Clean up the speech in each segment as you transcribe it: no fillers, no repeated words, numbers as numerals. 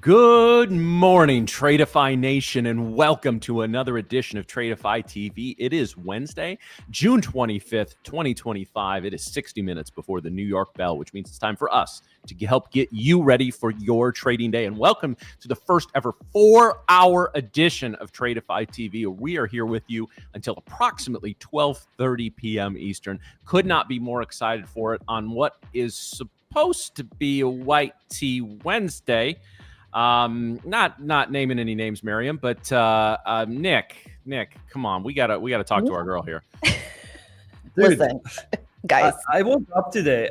Good morning, Tradeify Nation, and welcome to another edition of Tradeify TV. It is Wednesday, June 25th, 2025. It is 60 minutes before the New York bell, which means it's time for us to help get you ready for your trading day. And welcome to the first ever 4-hour edition of Tradeify TV. We are here with you until approximately 12:30 p.m. Eastern. Could not be more excited for it on what is supposed to be a White Tea Wednesday. Not naming any names, Miriam, but Nick, come on, we gotta talk to our girl here. Listen, guys, I woke up today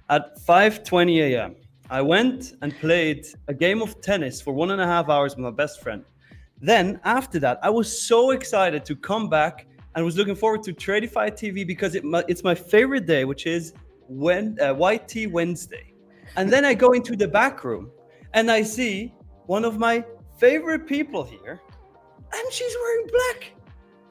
at 5:20 a.m. I went and played a game of tennis for 1.5 hours with my best friend. Then after that, I was so excited to come back and was looking forward to Tradeify TV because it's my favorite day, which is White Tea Wednesday. And then I go into the back room and I see one of my favorite people here, and she's wearing black.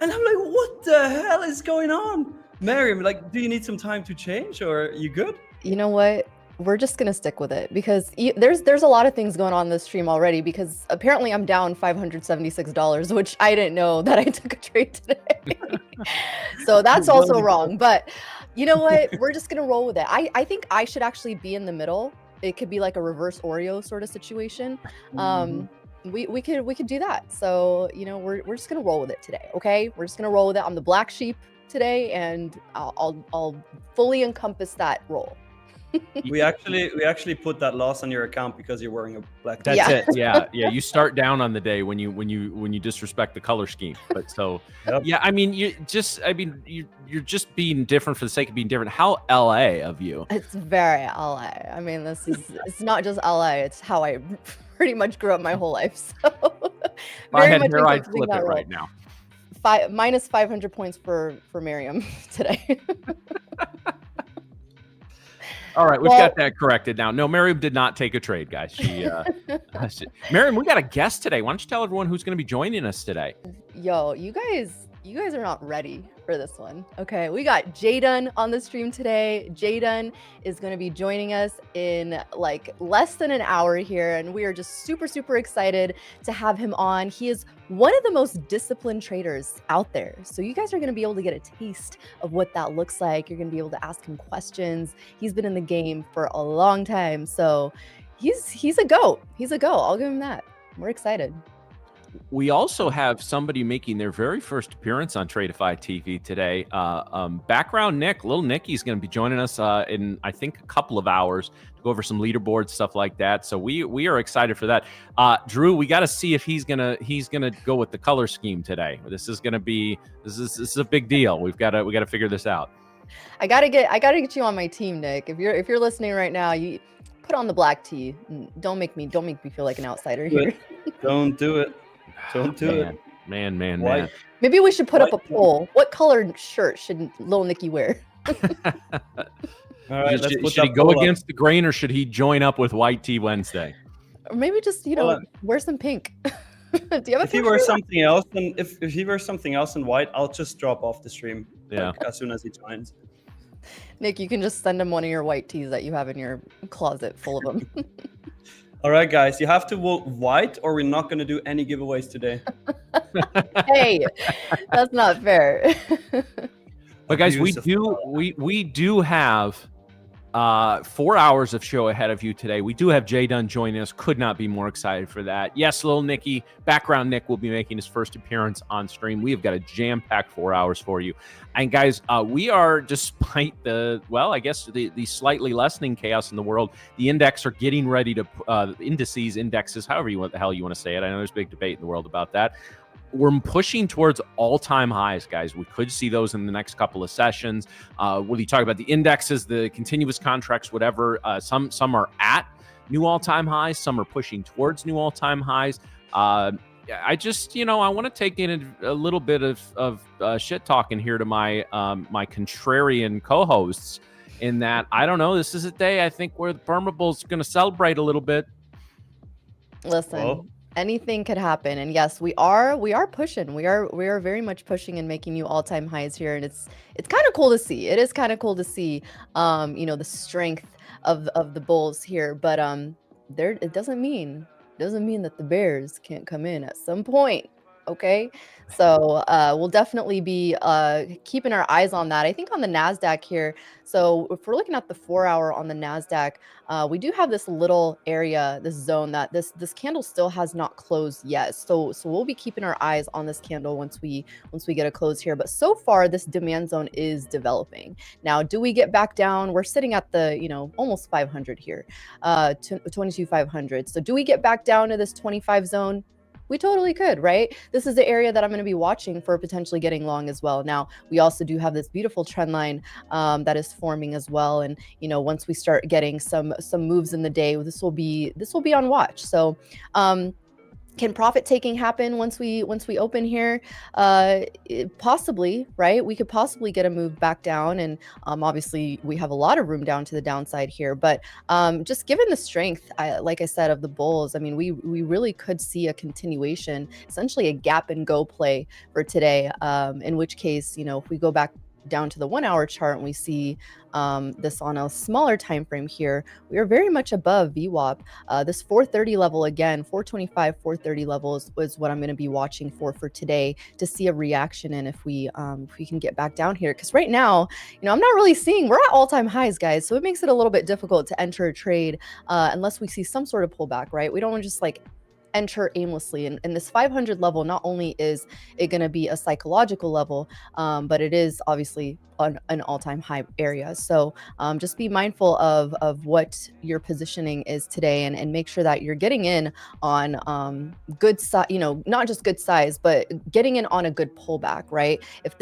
And I'm like, what the hell is going on? Miriam, like, do you need some time to change, or are you good? you know what? We're just gonna stick with it because there's a lot of things going on in this stream already, because apparently I'm down $576, which I didn't know that I took a trade today. So that's also wrong. But you know what? We're just gonna roll with it. I think I should actually be in the middle. It could be like a reverse Oreo sort of situation. We could do that. So we're just gonna roll with it today. Okay, we're just gonna roll with it. I'm the black sheep today, and I'll fully encompass that role. We actually put that loss on your account because you're wearing a black. That's it. Yeah. You start down on the day when you disrespect the color scheme. But so yeah, I mean you're just being different for the sake of being different. How LA of you? It's very LA. I mean, it's not just LA. It's how I pretty much grew up my whole life. So if I had hair, I'd flip it right now. Minus 500 points for Miriam today. All right, we've got that corrected now. No, Miriam did not take a trade, guys. Miriam, we got a guest today. Why don't you tell everyone who's going to be joining us today? Yo, you guys are not ready for this one. Okay, we got Jayden on the stream today. Jayden is going to be joining us in like less than an hour here, and we are just super excited to have him on. He is one of the most disciplined traders out there, so you guys are going to be able to get a taste of what that looks like. You're going to be able to ask him questions. He's been in the game for a long time, so he's a goat. He's a goat. I'll give him that. We're excited. We also have somebody making their very first appearance on Tradeify TV today. Background Nick, little Nicky's going to be joining us in, I think, a couple of hours to go over some leaderboard stuff like that. So we are excited for that. Drew, we got to see if he's gonna go with the color scheme today. This is a big deal. We got to figure this out. I gotta get you on my team, Nick. If you're listening right now, you put on the black tee. Don't make me feel like an outsider here. Don't do it. Don't do it. Man. Maybe we should put up a poll. What colored shirt should little Nicky wear? All right, should he go against the grain, or should he join up with White Tea Wednesday? Or maybe just wear some pink. Do you have if he wears something else, and if he wears something else in white, I'll just drop off the stream. Yeah. As soon as he joins. Nick, you can just send him one of your white tees that you have in your closet full of them. All right, guys, you have to vote white, or we're not going to do any giveaways today. Hey, that's not fair. But guys, we do have 4 hours of show ahead of you today. We do have Jdun joining us. Could not be more excited for that. Yes, little Nicky, background Nick, will be making his first appearance on stream. We have got a jam-packed 4 hours for you. And guys, we are, despite the slightly lessening chaos in the world, the index are getting ready to, indexes, however the hell you want to say it. I know there's a big debate in the world about that. We're pushing towards all-time highs, guys. We could see those in the next couple of sessions. When you talk about the indexes, the continuous contracts, whatever, some are at new all-time highs. Some are pushing towards new all-time highs. I just, I want to take in a little bit of shit talking here to my my contrarian co-hosts, in that, I don't know, this is a day I think where the Perma Bull's going to celebrate a little bit. Listen. Anything could happen, and yes, we are pushing. We are very much pushing and making new all-time highs here, and it's kind of cool to see. It is kind of cool to see, the strength of the bulls here. But it doesn't mean that the bears can't come in at some point. Okay, so we'll definitely be keeping our eyes on that. I think on the Nasdaq here. So if we're looking at the 4-hour on the Nasdaq, we do have this little area, this zone that this candle still has not closed yet. So we'll be keeping our eyes on this candle once we get a close here. But so far, this demand zone is developing. Now, do we get back down? We're sitting at the almost 500 here, 22,500. So do we get back down to this 25 zone? We totally could, right? This is the area that I'm going to be watching for potentially getting long as well. Now, we also do have this beautiful trend line that is forming as well. And, once we start getting some moves in the day, this will be on watch. So, can profit taking happen once we open here? Possibly, right? We could possibly get a move back down, and obviously we have a lot of room down to the downside here. But just given the strength, like I said, of the bulls, I mean, we really could see a continuation, essentially a gap and go play for today. In which case, if we go back down to the 1-hour chart and we see this on a smaller time frame here, we are very much above VWAP. This 430 level, again, 425, 430 levels was what I'm going to be watching for today to see a reaction, and if we can get back down here, because right now, I'm not really seeing, we're at all-time highs, guys, so it makes it a little bit difficult to enter a trade unless we see some sort of pullback, right? We don't want to just like enter aimlessly, and this 500 level, not only is it going to be a psychological level, but it is obviously an all-time high area. So just be mindful of what your positioning is today, and make sure that you're getting in on good size, not just good size, but getting in on a good pullback, right? If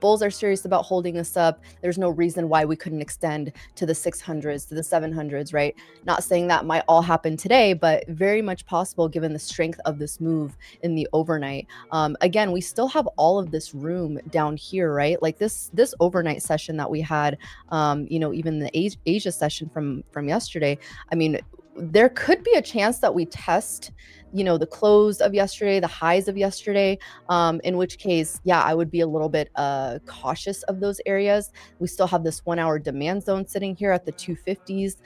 bulls are serious about holding this up, there's no reason why we couldn't extend to the 600s, to the 700s, right? Not saying that might all happen today, but very much possible given the strength of this move in the overnight. Again, we still have all of this room down here, right? Like this overnight session that we had, even the Asia session from yesterday. I mean, there could be a chance that we test, the close of yesterday, the highs of yesterday, in which case, yeah, I would be a little bit cautious of those areas. We still have this 1-hour demand zone sitting here at the 250s.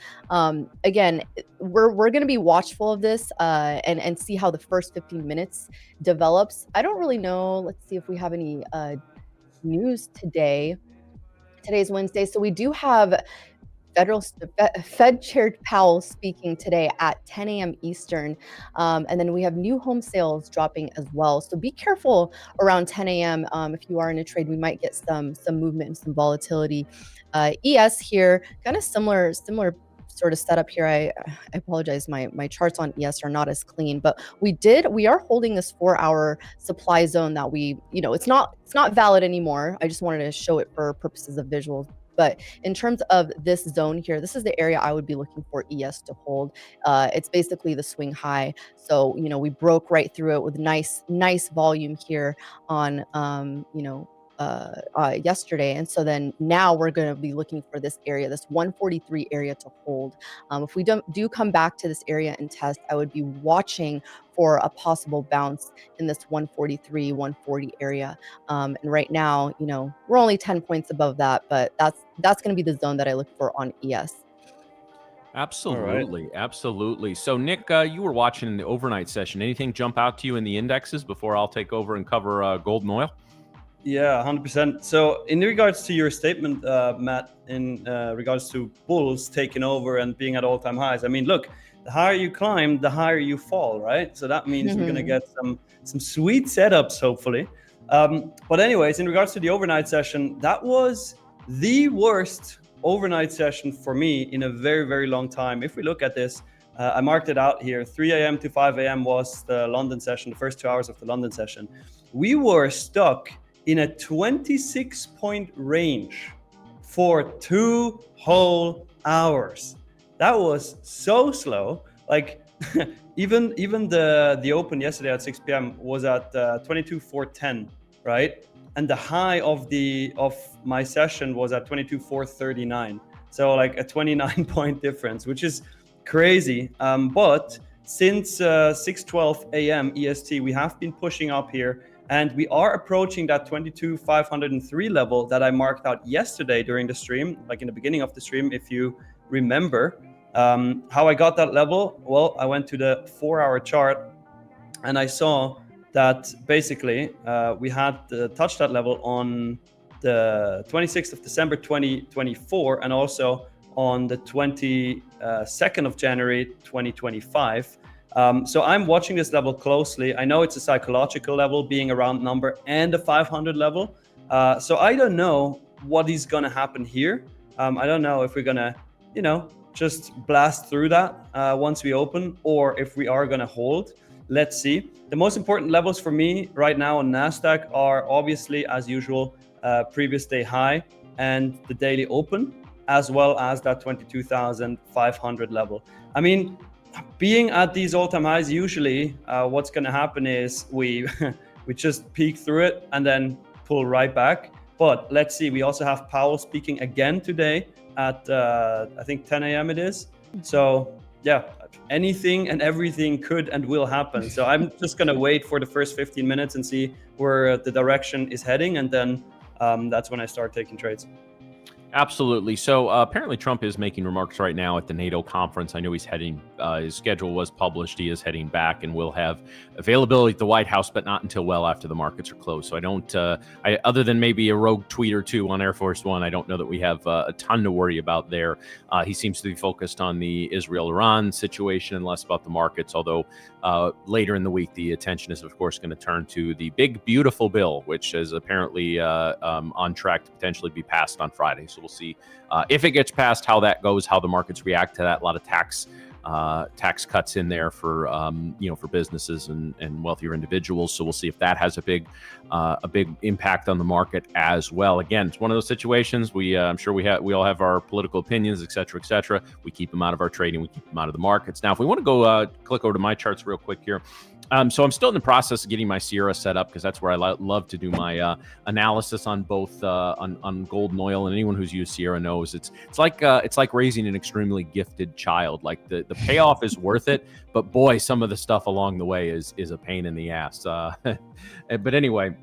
Again, we're going to be watchful of this and see how the first 15 minutes develops. I don't really know. Let's see if we have any news today. Today's Wednesday, so we do have Fed Chair Powell speaking today at 10 a.m. Eastern, and then we have new home sales dropping as well. So be careful around 10 a.m. If you are in a trade, we might get some movement and some volatility. ES here, kind of similar sort of setup here. I apologize, my charts on ES are not as clean, but we are holding this 4-hour supply zone that it's not valid anymore. I just wanted to show it for purposes of visuals. But in terms of this zone here, this is the area I would be looking for ES to hold. It's basically the swing high. So, we broke right through it with nice volume here on, yesterday. And so then now we're going to be looking for this area, this 143 area to hold. If we do come back to this area and test, I would be watching for a possible bounce in this 143, 140 area. And right now, we're only 10 points above that, but that's going to be the zone that I look for on ES. Absolutely. Right. Absolutely. So Nick, you were watching the overnight session. Anything jump out to you in the indexes before I'll take over and cover gold and oil? Yeah, 100%. So in regards to your statement, Matt, in regards to bulls taking over and being at all-time highs, I mean, look, the higher you climb, the higher you fall, right? So that means we're going to get some sweet setups, hopefully. But anyways, in regards to the overnight session, that was the worst overnight session for me in a very, very long time. If we look at this, I marked it out here. 3 a.m. to 5 a.m. was the London session, the first 2 hours of the London session. We were stuck in a 26-point range for 2 whole hours. That was so slow. Like even the open yesterday at 6 p.m. was at 22,410, right? And the high of my session was at 22,439. So like a 29-point difference, which is crazy. But since 6:12 a.m. EST, we have been pushing up here. And we are approaching that 22,503 level that I marked out yesterday during the stream, like in the beginning of the stream, if you remember. How I got that level? Well, I went to the 4-hour chart and I saw that basically we had touched that level on the 26th of December 2024 and also on the 22nd of January 2025. So I'm watching this level closely. I know it's a psychological level, being a round number and a 500 level. So I don't know what is going to happen here. I don't know if we're going to, just blast through that once we open, or if we are going to hold. Let's see. The most important levels for me right now on NASDAQ are obviously, as usual, previous day high and the daily open, as well as that 22,500 level. I mean, being at these all-time highs, usually what's going to happen is we we just peek through it and then pull right back. But let's see. We also have Powell speaking again today at I think 10 a.m. it is. So yeah, anything and everything could and will happen. So I'm just going to wait for the first 15 minutes and see where the direction is heading. And then that's when I start taking trades. Absolutely. So apparently Trump is making remarks right now at the NATO conference. I know he's heading, his schedule was published. He is heading back and will have availability at the White House, but not until well after the markets are closed. So I don't, other than maybe a rogue tweet or two on Air Force One, I don't know that we have a ton to worry about there. He seems to be focused on the Israel-Iran situation and less about the markets, although later in the week, the attention is, of course, going to turn to the big, beautiful bill, which is apparently on track to potentially be passed on Friday. So we'll see if it gets passed, how that goes, how the markets react to that. A lot of tax cuts in there for for businesses and wealthier individuals. So we'll see if that has a big impact on the market as well. Again, it's one of those situations. I'm sure we all have our political opinions, et cetera, et cetera. We keep them out of our trading. We keep them out of the markets. Now, if we want to go click over to my charts real quick here. So I'm still in the process of getting my Sierra set up because that's where I love to do my analysis on both on gold and oil. And anyone who's used Sierra knows it's like raising an extremely gifted child. Like the payoff is worth it, but boy, some of the stuff along the way is a pain in the ass. But anyway.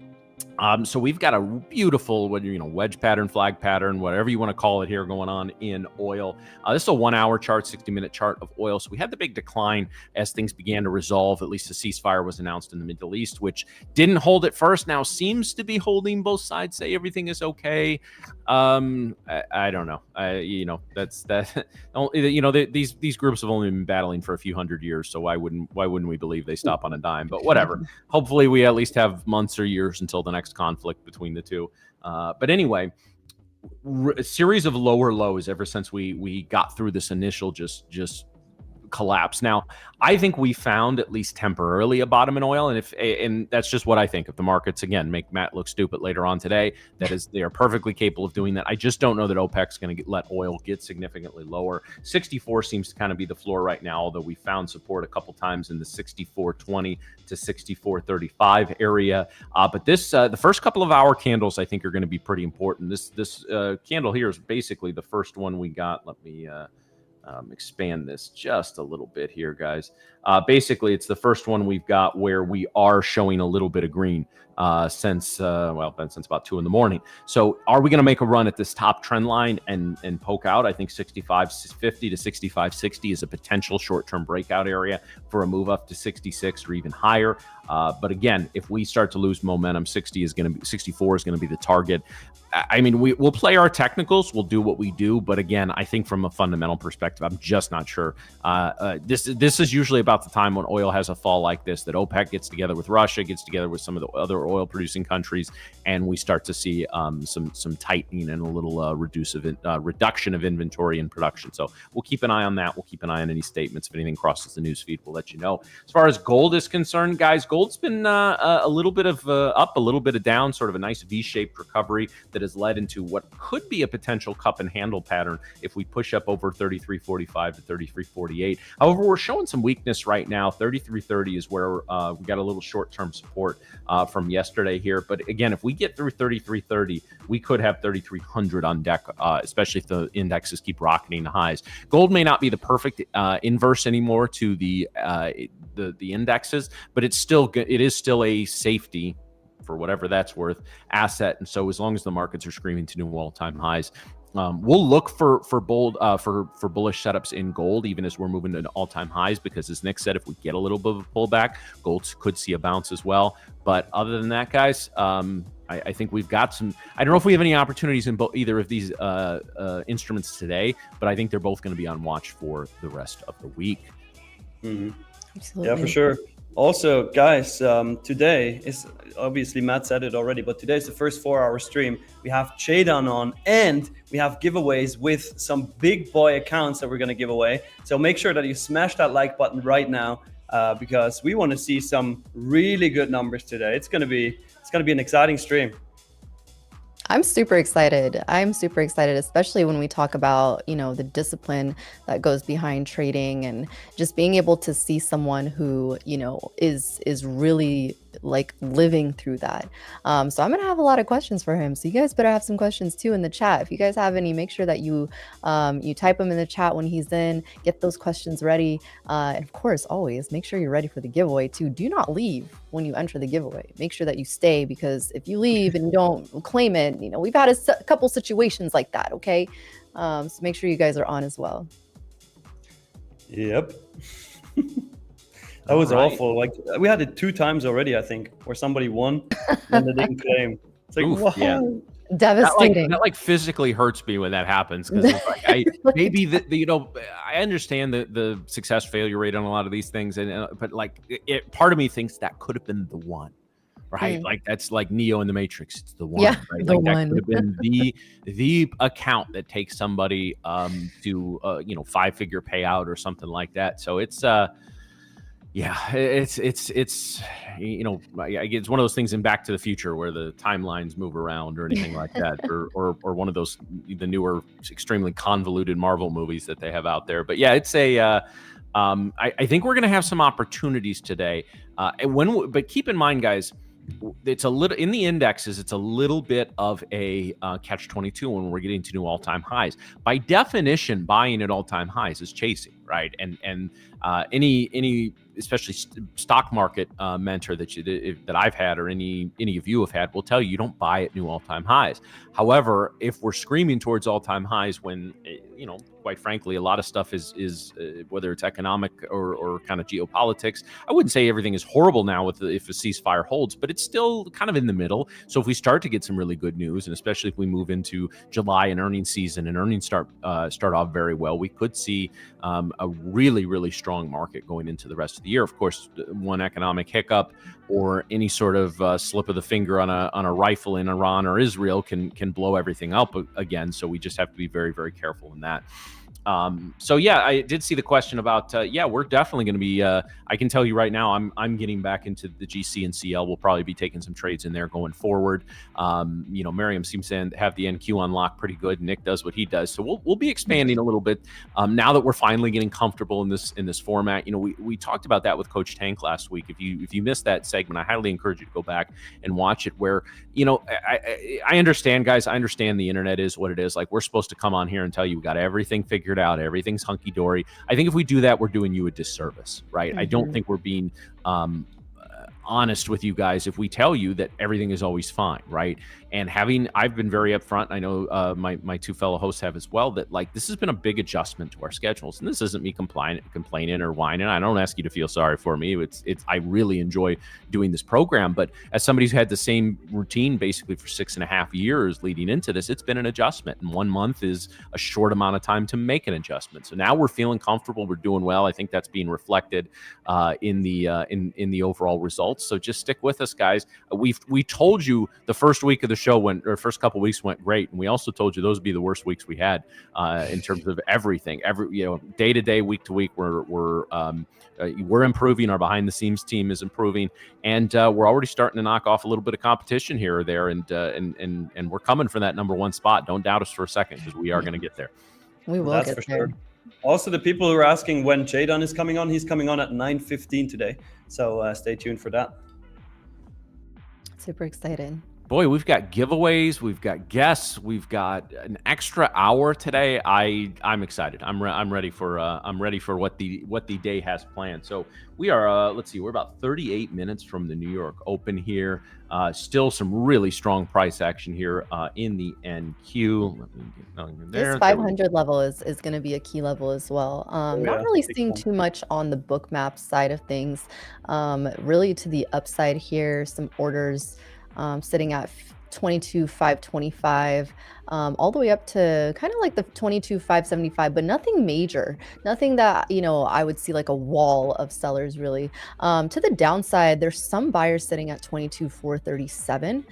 So we've got a beautiful, wedge pattern, flag pattern, whatever you want to call it here going on in oil. This is a 1-hour chart, 60-minute chart of oil. So we had the big decline as things began to resolve. At least a ceasefire was announced in the Middle East, which didn't hold at first. Now seems to be holding. Both sides say everything is okay. I don't know. That's that. These groups have only been battling for a few hundred years. So why wouldn't we believe they stop on a dime? But whatever. Hopefully we at least have months or years until the next conflict between the two. But anyway, a series of lower lows ever since we got through this initial just collapse. Now, I think we found at least temporarily a bottom in oil, and that's just what I think. If the markets again make Matt look stupid later on today, they are perfectly capable of doing that. I just don't know that OPEC's going to let oil get significantly lower. 64 seems to kind of be the floor right now, although we found support a couple times in the 64.20 to 64.35 area. But this the first couple of hour candles I think are going to be pretty important. This candle here is basically the first one we got. Let me expand this just a little bit here, guys. Basically, it's the first one we've got where we are showing a little bit of green since about 2 in the morning. So are we going to make a run at this top trend line and poke out? I think 65.50 to 65.60 is a potential short-term breakout area for a move up to 66 or even higher. But again, if we start to lose momentum, 64 is going to be the target. I mean, we'll play our technicals. We'll do what we do. But again, I think from a fundamental perspective, I'm just not sure. This is usually about the time when oil has a fall like this, that OPEC gets together with Russia, gets together with some of the other oil-producing countries, and we start to see some tightening and a little reduction of inventory and production. So we'll keep an eye on that. We'll keep an eye on any statements. If anything crosses the news feed, we'll let you know. As far as gold is concerned, guys, gold's been a little bit of up, a little bit of down, sort of a nice V-shaped recovery that has led into what could be a potential cup and handle pattern if we push up over 33.45 to 33.48. However, we're showing some weakness right now. 33.30 is where we got a little short-term support from yesterday here. But again, if we get through 33.30, we could have 3,300 on deck, especially if the indexes keep rocketing to highs. Gold may not be the perfect inverse anymore to the indexes, but it is still a safety, for whatever that's worth, asset. And so as long as the markets are screaming to new all-time highs, We'll look for bold for bullish setups in gold, even as we're moving to all-time highs, because as Nick said, if we get a little bit of a pullback, gold could see a bounce as well. But other than that, guys, I think we've got some. I don't know if we have any opportunities in either of these instruments today, but I think they're both going to be on watch for the rest of the week. Absolutely. Yeah, for sure. Also, guys, today is obviously Matt said it already, but today is the first 4-hour stream. We have Jdun on, and we have giveaways with some big boy accounts that we're going to give away. So make sure that you smash that like button right now, because we want to see some really good numbers today. It's going to be an exciting stream. I'm super excited. I'm super excited, especially when we talk about, you know, the discipline that goes behind trading and just being able to see someone who, you know, is really like living through that. So I'm gonna have a lot of questions for him. So you guys better have some questions too in the chat. If you guys have any, make sure that you you type them in the chat when he's in. Get those questions ready. And of course, always make sure you're ready for the giveaway too. Do not leave when you enter the giveaway. Make sure that you stay, because if you leave and you don't claim it, you know, we've had a couple situations like that. Okay, so make sure you guys are on as well. Yep. That was awful. Like, we had it 2 times already, I think, where somebody won and they didn't claim. It's like, wow. Yeah. Devastating. That like physically hurts me when that happens, because like, maybe you know, I understand the success failure rate on a lot of these things, and but like part of me thinks that could have been the one, right? Like that's like Neo in the Matrix. It's the one. Yeah, right? the like one. That could have been the account that takes somebody to you know, 5-figure payout or something like that. So it's yeah, it's you know, it's one of those things in Back to the Future where the timelines move around or anything like that, or one of those the newer extremely convoluted Marvel movies that they have out there. But yeah, it's a I think we're going to have some opportunities today. But keep in mind, guys, it's a little in the indexes. It's a little bit of a catch-22 when we're getting to new all-time highs. By definition, buying at all-time highs is chasing, right? And any especially stock market mentor that I've had, or any of you have had, will tell you don't buy at new all-time highs. However, if we're screaming towards all-time highs when, you know, quite frankly, a lot of stuff is whether it's economic or kind of geopolitics, I wouldn't say everything is horrible now if a ceasefire holds, but it's still kind of in the middle. So if we start to get some really good news, and especially if we move into July and earnings season, and earnings start off very well, we could see a really strong market going into the rest of the year. Of course, one economic hiccup or any sort of slip of the finger on a rifle in Iran or Israel can blow everything up again. So we just have to be very careful in that. So yeah, I did see the question about, yeah, we're definitely going to be, I can tell you right now, I'm getting back into the GC and CL. We'll probably be taking some trades in there going forward. You know, Miriam seems to have the NQ unlocked pretty good. Nick does what he does. So we'll be expanding a little bit, now that we're finally getting comfortable in this format. You know, we talked about that with Coach Tank last week. If you missed that segment, I highly encourage you to go back and watch it, where, you know, I understand, guys, I understand the internet is what it is. Like, we're supposed to come on here and tell you we got everything figured out, everything's hunky-dory. I think if we do that, we're doing you a disservice, right? I don't think we're being honest with you guys if we tell you that everything is always fine, right? And I've been very upfront, I know my 2 fellow hosts have as well, that like this has been a big adjustment to our schedules. And this isn't me complaining or whining. I don't ask you to feel sorry for me. I really enjoy doing this program, but as somebody who's had the same routine basically for 6.5 years leading into this, it's been an adjustment. And 1 month is a short amount of time to make an adjustment. So now we're feeling comfortable, we're doing well. I think that's being reflected in the overall results. So just stick with us, guys. We told you the first week of the show first couple weeks went great, and we also told you those would be the worst weeks we had in terms of everything. Day to day, week to week, we're improving. Our behind the scenes team is improving, and we're already starting to knock off a little bit of competition here or there, and we're coming for that number 1 spot. Don't doubt us for a second, because we are going to get there. We will That's get for there. sure. Also, the people who are asking when Jdun is coming on, he's coming on at 9:15 today. So stay tuned for that. Super excited. Boy, we've got giveaways, we've got guests, we've got an extra hour today. I'm excited. I'm ready for what the day has planned. So we are let's see, we're about 38 minutes from the New York Open here. Still some really strong price action here in the NQ. Let me get going there. This 500 level is going to be a key level as well. Not really seeing too much on the book map side of things. Really to the upside here, some orders sitting at 22,525, all the way up to kind of like the 22,575, but nothing major, nothing that, you know, I would see like a wall of sellers really. To the downside, there's some buyers sitting at 22,437.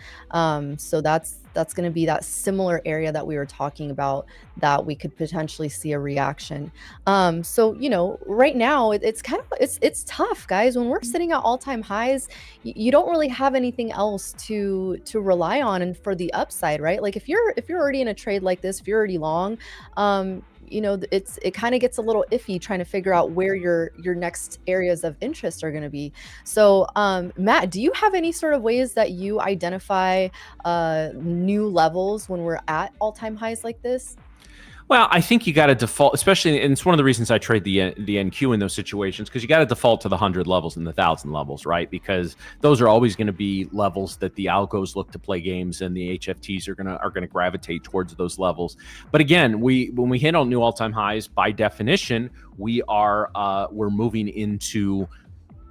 So that's going to be that similar area that we were talking about that we could potentially see a reaction. So, you know, right now it's kind of, it's tough, guys. When we're sitting at all-time highs, you don't really have anything else to rely on and for the upside, right? Like if you're already in a trade like this, if you're already long, you know, it kind of gets a little iffy trying to figure out where your next areas of interest are going to be. So, Matt, do you have any sort of ways that you identify new levels when we're at all-time highs like this? Well, I think you got to default, especially, and it's one of the reasons I trade the NQ in those situations, because you got to default to the 100 levels and the 1,000 levels, right? Because those are always going to be levels that the algos look to play games, and the HFTs are gonna gravitate towards those levels. But again, when we hit on new all-time highs, by definition, we're moving into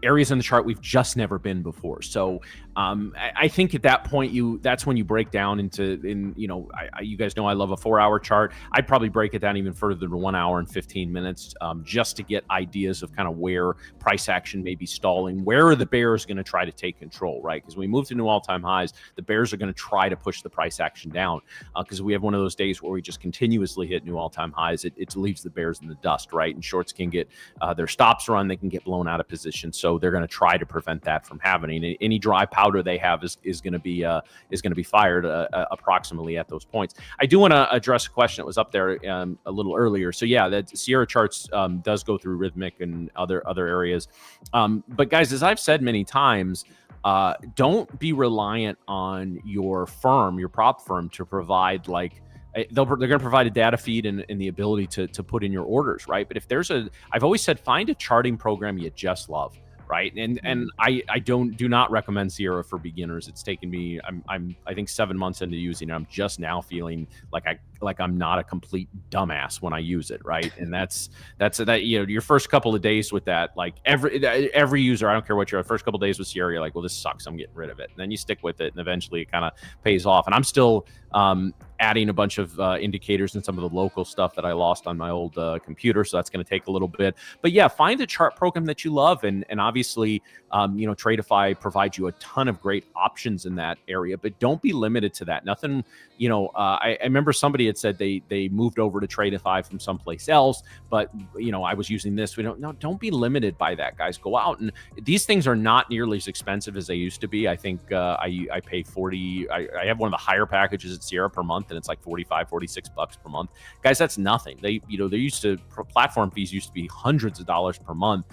areas in the chart we've just never been before. So I think at that point, that's when you break down you guys know I love a 4-hour chart. I'd probably break it down even further to 1 hour and 15 minutes just to get ideas of kind of where price action may be stalling. Where are the bears going to try to take control, right? Because we move to new all-time highs, the bears are going to try to push the price action down because we have one of those days where we just continuously hit new all-time highs. It leaves the bears in the dust, right? And shorts can get their stops run, they can get blown out of position. So they're going to try to prevent that from happening. And any dry powder they have is going to be fired approximately at those points. I do want to address a question that was up there a little earlier. So yeah, that Sierra charts does go through rhythmic and other areas. But guys, as I've said many times, don't be reliant on your prop firm to provide they're going to provide a data feed and the ability to put in your orders, right? But if I've always said, find a charting program you just love. Right. And I do not recommend Sierra for beginners. It's taken me, I think 7 months into using it. I'm just now feeling like I'm not a complete dumbass when I use it. Right. And that's your first couple of days with that, like every user, I don't care what your first couple of days with Sierra, you're like, well, this sucks, I'm getting rid of it. And then you stick with it and eventually it kind of pays off. And I'm still adding a bunch of indicators and some of the local stuff that I lost on my old computer. So that's going to take a little bit. But yeah, find a chart program that you love. And obviously, Tradeify provides you a ton of great options in that area, but don't be limited to that. Nothing, I remember somebody had said they moved over to Tradeify from someplace else, but I was using this. Don't be limited by that, guys. Go out, and these things are not nearly as expensive as they used to be. I think I pay 40. I have one of the higher packages at Sierra per month, and it's like 45, 46 bucks per month. Guys, that's nothing. Platform fees used to be hundreds of dollars per month,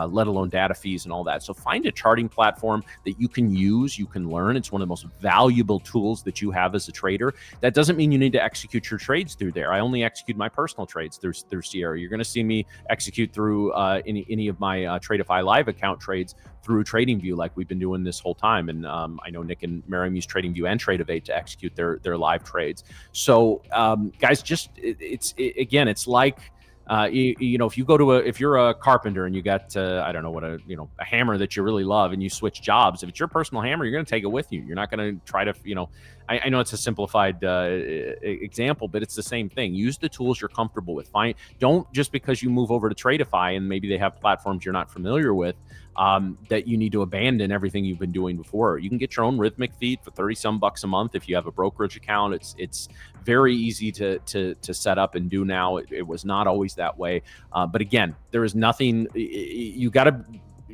let alone data fees and all that. So find a charting platform that you can use, you can learn. It's one of the most valuable tools that you have as a trader. That doesn't mean you need to execute your trades through there. I only execute my personal trades through Sierra. You're going to see me execute through any of my Tradeify live account trades through TradingView, like we've been doing this whole time. And I know Nick and Miriam use TradingView and Tradeivate to execute their live trades. So guys, it's like, if you're a carpenter and you got a hammer that you really love and you switch jobs, if it's your personal hammer, you're going to take it with you. You're not going to try to I know it's a simplified example, but it's the same thing. Use the tools you're comfortable with. Don't just because you move over to Tradeify and maybe they have platforms you're not familiar with, that you need to abandon everything you've been doing before. You can get your own rhythmic feed for 30-some bucks a month if you have a brokerage account. It's very easy to set up and do now. It was not always that way. But again, there is nothing you got to.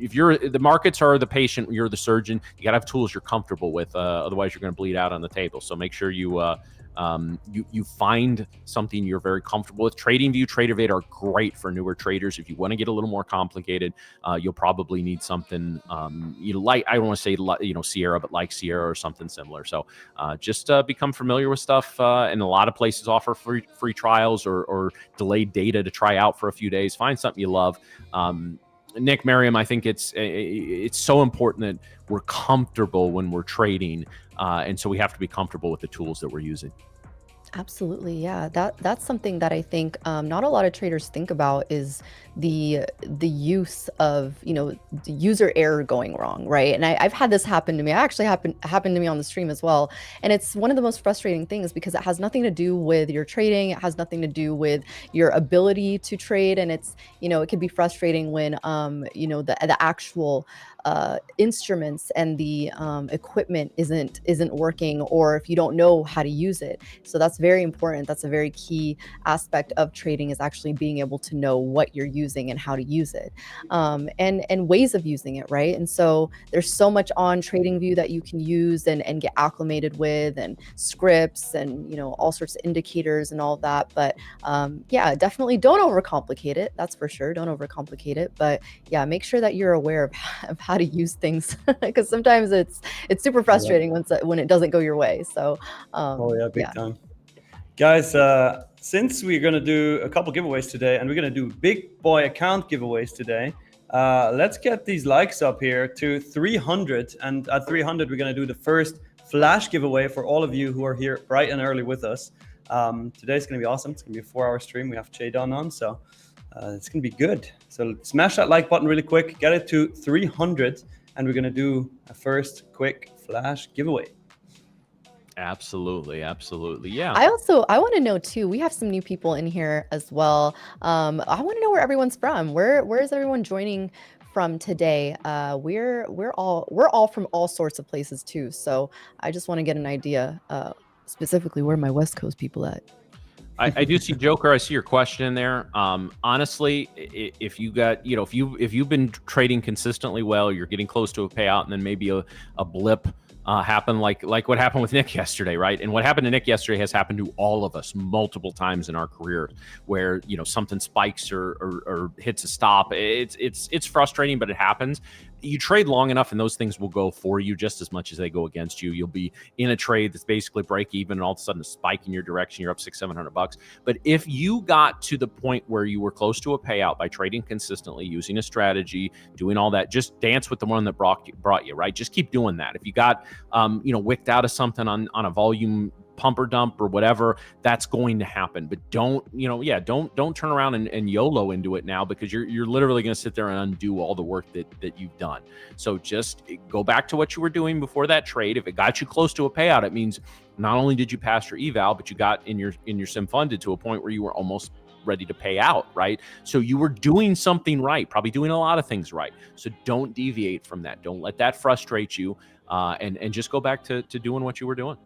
If the markets are the patient, you're the surgeon. You got to have tools you're comfortable with. Otherwise, you're going to bleed out on the table. So make sure you you find something you're very comfortable with. TradingView, Tradeivate are great for newer traders. If you want to get a little more complicated, you'll probably need something like, I don't want to say Sierra, but like Sierra or something similar. So just become familiar with stuff, and a lot of places offer free trials or delayed data to try out for a few days. Find something you love. Nick, Miriam, I think it's so important that we're comfortable when we're trading, and so we have to be comfortable with the tools that we're using. Absolutely, yeah. That's something that I think not a lot of traders think about, is the use of the user error going wrong, right? And I've had this happen to me. Actually happened to me on the stream as well. And it's one of the most frustrating things, because it has nothing to do with your trading. It has nothing to do with your ability to trade. And it's it can be frustrating when the actual instruments and the equipment isn't working, or if you don't know how to use it. So that's very important. That's a very key aspect of trading, is actually being able to know what you're using and how to use it, and ways of using it, right? And so there's so much on TradingView that you can use and get acclimated with, and scripts and all sorts of indicators and all of that. But yeah, definitely don't overcomplicate it. That's for sure. Don't overcomplicate it. But yeah, make sure that you're aware of how to use things, because sometimes it's super frustrating when it doesn't go your way. So big time. Guys, since we're going to do a couple giveaways today, and we're going to do big boy account giveaways today, let's get these likes up here to 300. And at 300, we're going to do the first flash giveaway for all of you who are here bright and early with us. Today's going to be awesome. It's going to be a 4-hour stream. We have Jdun on, so it's going to be good. So smash that like button really quick. Get it to 300, and we're going to do a first quick flash giveaway. Absolutely. Yeah. I want to know too, we have some new people in here as well. I want to know where everyone's from. Where is everyone joining from today? We're all from all sorts of places too. So I just want to get an idea, specifically where my West Coast people at. I do see Joker. I see your question in there. Honestly, if you got, if you've been trading consistently well, you're getting close to a payout, and then maybe a blip happen like what happened with Nick yesterday, right? And what happened to Nick yesterday has happened to all of us multiple times in our career, where something spikes or hits a stop. It's frustrating, but it happens. You trade long enough and those things will go for you just as much as they go against you. You'll be in a trade that's basically break even, and all of a sudden a spike in your direction, you're up $600-700. But if you got to the point where you were close to a payout by trading consistently, using a strategy, doing all that, just dance with the one that brought you, right? Just keep doing that. If you got wicked out of something on a volume pump or dump or whatever, that's going to happen. But don't turn around and YOLO into it now, because you're literally going to sit there and undo all the work that you've done. So just go back to what you were doing before that trade. If it got you close to a payout, it means not only did you pass your eval, but you got in your sim funded to a point where you were almost ready to pay out, right? So you were doing something right, probably doing a lot of things right. So don't deviate from that. Don't let that frustrate you, and just go back to doing what you were doing.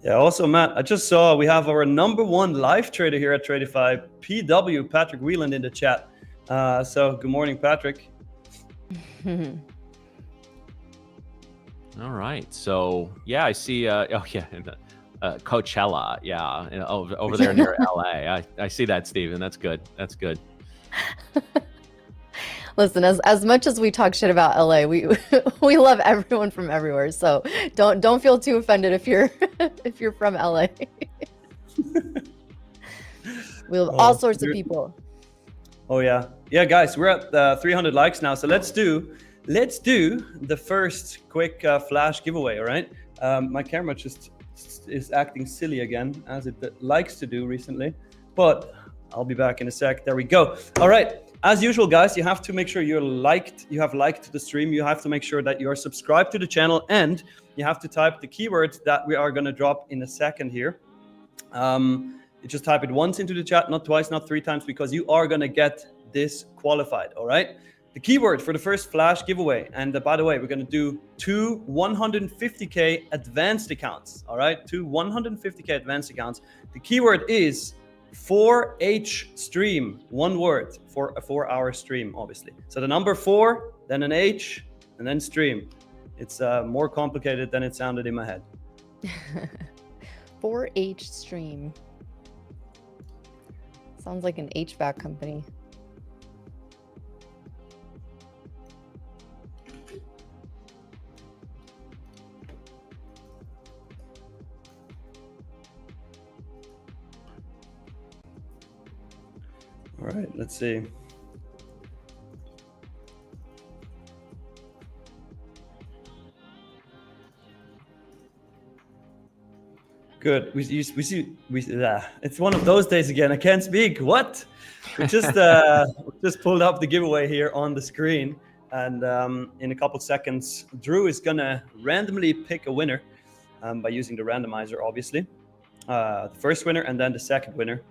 Yeah, also, Matt, I just saw we have our #1 live trader here at Tradeify, PW, Patrick Wheeland, in the chat. So good morning, Patrick. All right. So, yeah, I see. Coachella. Yeah. Over there near LA. I see that, Steven. That's good. That's good. Listen, as much as we talk shit about LA, we love everyone from everywhere. So don't feel too offended if you're from LA. We have all sorts of people. Oh yeah, guys, we're at 300 likes now. So let's do the first quick flash giveaway. All right, my camera just is acting silly again, as it likes to do recently, but I'll be back in a sec. There we go. All right. As usual, guys, you have to make sure you have liked the stream. You have to make sure that you are subscribed to the channel, and you have to type the keywords that we are going to drop in a second here. You just type it once into the chat, not twice, not 3 times, because you are going to get this qualified. All right. The keyword for the first flash giveaway. And by the way, we're going to do 2 150K advanced accounts. All right. 2 150K advanced accounts. The keyword is 4H stream, one word, for a 4-hour stream, obviously. So the number 4, then an H, and then stream. It's more complicated than it sounded in my head. 4H stream. Sounds like an HVAC company. All right, let's see. Good. It's one of those days again. I can't speak. What? We just pulled up the giveaway here on the screen, and in a couple seconds, Drew is gonna randomly pick a winner by using the randomizer, obviously. The first winner and then the second winner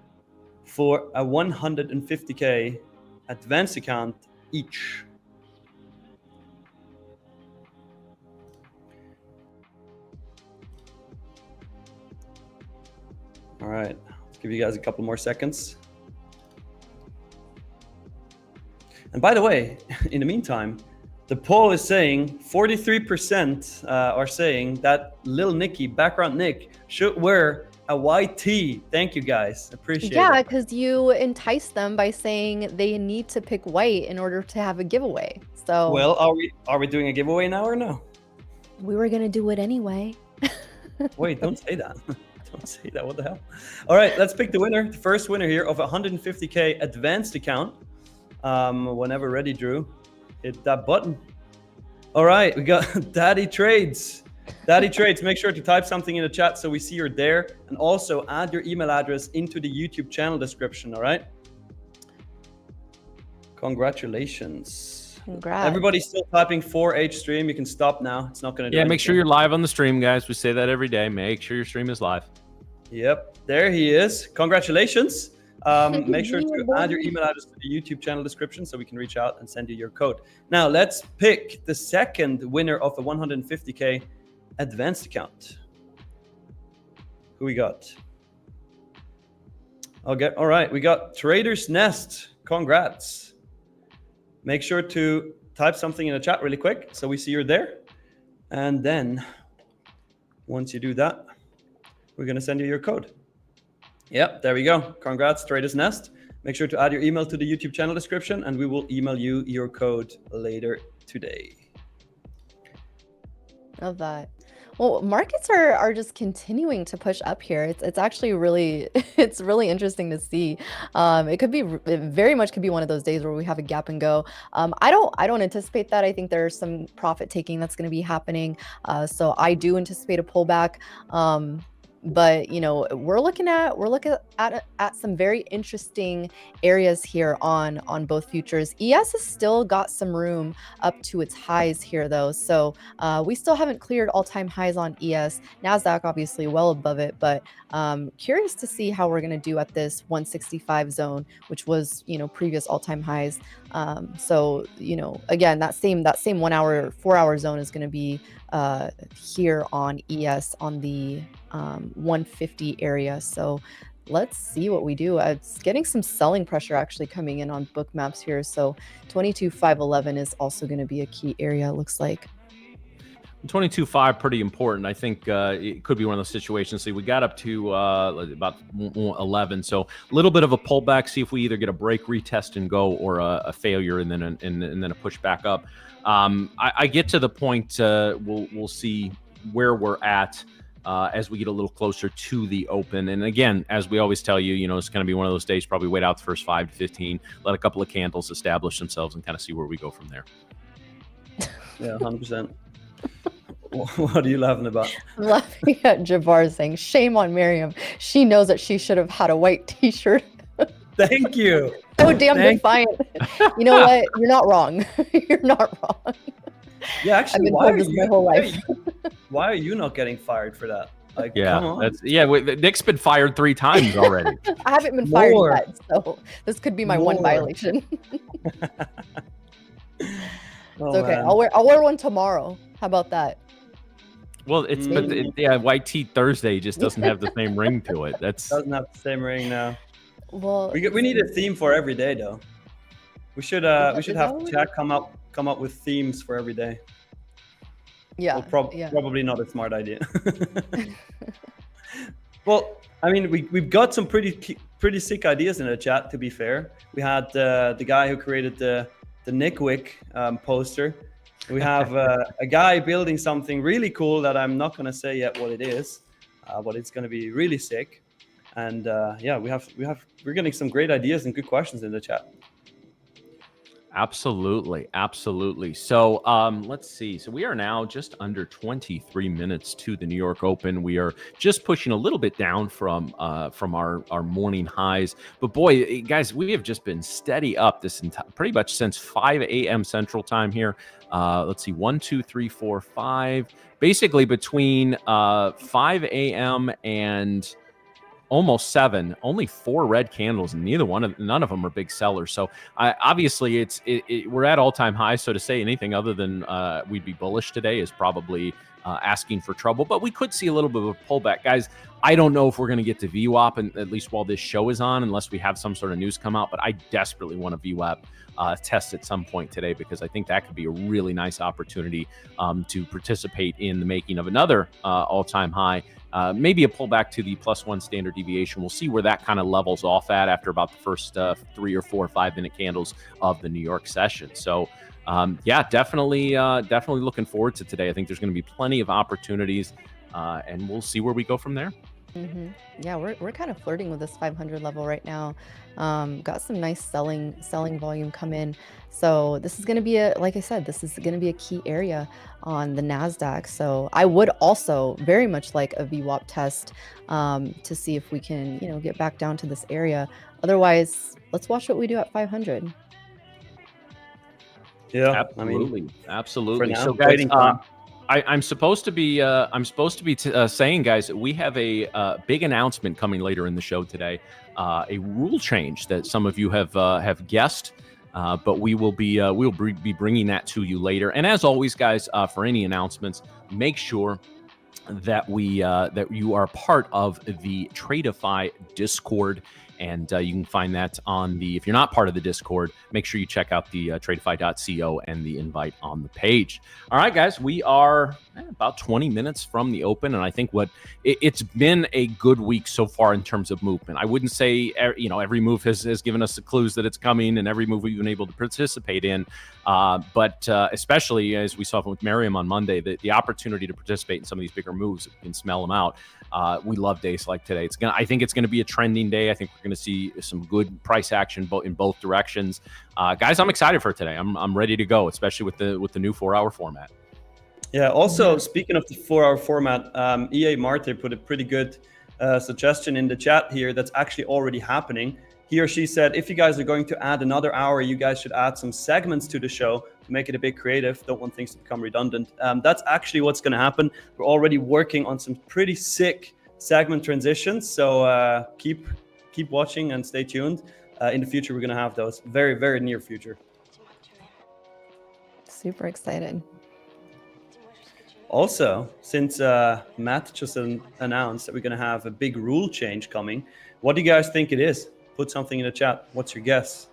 for a 150K advanced account each. All right, let's give you guys a couple more seconds. And by the way, in the meantime, the poll is saying 43% are saying that Lil Nicky, background Nick, should wear a white tee. Thank you guys, appreciate it. Yeah, because you enticed them by saying they need to pick white in order to have a giveaway. So well, are we doing a giveaway now or no? We were gonna do it anyway. Wait, don't say that. Don't say that. What the hell? All right, let's pick the winner. The first winner here of a 150K advanced account. Whenever ready, Drew, hit that button. All right, we got Daddy Trades. Daddy Trades, make sure to type something in the chat so we see you're there, and also add your email address into the YouTube channel description. All right. Congratulations. Congrats. Everybody's still typing 4H stream. You can stop now. It's not going to do Yeah, anything. make sure you're live on the stream, guys. We say that every day. Make sure your stream is live. Yep, there he is. Congratulations. Make sure to add your email address to the YouTube channel description so we can reach out and send you your code. Now let's pick the second winner of the 150K advanced account. Who we got? Okay, all right, we got Trader's Nest. Congrats. Make sure to type something in the chat really quick so we see you're there. And then once you do that, we're going to send you your code. Yep, there we go. Congrats, Trader's Nest. Make sure to add your email to the YouTube channel description, and we will email you your code later today. Love that. Well, markets are just continuing to push up here. It's actually really it's really interesting to see. It very much could be one of those days where we have a gap and go. I don't anticipate that. I think there's some profit taking that's going to be happening. So I do anticipate a pullback. But you know, we're looking at some very interesting areas here on both futures. ES has still got some room up to its highs here though, so we still haven't cleared all-time highs on ES. Nasdaq obviously well above it, but curious to see how we're going to do at this 165 zone, which was, you know, previous all-time highs. So you know, again, that same 1 hour 4 hour zone is going to be here on ES on the 150 area. So let's see what we do. It's getting some selling pressure actually coming in on book maps here. So 22,511 is also going to be a key area, it looks like. 22.5 pretty important. I think it could be one of those situations. See, we got up to about 11, so a little bit of a pullback. See if we either get a break, retest, and go, or a failure and then a push back up. I get to the point. We'll see where we're at as we get a little closer to the open. And again, as we always tell you, you know, it's going to be one of those days. Probably wait out the first 5 to 15, let a couple of candles establish themselves, and kind of see where we go from there. Yeah, 100%. What are you laughing about? I'm laughing at Jabbar saying, shame on Miriam. She knows that she should have had a white t-shirt. Thank you. So damn defiant. You know what? You're not wrong. You're not wrong. Yeah, actually, I've been told this my whole life. Why are you not getting fired for that? Like, yeah, come on. Nick's been fired 3 times already. I haven't been fired yet, so this could be my one violation. Oh, it's okay. man. I'll wear one tomorrow. How about that? Well, White Tee Thursday just doesn't have the same ring to it. Doesn't have the same ring now. Well, we need a theme for every day though. We should have chat come up with themes for every day. Yeah, Well, probably not a smart idea. Well, I mean, we've got some pretty sick ideas in the chat. To be fair, we had the guy who created the Nickwick poster. We have a guy building something really cool that I'm not gonna say yet what it is, but it's gonna be really sick. And yeah, we're getting some great ideas and good questions in the chat. Absolutely, absolutely. So let's see. So we are now just under 23 minutes to the New York Open. We are just pushing a little bit down from our morning highs. But boy, guys, we have just been steady up this pretty much since 5 a.m. Central Time here. Let's see, 1, 2, 3, 4, 5. Basically between 5 a.m. and almost 7, only 4 red candles, and none of them are big sellers. So obviously we're at all-time highs. So to say anything other than we'd be bullish today is probably asking for trouble. But we could see a little bit of a pullback, guys. I don't know if we're going to get to VWAP, and at least while this show is on, unless we have some sort of news come out. But I desperately want a VWAP test at some point today, because I think that could be a really nice opportunity to participate in the making of another all-time high. Maybe a pullback to the +1 standard deviation. We'll see where that kind of levels off at after about the first 3 or 4 or 5 minute candles of the New York session. So yeah, definitely looking forward to today. I think there's going to be plenty of opportunities, and we'll see where we go from there. Mm-hmm. Yeah, we're kind of flirting with this 500 level right now. Got some nice selling volume come in. So this is going to be like I said, this is going to be a key area on the NASDAQ. So I would also very much like a VWAP test to see if we can, get back down to this area. Otherwise, let's watch what we do at 500. Yeah, absolutely. So guys, I'm supposed to be saying, guys, we have a big announcement coming later in the show today, a rule change that some of you have guessed, but we'll be bringing that to you later. And as always, guys, for any announcements, make sure that that you are part of the Tradeify Discord. And you can find that if you're not part of the Discord, make sure you check out the tradeify.co and the invite on the page. All right, guys, we are about 20 minutes from the Open. And I think it's been a good week so far in terms of movement. I wouldn't say, every move has given us the clues that it's coming, and every move we've been able to participate in. But especially as we saw with Miriam on Monday, the opportunity to participate in some of these bigger moves, we can smell them out. We love days like today. I think it's going to be a trending day. I think we're going to see some good price action in both directions. Guys, I'm excited for today. I'm ready to go, especially with the new 4-hour format. Yeah. Also, speaking of the 4-hour format, EA Marte put a pretty good suggestion in the chat here. That's actually already happening. He or she said, if you guys are going to add another hour, you guys should add some segments to the show to make it a bit creative. Don't want things to become redundant. That's actually what's going to happen. We're already working on some pretty sick segment transitions. So keep watching and stay tuned. In the future, we're going to have those very, very near future. Super excited. Also, since Matt just announced that we're going to have a big rule change coming, what do you guys think it is? Put something in the chat. What's your guess?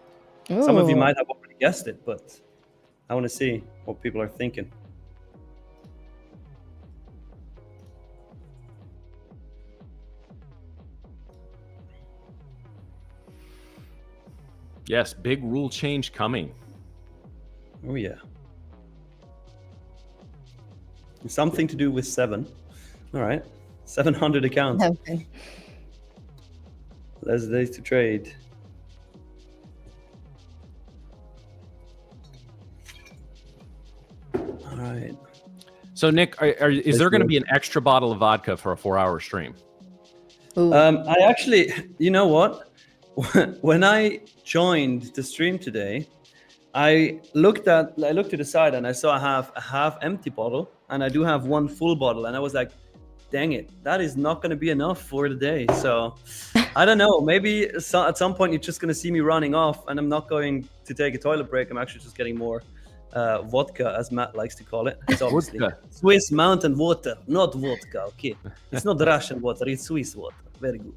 Ooh. Some of you might have already guessed it, but I want to see what people are thinking. Yes, big rule change coming. Oh, yeah. Something to do with 7. All right. 700 accounts. Okay. Less days to trade. All right. So, Nick, is there going to be an extra bottle of vodka for a 4-hour stream? I actually, you know what? When I joined the stream today, I looked to the side and I saw I have a half empty bottle and I do have one full bottle, and I was like, dang it, that is not going to be enough for the day. So I don't know, maybe at some point you're just going to see me running off and I'm not going to take a toilet break. I'm actually just getting more vodka, as Matt likes to call it. It's obviously Swiss mountain water, not vodka. Okay, it's not Russian water, it's Swiss water. Very good.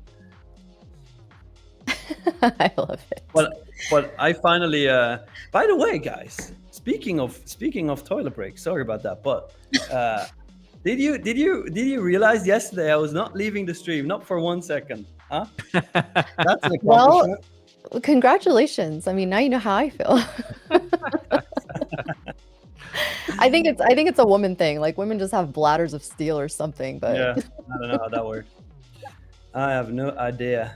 I love it. But I finally by the way, guys, speaking of toilet break, sorry about that, but Did you realize yesterday I was not leaving the stream, not for 1 second? Huh? That's an accomplishment. Well, congratulations. I mean, now you know how I feel. I think it's a woman thing. Like women just have bladders of steel or something. But yeah, I don't know how that works. I have no idea.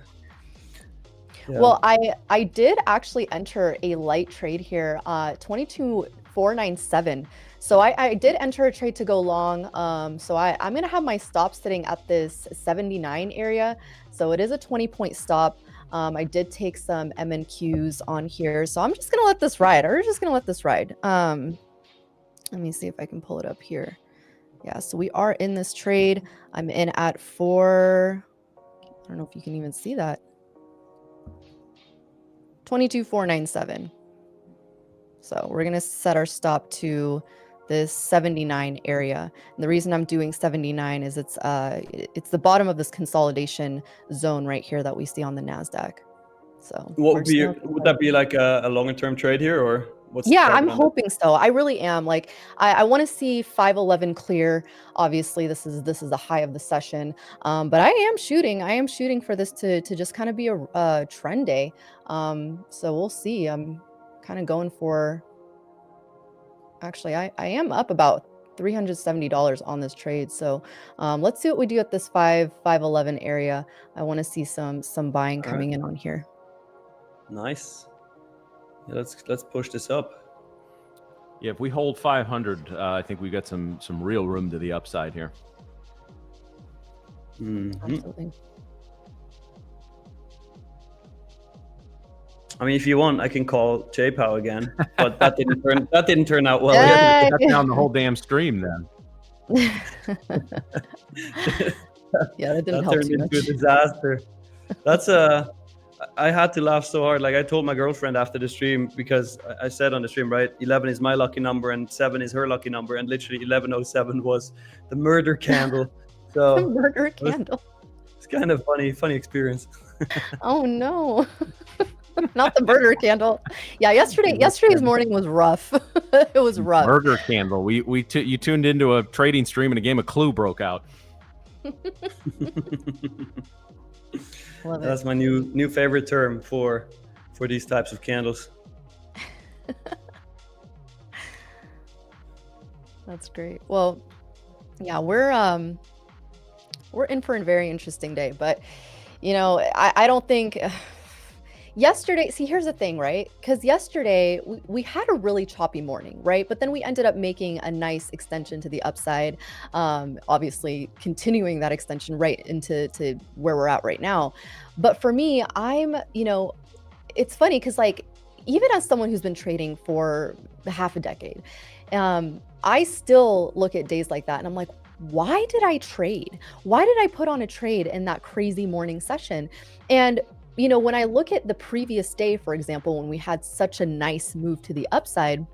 Yeah. Well, I did actually enter a light trade here, 22,497. So I did enter a trade to go long. So I'm gonna have my stop sitting at this 79 area. So it is a 20-point stop. I did take some MNQs on here, so I'm just gonna let this ride. We're just gonna let this ride. Let me see if I can pull it up here. Yeah, so we are in this trade. I'm in at 4. I don't know if you can even see that. 22,497. So we're gonna set our stop to this 79 area. And the reason I'm doing 79 is it's the bottom of this consolidation zone right here that we see on the NASDAQ. So what would that be like a longer term trade here, or what's yeah, I'm hoping so. I really am. Like I want to see 511 clear. Obviously this is the high of the session. But I am shooting for this to just kind of be a trend day. So we'll see. I'm kind of going for, actually I am up about $370 on this trade. So let's see what we do at this 511 area. I want to see some buying coming in on here. Nice. Yeah, let's push this up. Yeah, if we hold 500, I think we got some real room to the upside here. Absolutely. I mean, if you want, I can call JPow again, but that didn't turn out well. Yeah, shut down the whole damn stream then. Yeah, that didn't help turned too into much. a disaster. That's I had to laugh so hard. Like I told my girlfriend after the stream, because I said on the stream, right, 11 is my lucky number and 7 is her lucky number, and literally 1107 was the murder candle. So The murder candle. It's kind of funny experience. Oh no. Not the murder candle. Yeah, yesterday's morning was rough. It was rough. Murder candle. You tuned into a trading stream and a game of Clue broke out. Love it. That's my new favorite term for these types of candles. That's great. Well, yeah, we're in for a very interesting day, but you know, I don't think yesterday, see, here's the thing, right? Because yesterday we had a really choppy morning, right? But then we ended up making a nice extension to the upside, obviously continuing that extension right into where we're at right now. But for me, it's funny because like, even as someone who's been trading for half a decade, I still look at days like that and I'm like, why did I trade? Why did I put on a trade in that crazy morning session? And you know, when I look at the previous day, for example, when we had such a nice move to the upside,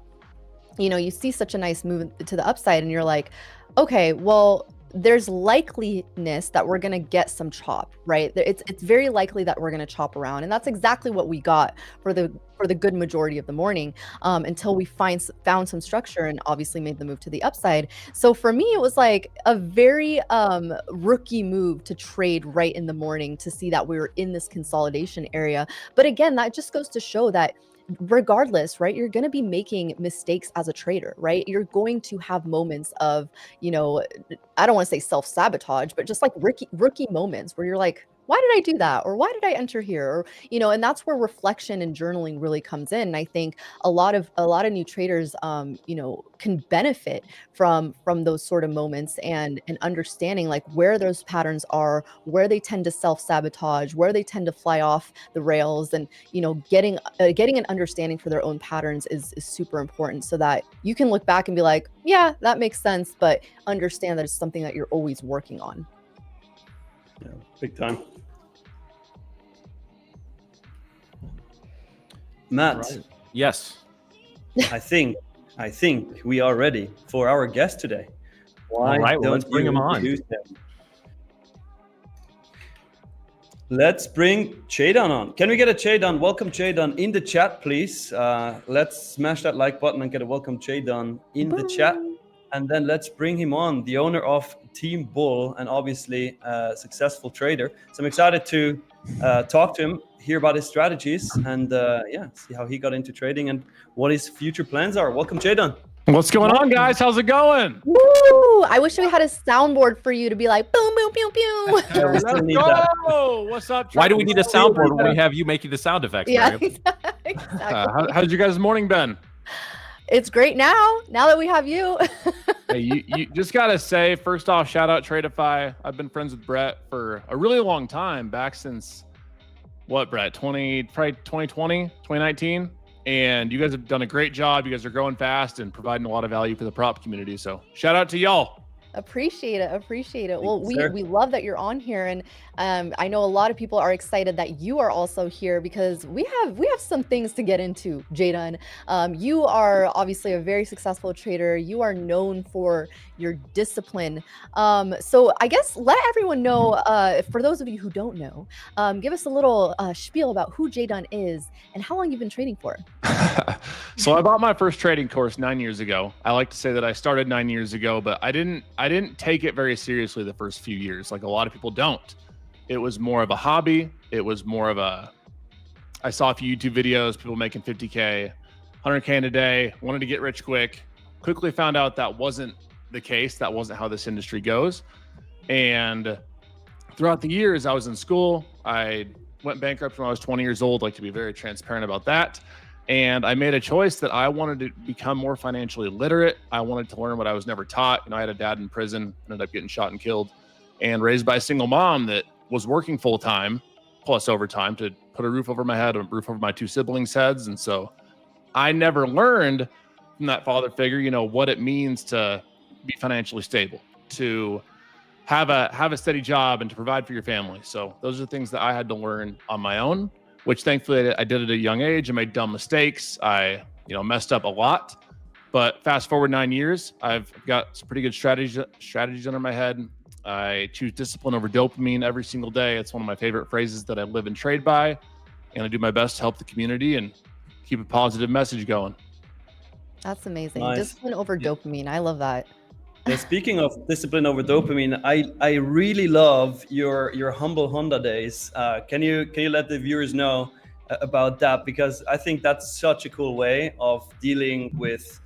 you know, you see such a nice move to the upside and you're like, okay, well, there's likeliness that we're going to get some chop, right? It's very likely that we're going to chop around. And that's exactly what we got for the good majority of the morning, until we found some structure and obviously made the move to the upside. So for me, it was like a very rookie move to trade right in the morning to see that we were in this consolidation area. But again, that just goes to show that regardless, right, you're going to be making mistakes as a trader, right? You're going to have moments of, you know, I don't want to say self-sabotage, but just like rookie moments where you're like, why did I do that? Or why did I enter here? Or, you know, and that's where reflection and journaling really comes in. And I think a lot of new traders, you know, can benefit from those sort of moments and understanding like where those patterns are, where they tend to self-sabotage, where they tend to fly off the rails, and, you know, getting an understanding for their own patterns is super important, so that you can look back and be like, yeah, that makes sense, but understand that it's something that you're always working on. Yeah, big time. Matt. Right. Yes. I think we are ready for our guest today. All right, well, let's bring him on. Let's bring Jdun on. Can we get a Jdun? Welcome Jdun in the chat, please. Let's smash that like button and get a welcome Jdun in the chat. And then let's bring him on, the owner of Team Bull, and obviously a successful trader. So I'm excited to talk to him, hear about his strategies, and see how he got into trading and what his future plans are. Welcome, Jdun. What's going on, guys? How's it going? Woo! I wish we had a soundboard for you to be like boom, boom, pew, pew. Yeah, we still need that. What's up? Why do we need a soundboard when we have you making the sound effects? Yeah, Miriam? exactly. How's your guys' morning been? It's great now that we have you. Hey, you just gotta say, first off, shout out Tradeify. I've been friends with Brett for a really long time, back since what, Brett? Probably 2020, 2019. And you guys have done a great job. You guys are growing fast and providing a lot of value for the prop community. So shout out to y'all. Appreciate it. Well, you, we love that you're on here, and I know a lot of people are excited that you are also here because we have some things to get into, Jdun. You are obviously a very successful trader. You are known for your discipline. So I guess let everyone know, for those of you who don't know, give us a little spiel about who Jdun is and how long you've been trading for. So I bought my first trading course 9 years ago. I like to say that I started 9 years ago, but I didn't take it very seriously the first few years, like a lot of people don't. It was more of a hobby. It was more of I saw a few YouTube videos, people making 50K, 100K in a day, wanted to get rich quick. Quickly found out that wasn't the case. That wasn't how this industry goes. And throughout the years, I was in school. I went bankrupt when I was 20 years old. Like to be very transparent about that. And I made a choice that I wanted to become more financially literate. I wanted to learn what I was never taught. I had a dad in prison, ended up getting shot and killed, and raised by a single mom that was working full time plus overtime to put a roof over my head, a roof over my two siblings' heads. And so I never learned from that father figure, what it means to be financially stable, to have a steady job and to provide for your family. So those are things that I had to learn on my own, which thankfully I did at a young age. I made dumb mistakes. I, messed up a lot, but fast forward 9 years, I've got some pretty good strategies under my head. I choose discipline over dopamine every single day. It's one of my favorite phrases that I live and trade by. And I do my best to help the community and keep a positive message going. That's amazing. Nice. Discipline over dopamine. I love that. Yeah, speaking of discipline over dopamine, I really love your humble Honda days. Can you let the viewers know about that? Because I think that's such a cool way of dealing with,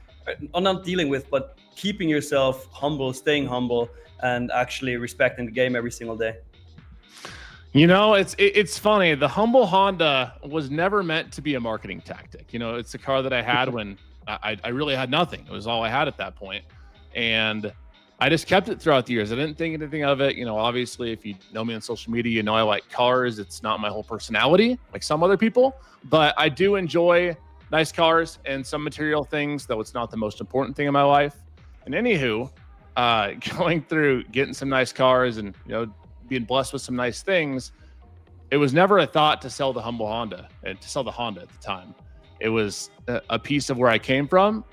or not dealing with, but keeping yourself humble, staying humble, and actually respecting the game every single day. It's funny. The humble Honda was never meant to be a marketing tactic. It's a car that I had when I really had nothing. It was all I had at that point. And I just kept it throughout the years. I didn't think anything of it. Obviously, if you know me on social media, I like cars. It's not my whole personality like some other people, but I do enjoy nice cars and some material things, though it's not the most important thing in my life. And anywho, going through getting some nice cars and, being blessed with some nice things, it was never a thought to sell the humble Honda and to sell the Honda at the time. It was a piece of where I came from.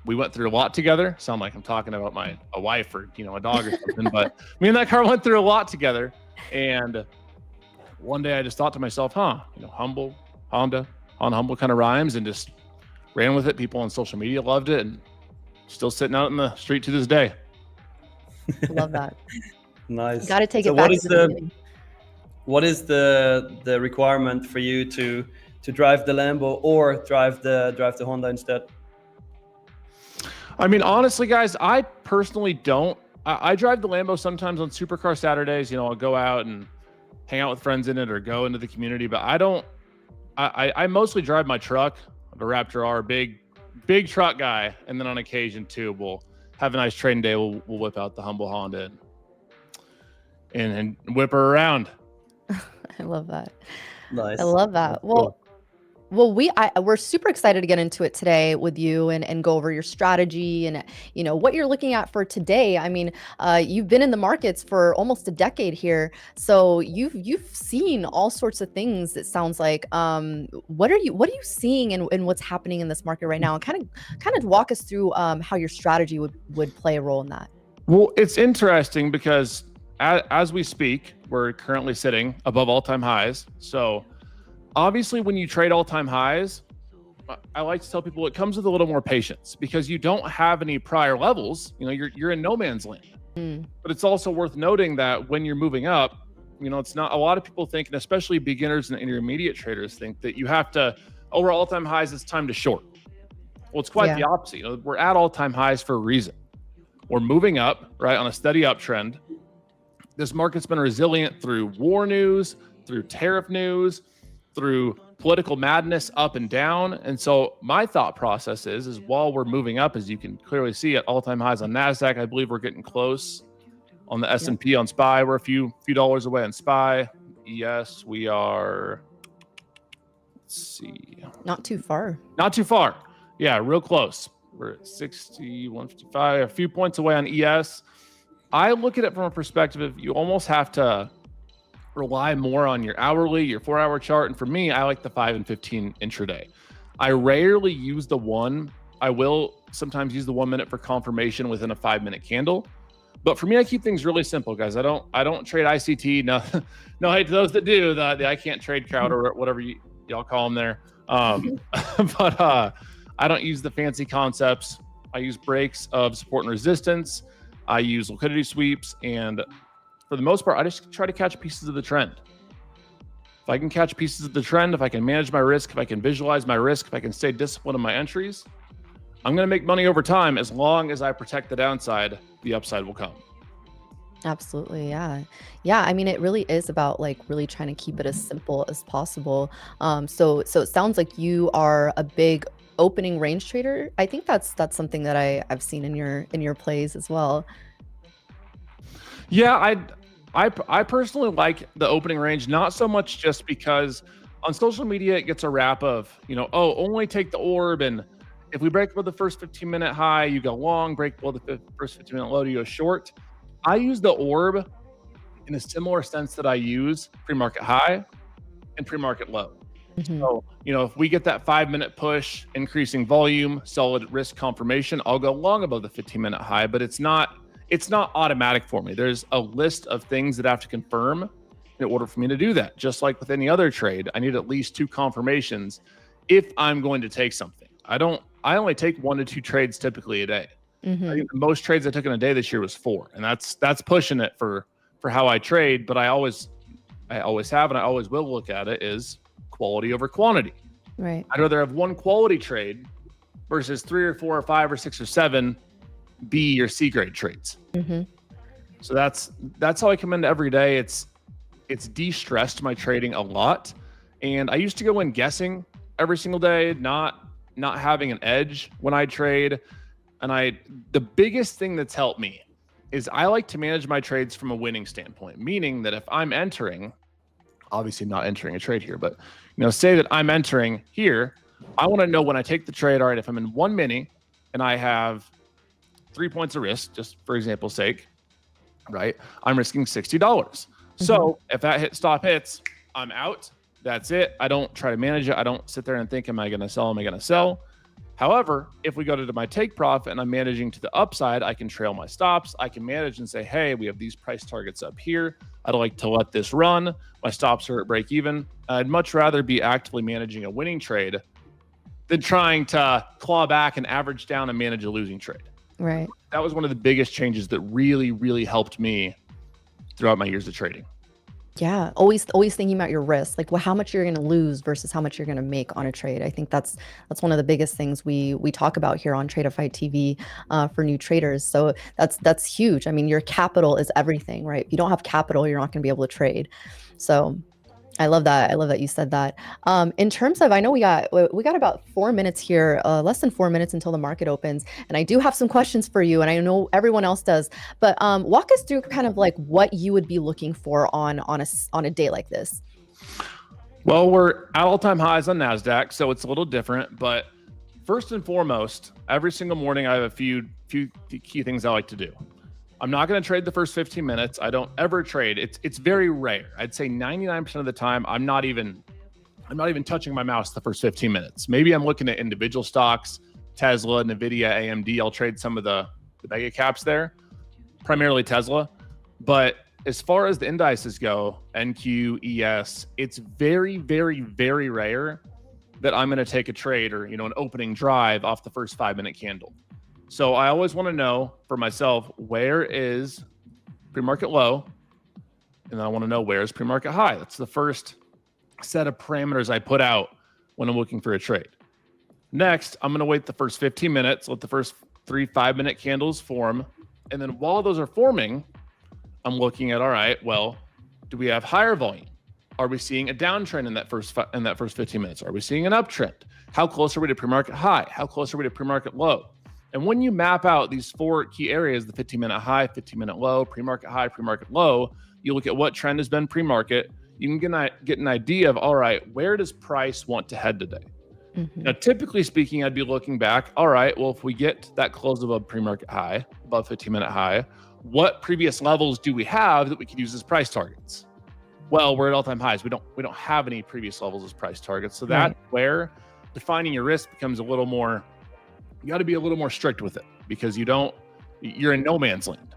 We went through a lot together. Sound like I'm talking about a wife or, a dog or something, but me and that car went through a lot together. And one day I just thought to myself, humble, Honda, on humble kind of rhymes, and just ran with it. People on social media loved it and still sitting out in the street to this day. Love that. Nice. Got to take it back to the beginning. What is the requirement for you to drive the Lambo or drive the Honda instead? I mean, honestly, guys, I personally don't. I drive the Lambo sometimes on Supercar Saturdays. I'll go out and hang out with friends in it or go into the community, but I don't. I mostly drive my truck, the Raptor R, big truck guy, and then on occasion too, we'll have a nice trading day. We'll whip out the humble Honda and whip her around. I love that. Nice. I love that. Well, we're super excited to get into it today with you and go over your strategy and what you're looking at for today. I mean, you've been in the markets for almost a decade here, so you've seen all sorts of things. It sounds like. What are you seeing and what's happening in this market right now? And kind of walk us through how your strategy would play a role in that. Well, it's interesting because as we speak, we're currently sitting above all-time highs. So obviously when you trade all-time highs, I like to tell people it comes with a little more patience because you don't have any prior levels. You know, you're in no man's land. But it's also worth noting that when you're moving up, you know, it's not, a lot of people think, and especially beginners and intermediate traders think that you have to, oh, we're all-time highs, it's time to short. Well, it's quite the opposite. You know, we're at all-time highs for a reason. We're moving up, right, on a steady uptrend. This market's been resilient through war news, through tariff news, through political madness up and down. And so my thought process is while we're moving up, as you can clearly see at all-time highs on NASDAQ, I believe we're getting close on the S&P on SPY. We're a few dollars away on SPY. ES, we are, let's see. Not too far. Not too far. Yeah, real close. We're at 60, 155, a few points away on ES. I look at it from a perspective of you almost have to rely more on your hourly, your 4-hour chart. And for me, I like the 5 and 15 intraday. I rarely use the 1. I will sometimes use the 1 minute for confirmation within a 5-minute candle. But for me, I keep things really simple, guys. I don't trade ICT. No hate to those that do, the I can't trade crowd or whatever y'all call them there. But I don't use the fancy concepts. I use breaks of support and resistance. I use liquidity sweeps, and for the most part, I just try to catch pieces of the trend. If I can catch pieces of the trend, if I can manage my risk, if I can visualize my risk, if I can stay disciplined in my entries, I'm going to make money over time. As long as I protect the downside, the upside will come. Absolutely. Yeah. Yeah. I mean, it really is about like really trying to keep it as simple as possible. So it sounds like you are a big opening range trader. I think that's something that I've seen in your plays as well. Yeah, I personally like the opening range, not so much just because on social media it gets a rap of, you know, oh, only take the orb, and if we break below the first 15-minute high, you go long, break below the first 15-minute low, you go short. I use the orb in a similar sense that I use pre-market high and pre-market low. So, you know, if we get that 5-minute push, increasing volume, solid risk confirmation, I'll go long above the 15-minute high, but it's not automatic for me. There's a list of things that I have to confirm in order for me to do that. Just like with any other trade, I need at least 2 confirmations if I'm going to take something. I only take 1 to 2 trades typically a day. I think the most trades I took in a day this year was 4, and that's pushing it for how I trade. But I always have, and I always will look at it is quality over quantity. Right. I'd rather have 1 quality trade versus 3 or 4 or 5 or 6 or 7 B or C grade trades. So that's how I come into every day. It's de-stressed my trading a lot, and I used to go in guessing every single day, not having an edge when I trade. And the biggest thing that's helped me is I like to manage my trades from a winning standpoint, meaning that if I'm entering, obviously not entering a trade here, but you know, say that I'm entering here, I want to know when I take the trade, all right, if I'm in 1 mini and I have 3 points of risk, just for example's sake, right? I'm risking $60. So if that stop hits, I'm out. That's it. I don't try to manage it. I don't sit there and think, am I going to sell? Am I going to sell? However, if we go to my take profit and I'm managing to the upside, I can trail my stops. I can manage and say, hey, we have these price targets up here. I'd like to let this run. My stops are at break even. I'd much rather be actively managing a winning trade than trying to claw back and average down and manage a losing trade. Right. That was one of the biggest changes that really, really helped me throughout my years of trading. Yeah, always thinking about your risk, like how much you're going to lose versus how much you're going to make on a trade. I think that's one of the biggest things we talk about here on Tradeify TV for new traders. So that's huge. I mean, your capital is everything, right? If you don't have capital, you're not going to be able to trade. So I love that. I love that you said that. In terms of, I know we got about 4 minutes here, less than 4 minutes until the market opens, and I do have some questions for you, and I know everyone else does. But walk us through kind of like what you would be looking for on a day like this. Well, we're at all-time highs on NASDAQ, so it's a little different. But first and foremost, every single morning I have a few key things I like to do. I'm not going to trade the first 15 minutes. I don't ever trade. It's very rare. I'd say 99% of the time, I'm not even touching my mouse the first 15 minutes. Maybe I'm looking at individual stocks, Tesla, Nvidia, AMD. I'll trade some of the mega caps there, primarily Tesla. But as far as the indices go, NQ, ES, it's very, very, very rare that I'm going to take a trade or, an opening drive off the first 5-minute candle. So I always want to know for myself, where is pre-market low? And then I want to know where is pre-market high. That's the first set of parameters I put out when I'm looking for a trade. Next, I'm going to wait the first 15 minutes, let the first 3 5-minute candles form. And then while those are forming, I'm looking at, all right, well, do we have higher volume? Are we seeing a downtrend in that first 15 minutes? Are we seeing an uptrend? How close are we to pre-market high? How close are we to pre-market low? And when you map out these 4 key areas, the 15-minute high, 15-minute low, pre-market high, pre-market low, you look at what trend has been pre-market, you can get an idea of, all right, where does price want to head today? Mm-hmm. Now, typically speaking, I'd be looking back, all right, well, if we get that close above pre-market high, above 15-minute high, what previous levels do we have that we could use as price targets? Well, we're at all-time highs. We don't have any previous levels as price targets. So that's where defining your risk becomes a little more, you got to be a little more strict with it, because you're in no man's land.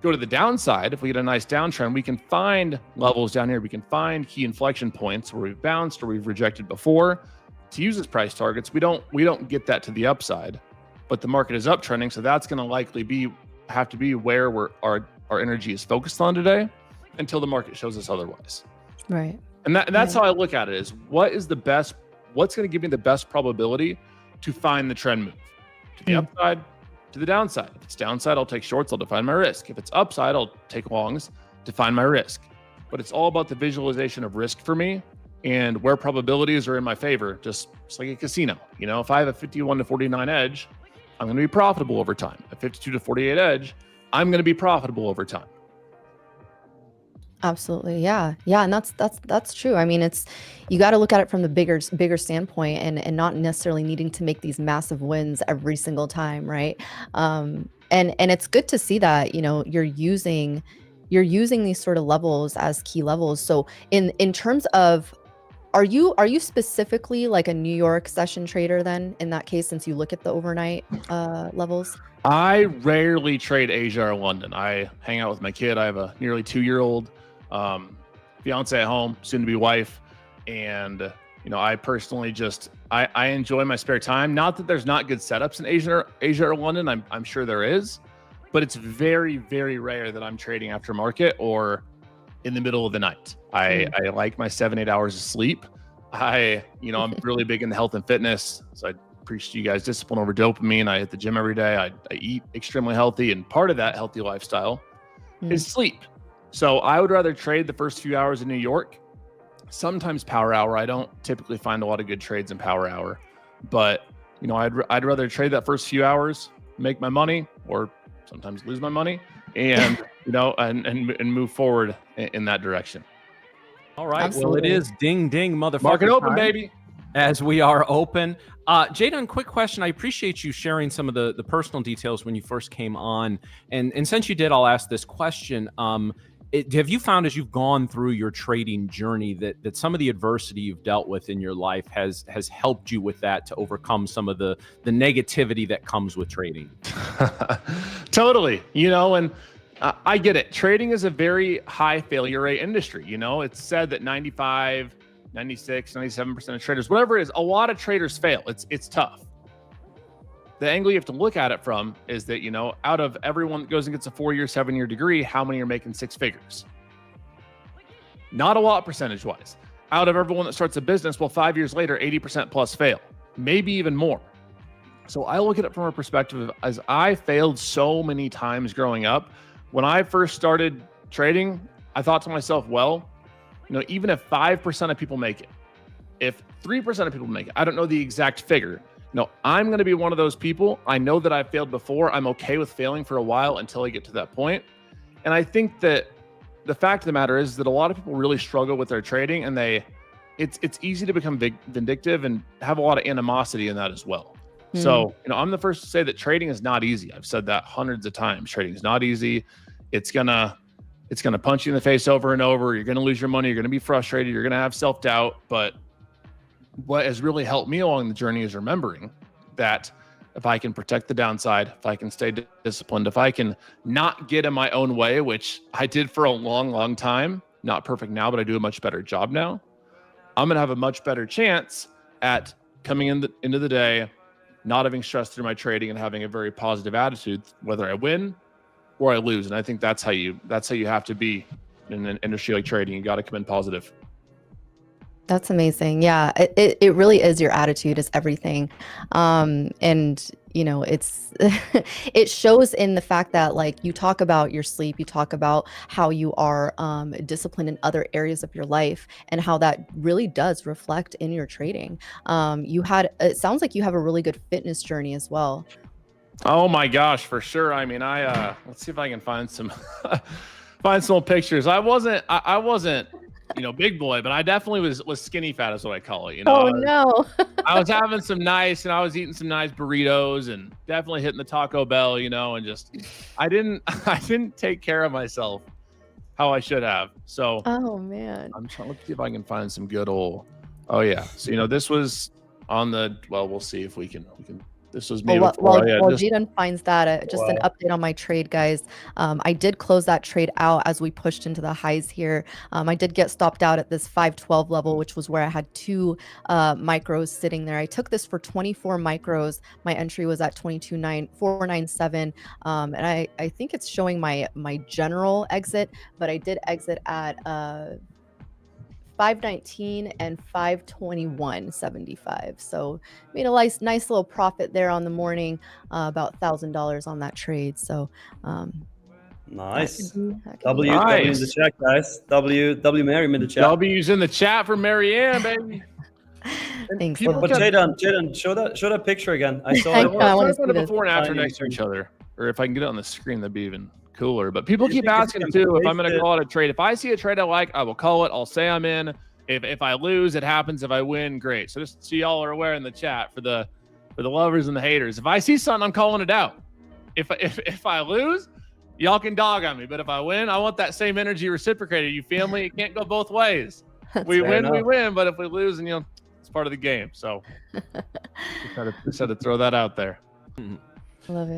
Go to the downside. If we get a nice downtrend, we can find levels down here. We can find key inflection points where we've bounced or we've rejected before to use as price targets. We don't get that to the upside, but the market is uptrending. So that's going to likely have to be where our energy is focused on today, until the market shows us otherwise. Right. And that's how I look at it, is what's going to give me the best probability to find the trend move? To the upside, to the downside. If it's downside, I'll take shorts, I'll define my risk. If it's upside, I'll take longs, define my risk. But it's all about the visualization of risk for me and where probabilities are in my favor, just like a casino. If I have a 51 to 49 edge, I'm going to be profitable over time. A 52 to 48 edge, I'm going to be profitable over time. Absolutely. Yeah. And that's true. I mean, you got to look at it from the bigger standpoint, and not necessarily needing to make these massive wins every single time. Right. And it's good to see that, you're using these sort of levels as key levels. So in terms of, are you specifically like a New York session trader then, in that case, since you look at the overnight levels? I rarely trade Asia or London. I hang out with my kid. I have a nearly 2-year-old fiance at home, soon to be wife. And, I personally I enjoy my spare time. Not that there's not good setups in Asia or London. I'm sure there is, but it's very, very rare that I'm trading after market or in the middle of the night. I like my 7-8 hours of sleep. I'm really big into health and fitness. So I preach to you guys discipline over dopamine. I hit the gym every day. I eat extremely healthy. And part of that healthy lifestyle is sleep. So I would rather trade the first few hours in New York, sometimes power hour. I don't typically find a lot of good trades in power hour, but I'd rather trade that first few hours, make my money, or sometimes lose my money, and and move forward in that direction. All right. Absolutely. Well, it is ding ding motherfucker Market open, time, baby. as we are open. Jayden, quick question. I appreciate you sharing some of the personal details when you first came on, and since you did, I'll ask this question. Have you found, as you've gone through your trading journey, that some of the adversity you've dealt with in your life has helped you with that, to overcome some of the negativity that comes with trading? Totally. And I get it. Trading is a very high failure rate industry. It's said that 95, 96, 97% of traders, whatever it is, a lot of traders fail. It's tough. The angle you have to look at it from is that, out of everyone that goes and gets a 4-year, 7-year degree, how many are making 6 figures? Not a lot percentage wise. Out of everyone that starts a business, 5 years later, 80% plus fail, maybe even more. So I look at it from a perspective of, as I failed so many times growing up, when I first started trading, I thought to myself, even if 5% of people make it, if 3% of people make it, I don't know the exact figure. I'm going to be one of those people. I know that I've failed before. I'm okay with failing for a while until I get to that point. And I think that the fact of the matter is that a lot of people really struggle with their trading, and it's easy to become vindictive and have a lot of animosity in that as well. So, I'm the first to say that trading is not easy. I've said that hundreds of times. Trading is not easy. It's gonna punch you in the face over and over. You're gonna lose your money. You're gonna be frustrated. You're gonna have self-doubt. But what has really helped me along the journey is remembering that if I can protect the downside, if I can stay disciplined, if I can not get in my own way, which I did for a long, long time, not perfect now, but I do a much better job now, I'm going to have a much better chance at coming into the day, not having stress through my trading and having a very positive attitude, whether I win or I lose. And I think that's how you have to be in an industry like trading. You got to come in positive. That's amazing. Yeah, it really is. Your attitude is everything. And you know, it's it shows in the fact that, like, you talk about your sleep, you talk about how you are disciplined in other areas of your life, and how that really does reflect in your trading. It sounds like you have a really good fitness journey as well. Oh my gosh, for sure. I mean, let's see if I can find some find some old pictures. I wasn't you know, big boy, but I definitely was skinny fat is what I call it. You know, Oh no. I was having some nice, and I was eating some nice burritos and definitely hitting the Taco Bell, you know, and just I didn't take care of myself how I should have. So Oh man. I'm trying to see if I can find some good old. Oh yeah. So, you know, this was on the, well, we'll see if we can this was me Well, before. Yeah, just, Jdun finds that, just an update on my trade, guys. I did close that trade out as we pushed into the highs here. I did get stopped out at this 512 level, which was where I had 2 micros sitting there. I took this for 24 micros. My entry was at 22,497, and I think it's showing my general exit, but I did exit at 519 and 521.75. So made a nice little profit there on the morning, about $1,000 on that trade. So nice. that could W in the chat, guys. W Mary in the chat. W's in the chat for Marianne, baby. Thanks. But Jayden, show that picture again. I saw I it. know, I wanna Let's put see it this. before and after next to each other, or if I can get it on the screen, that'd be even cooler. But people keep asking too if I'm going to call it a trade. If I see a trade I like, I will call it. I'll say I'm in. If I lose, it happens. If I win, great. So just so y'all are aware in the chat for the lovers and the haters. If I see something, I'm calling it out. If I lose, y'all can dog on me. But if I win, I want that same energy reciprocated. You feel me? It can't go both ways. We win. But if we lose, and you know, it's part of the game. So just had to throw that out there. I love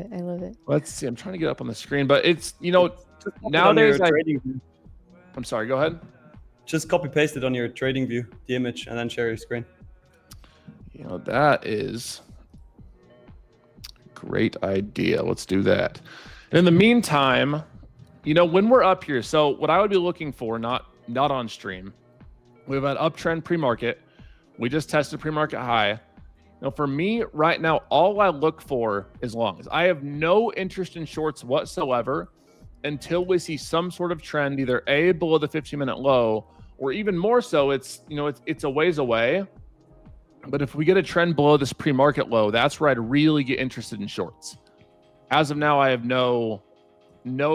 it. Let's see. I'm trying to get up on the screen, but it's, you know, nowadays. I'm sorry. Go ahead. Just copy paste it on your trading view, the image, and then share your screen. You know, that is a great idea. Let's do that. And in the meantime, you know, when we're up here, so what I would be looking for, not on stream, we have an uptrend pre-market. We just tested pre-market high. Now, for me right now, all I look for is longs. I have no interest in shorts whatsoever until we see some sort of trend, either A, below the 15-minute low, or even more so, it's, you know, it's a ways away. But if we get a trend below this pre-market low, that's where I'd really get interested in shorts. As of now, I have no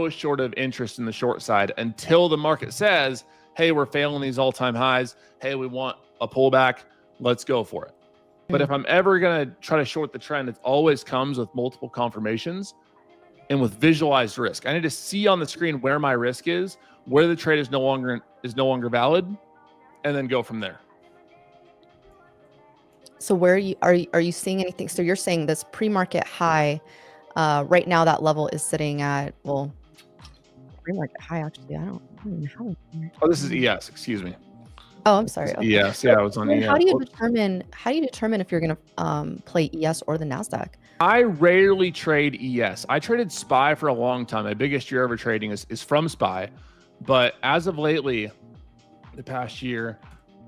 short of interest in the short side until the market says, hey, we're failing these all-time highs. Hey, we want a pullback. Let's go for it. But if I'm ever going to try to short the trend, it always comes with multiple confirmations and with visualized risk. I need to see on the screen where my risk is, where the trade is no longer valid, and then go from there. So where are you seeing anything? So you're saying this pre-market high, right now that level is sitting at, well, pre-market high, actually, I don't know how. Oh, this is ES, excuse me. Oh, I'm sorry. Okay. ES, yeah, I was on ES. How do you determine if you're going to play ES or the NASDAQ? I rarely trade ES. I traded SPY for a long time. My biggest year ever trading is from SPY. But as of lately, the past year,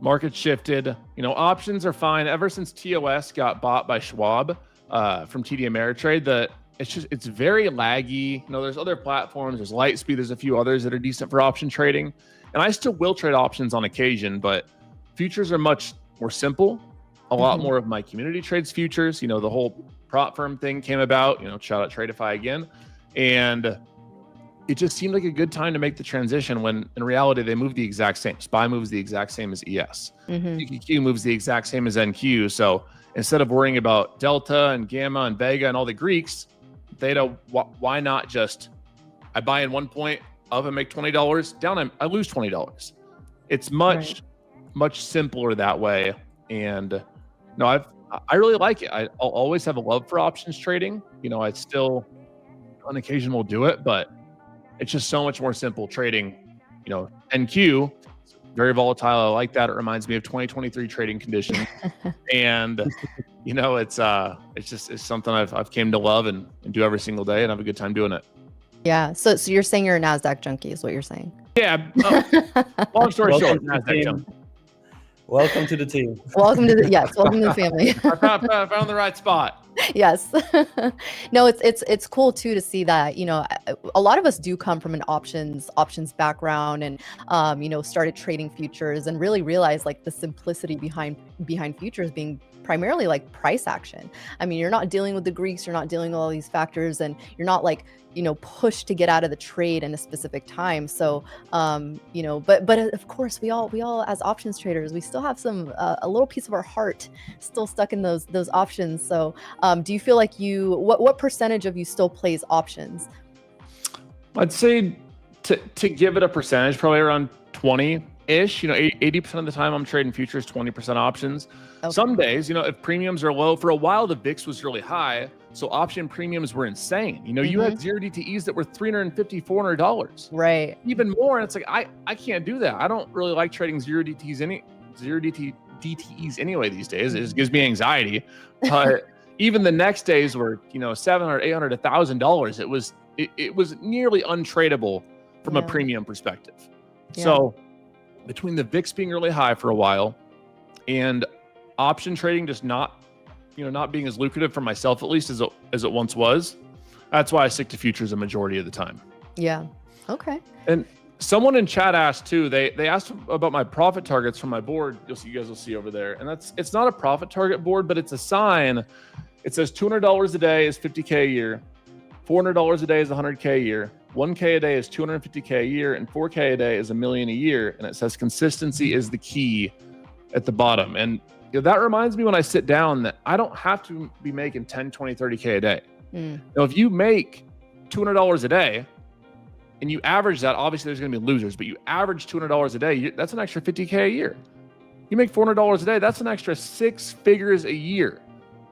market shifted. You know, options are fine. Ever since TOS got bought by Schwab from TD Ameritrade, it's very laggy. You know, there's other platforms. There's Lightspeed. There's a few others that are decent for option trading. And I still will trade options on occasion, but futures are much more simple. A lot more of my community trades futures. You know, the whole prop firm thing came about, you know, shout out Tradeify again. And it just seemed like a good time to make the transition when in reality, they move the exact same. SPY moves the exact same as ES. QQQ moves the exact same as NQ. So instead of worrying about Delta and Gamma and Vega and all the Greeks, Theta, why not just, I buy in 1 point, up and make $20, down I lose $20. It's much simpler that way. And no, I really like it. I'll always have a love for options trading. You know, I still on occasion will do it, but it's just so much more simple trading. You know, NQ, very volatile. I like that. It reminds me of 2023 trading conditions. And you know, it's something I've came to love and do every single day and have a good time doing it. Yeah. So you're saying you're a NASDAQ junkie is what you're saying. Yeah. Long story short, NASDAQ junkie. Welcome to the team. Welcome to the family. I found the right spot. Yes. No, it's cool too to see that, you know, a lot of us do come from an options background and you know, started trading futures and really realized like the simplicity behind futures being primarily like price action. I mean, you're not dealing with the Greeks, you're not dealing with all these factors, and you're not like, you know, pushed to get out of the trade in a specific time. So, you know, but of course we all as options traders, we still have some a little piece of our heart still stuck in those options. So, do you feel like what percentage of you still plays options? I'd say to give it a percentage, probably around 20-ish. You know, 80% of the time I'm trading futures, 20% options. Okay. Some days, you know, if premiums are low, for a while the VIX was really high, so option premiums were insane. You know, you had 0 DTEs that were $350, $400. Right. Even more, and it's like I can't do that. I don't really like trading 0 DTEs anyway these days. It just gives me anxiety. But even the next days were, you know, $700, $800, $1,000. It was nearly untradeable from a premium perspective. Yeah. So between the VIX being really high for a while and option trading just not being as lucrative for myself, at least as it once was, that's why I stick to futures a majority of the time. Yeah. Okay. And someone in chat asked too, they asked about my profit targets from my board. You guys will see over there. And it's not a profit target board, but it's a sign. It says $200 a day is 50K a year. $400 a day is 100K a year. 1K a day is 250K a year, and 4K a day is $1 million a year. And it says consistency is the key at the bottom. And you know, that reminds me when I sit down that I don't have to be making 10, 20, 30K a day. Now, if you make $200 a day and you average that, obviously there's going to be losers, but you average $200 a day, that's an extra 50K a year. You make $400 a day, that's an extra 6 figures a year,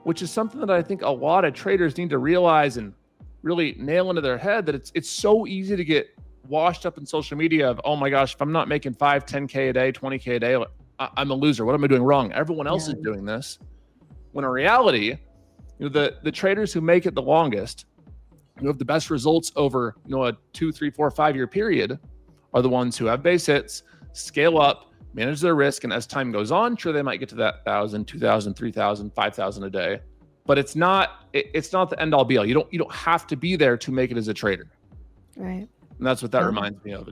which is something that I think a lot of traders need to realize and really nail into their head, that it's so easy to get washed up in social media of, oh my gosh, if I'm not making 5, 10K a day, 20K a day, I'm a loser. What am I doing wrong? Everyone else is doing this. When in reality, you know, the traders who make it the longest, who have the best results over, you know, a 2, 3, 4, 5 year period, are the ones who have base hits, scale up, manage their risk, and as time goes on, sure, they might get to that 1,000, 2,000, 3,000, 5,000 a day, but it's not the end all be all. You don't have to be there to make it as a trader. Right. And that's what that reminds me of.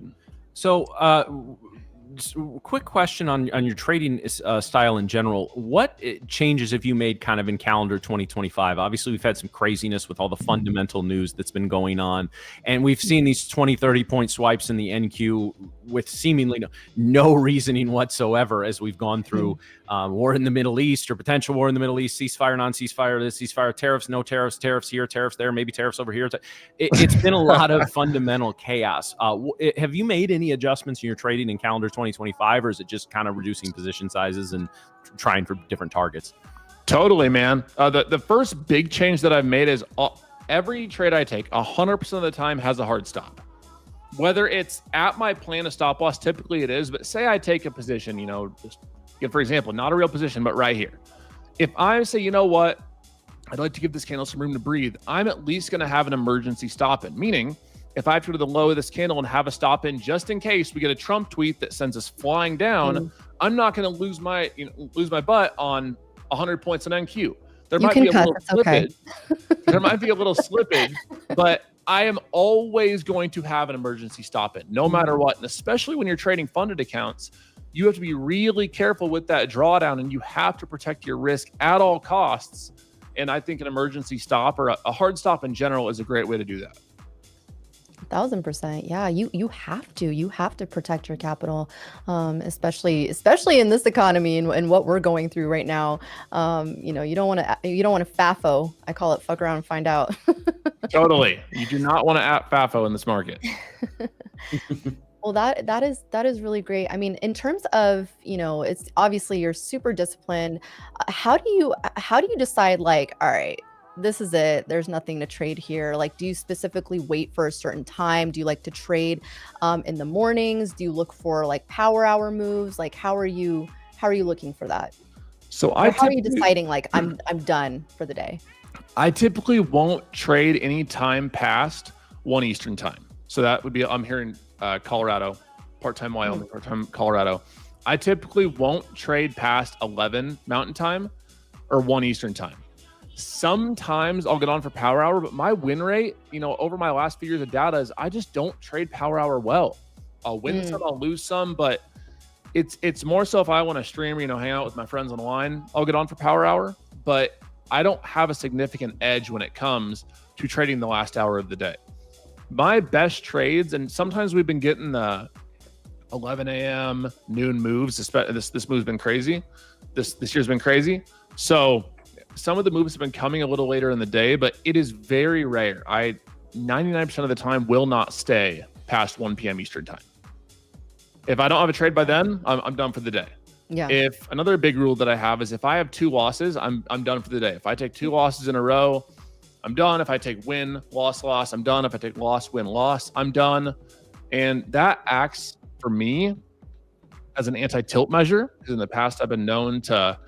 So, quick question on your trading style in general. What changes have you made kind of in calendar 2025? Obviously, we've had some craziness with all the fundamental news that's been going on. And we've seen these 20, 30-point swipes in the NQ with seemingly no reasoning whatsoever as we've gone through war in the Middle East or potential war in the Middle East, ceasefire, non-ceasefire, this ceasefire, tariffs, no tariffs, tariffs here, tariffs there, maybe tariffs over here. It's been a lot of fundamental chaos. Have you made any adjustments in your trading in calendar 2025, or is it just kind of reducing position sizes and trying for different targets? Totally, man. The first big change that I've made is every trade I take 100% of the time has a hard stop. Whether it's at my plan of stop loss, typically it is, but say I take a position, you know, just for example, not a real position, but right here. If I say, you know what, I'd like to give this candle some room to breathe, I'm at least going to have an emergency stop in, meaning if I have to go to the low of this candle and have a stop in just in case we get a Trump tweet that sends us flying down, I'm not going to lose my butt on 100 points on NQ. There might be a little slippage. There might be a little slippage, but I am always going to have an emergency stop in, no matter what. And especially when you're trading funded accounts, you have to be really careful with that drawdown, and you have to protect your risk at all costs. And I think an emergency stop or a hard stop in general is a great way to do that. 1,000%. Yeah, you have to protect your capital, especially in this economy and what we're going through right now. You know, you don't want to FAFO. I call it fuck around and find out. Totally. You do not want to FAFO in this market. Well, that is really great. I mean, in terms of, you know, it's obviously you're super disciplined. How do you decide, like, all right, this is it, there's nothing to trade here? Like, do you specifically wait for a certain time? Do you like to trade in the mornings? Do you look for like power hour moves? Like, how are you looking for that? So how are you deciding like I'm done for the day? I typically won't trade any time past 1 Eastern time. So that would be, I'm here in Colorado, part-time Wyoming, part-time Colorado. I typically won't trade past 11 Mountain time or 1 Eastern time. Sometimes I'll get on for power hour, but my win rate, you know, over my last few years of data is I just don't trade power hour well. I'll win some, I'll lose some, but it's more so if I want to stream, you know, hang out with my friends online, I'll get on for power hour, but I don't have a significant edge when it comes to trading the last hour of the day. My best trades, and sometimes we've been getting the 11 a.m. noon moves. This move's been crazy. This year's been crazy. So some of the moves have been coming a little later in the day, but it is very rare. I 99% of the time will not stay past 1 p.m. Eastern time. If I don't have a trade by then, I'm done for the day. Yeah. If another big rule that I have is if I have 2 losses, I'm done for the day. If I take 2 losses in a row, I'm done. If I take win, loss, I'm done. If I take loss, win, loss, I'm done. And that acts for me as an anti-tilt measure, because in the past I've been known to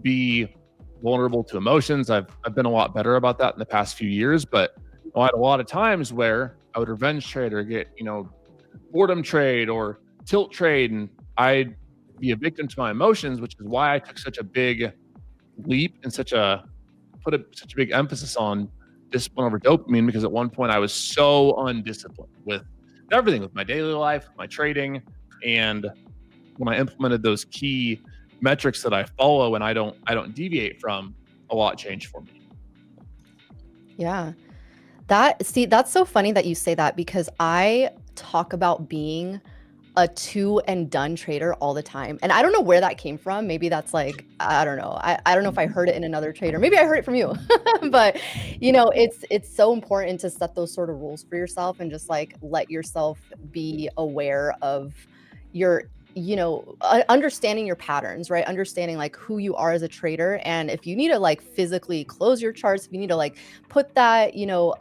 be vulnerable to emotions. I've been a lot better about that in the past few years, but I had a lot of times where I would revenge trade or get, you know, boredom trade or tilt trade, and I'd be a victim to my emotions, which is why I took such a big leap and such a big emphasis on discipline over dopamine, because at one point I was so undisciplined with everything, with my daily life, my trading, and when I implemented those key metrics that I follow and I don't deviate from, a lot changed for me. Yeah. That's so funny that you say that, because I talk about being a 2 and done trader all the time. And I don't know where that came from. Maybe that's like, I don't know. I don't know if I heard it in another trader. Maybe I heard it from you. But, you know, it's so important to set those sort of rules for yourself and just like let yourself be aware of your, you know, understanding your patterns, right? Understanding like who you are as a trader. And if you need to like physically close your charts, if you need to like put that, you know,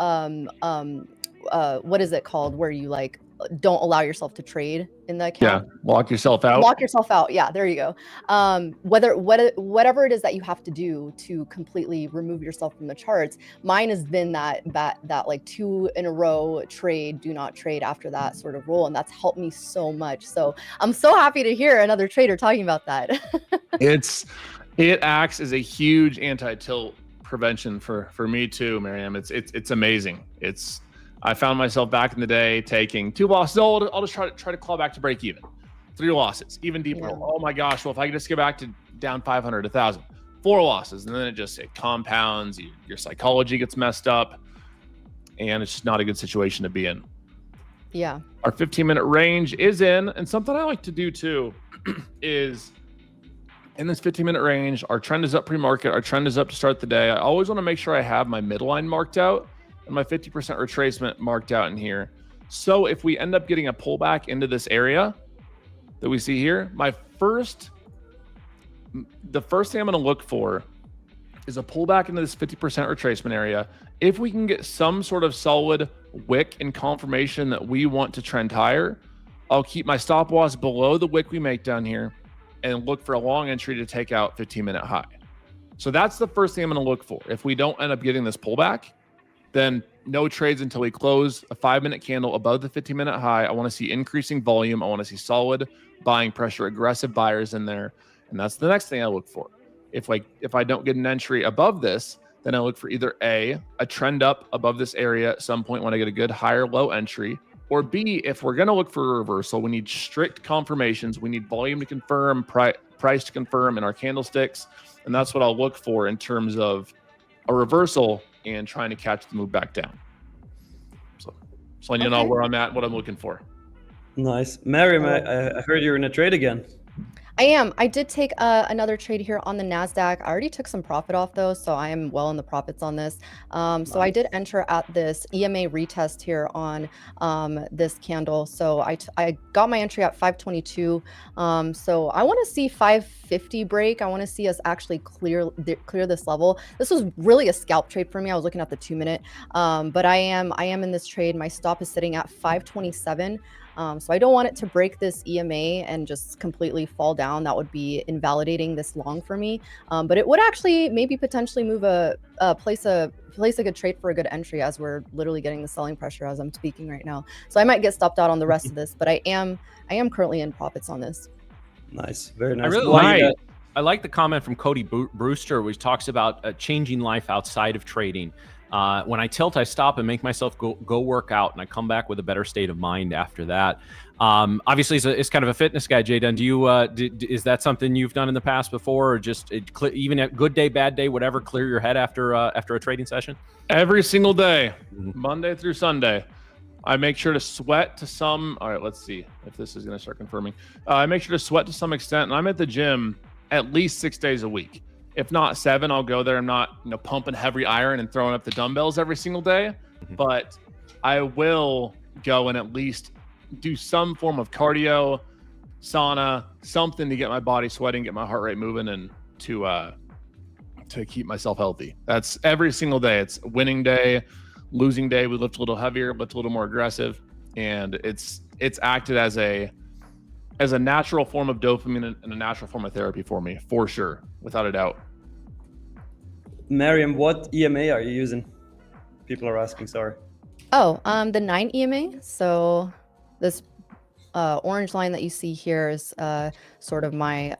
what is it called, where you like don't allow yourself to trade in the account. Yeah, lock yourself out. Lock yourself out. Yeah, there you go. Whatever it is that you have to do to completely remove yourself from the charts. Mine has been that like 2 in a row trade, do not trade after that sort of rule, and that's helped me so much. So I'm so happy to hear another trader talking about that. It acts as a huge anti-tilt prevention for me too, Miriam. It's amazing. I found myself back in the day taking 2 losses. Oh, I'll just try to claw back to break even. 3 losses, even deeper. Yeah. Oh my gosh. Well, if I could just get back to down 500, 1,000, 4 losses, and then it compounds. Your psychology gets messed up, and it's just not a good situation to be in. Yeah. Our 15-minute range is in, and something I like to do too is in this 15-minute range, our trend is up pre-market. Our trend is up to start the day. I always want to make sure I have my midline marked out and my 50% retracement marked out in here. So if we end up getting a pullback into this area that we see here, the first thing I'm going to look for is a pullback into this 50% retracement area. If we can get some sort of solid wick and confirmation that we want to trend higher, I'll keep my stop loss below the wick we make down here and look for a long entry to take out 15-minute high. So that's the first thing I'm going to look for. If we don't end up getting this pullback, then no trades until we close a 5-minute candle above the 15-minute high. I want to see increasing volume. I want to see solid buying pressure, aggressive buyers in there. And that's the next thing I look for. If I don't get an entry above this, then I look for either A, a trend up above this area at some point when I get a good higher low entry, or B, if we're going to look for a reversal, we need strict confirmations. We need volume to confirm, price to confirm in our candlesticks. And that's what I'll look for in terms of a reversal and trying to catch the move back down. So you know where I'm at, what I'm looking for. Nice. Miriam, I heard you're in a trade again. I am. I did take another trade here on the NASDAQ. I already took some profit off though, so I am well in the profits on this. So I did enter at this EMA retest here on this candle. So I got my entry at 522. So I want to see 550 break. I want to see us actually clear this level. This was really a scalp trade for me. I was looking at the 2-minute, but I am in this trade. My stop is sitting at 527. So I don't want it to break this EMA and just completely fall down. That would be invalidating this long for me. But it would actually maybe potentially move place a good trade for a good entry, as we're literally getting the selling pressure as I'm speaking right now. So I might get stopped out on the rest of this, but I am currently in profits on this. Nice, very nice. I really like the comment from Cody Brewster, which talks about changing life outside of trading. When I tilt, I stop and make myself go work out, and I come back with a better state of mind after that. Obviously, it's kind of a fitness guy, Jayden. Do you is that something you've done in the past before, or just even a good day, bad day, whatever, clear your head after a trading session? Every single day, Monday through Sunday, I make sure to sweat to some. All right, let's see if this is going to start confirming. I make sure to sweat to some extent, and I'm at the gym at least 6 days a week. If not 7, I'll go there. I'm not, pumping heavy iron and throwing up the dumbbells every single day, but I will go and at least do some form of cardio, sauna, something to get my body sweating, get my heart rate moving, and to keep myself healthy. That's every single day. It's winning day, losing day. We lift a little heavier, lift a little more aggressive, and it's acted as a natural form of dopamine and a natural form of therapy for me, for sure, without a doubt. Mariam, what EMA are you using? People are asking, sorry. Oh, the 9 EMA. So this orange line that you see here is sort of my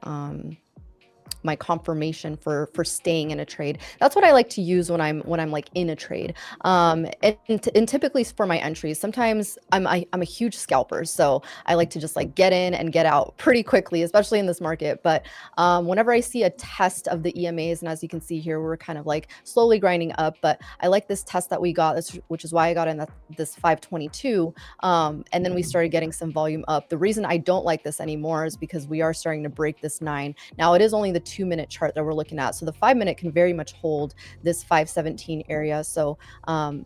my confirmation for staying in a trade. That's what I like to use when I'm like in a trade. And typically for my entries, sometimes I'm a huge scalper, so I like to just like get in and get out pretty quickly, especially in this market. But whenever I see a test of the EMAs, and as you can see here, we're kind of like slowly grinding up, but I like this test that we got, which is why I got in this 522. And then we started getting some volume up. The reason I don't like this anymore is because we are starting to break this 9. Now it is only the 2-minute chart that we're looking at, so the 5-minute can very much hold this 517 area. So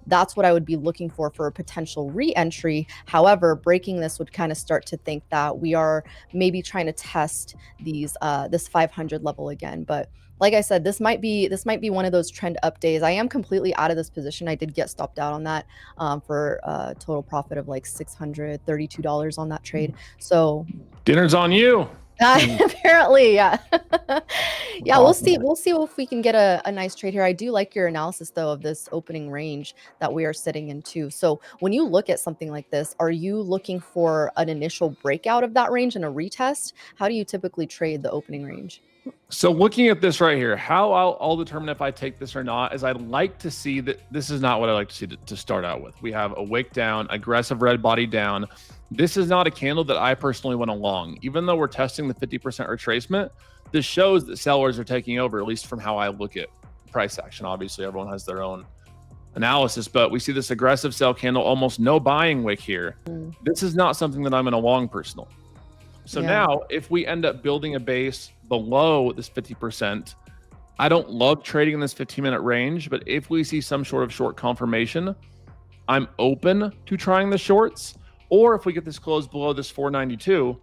that's what I would be looking for a potential re-entry. However, breaking this would kind of start to think that we are maybe trying to test these this 500 level again. But like I said, this might be one of those trend up days. I am completely out of this position. I did get stopped out on that for a total profit of like $632 on that trade. So dinner's on you. Apparently, yeah. Yeah, we'll see if we can get a nice trade here. I do like your analysis though of this opening range that we are sitting into. So when you look at something like this, are you looking for an initial breakout of that range and a retest? How do you typically trade the opening range? So looking at this right here, how I'll determine if I take this or not is I'd like to see that this is not what I like to see to start out with. We have a wick down, aggressive red body down. This is not a candle that I personally want to long. Even though we're testing the 50% retracement, this shows that sellers are taking over, at least from how I look at price action. Obviously, everyone has their own analysis, but we see this aggressive sell candle, almost no buying wick here. This is not something that I'm going to long personally. So now if we end up building a base below this 50%, I don't love trading in this 15-minute range, but if we see some sort of short confirmation, I'm open to trying the shorts. Or if we get this closed below this 492,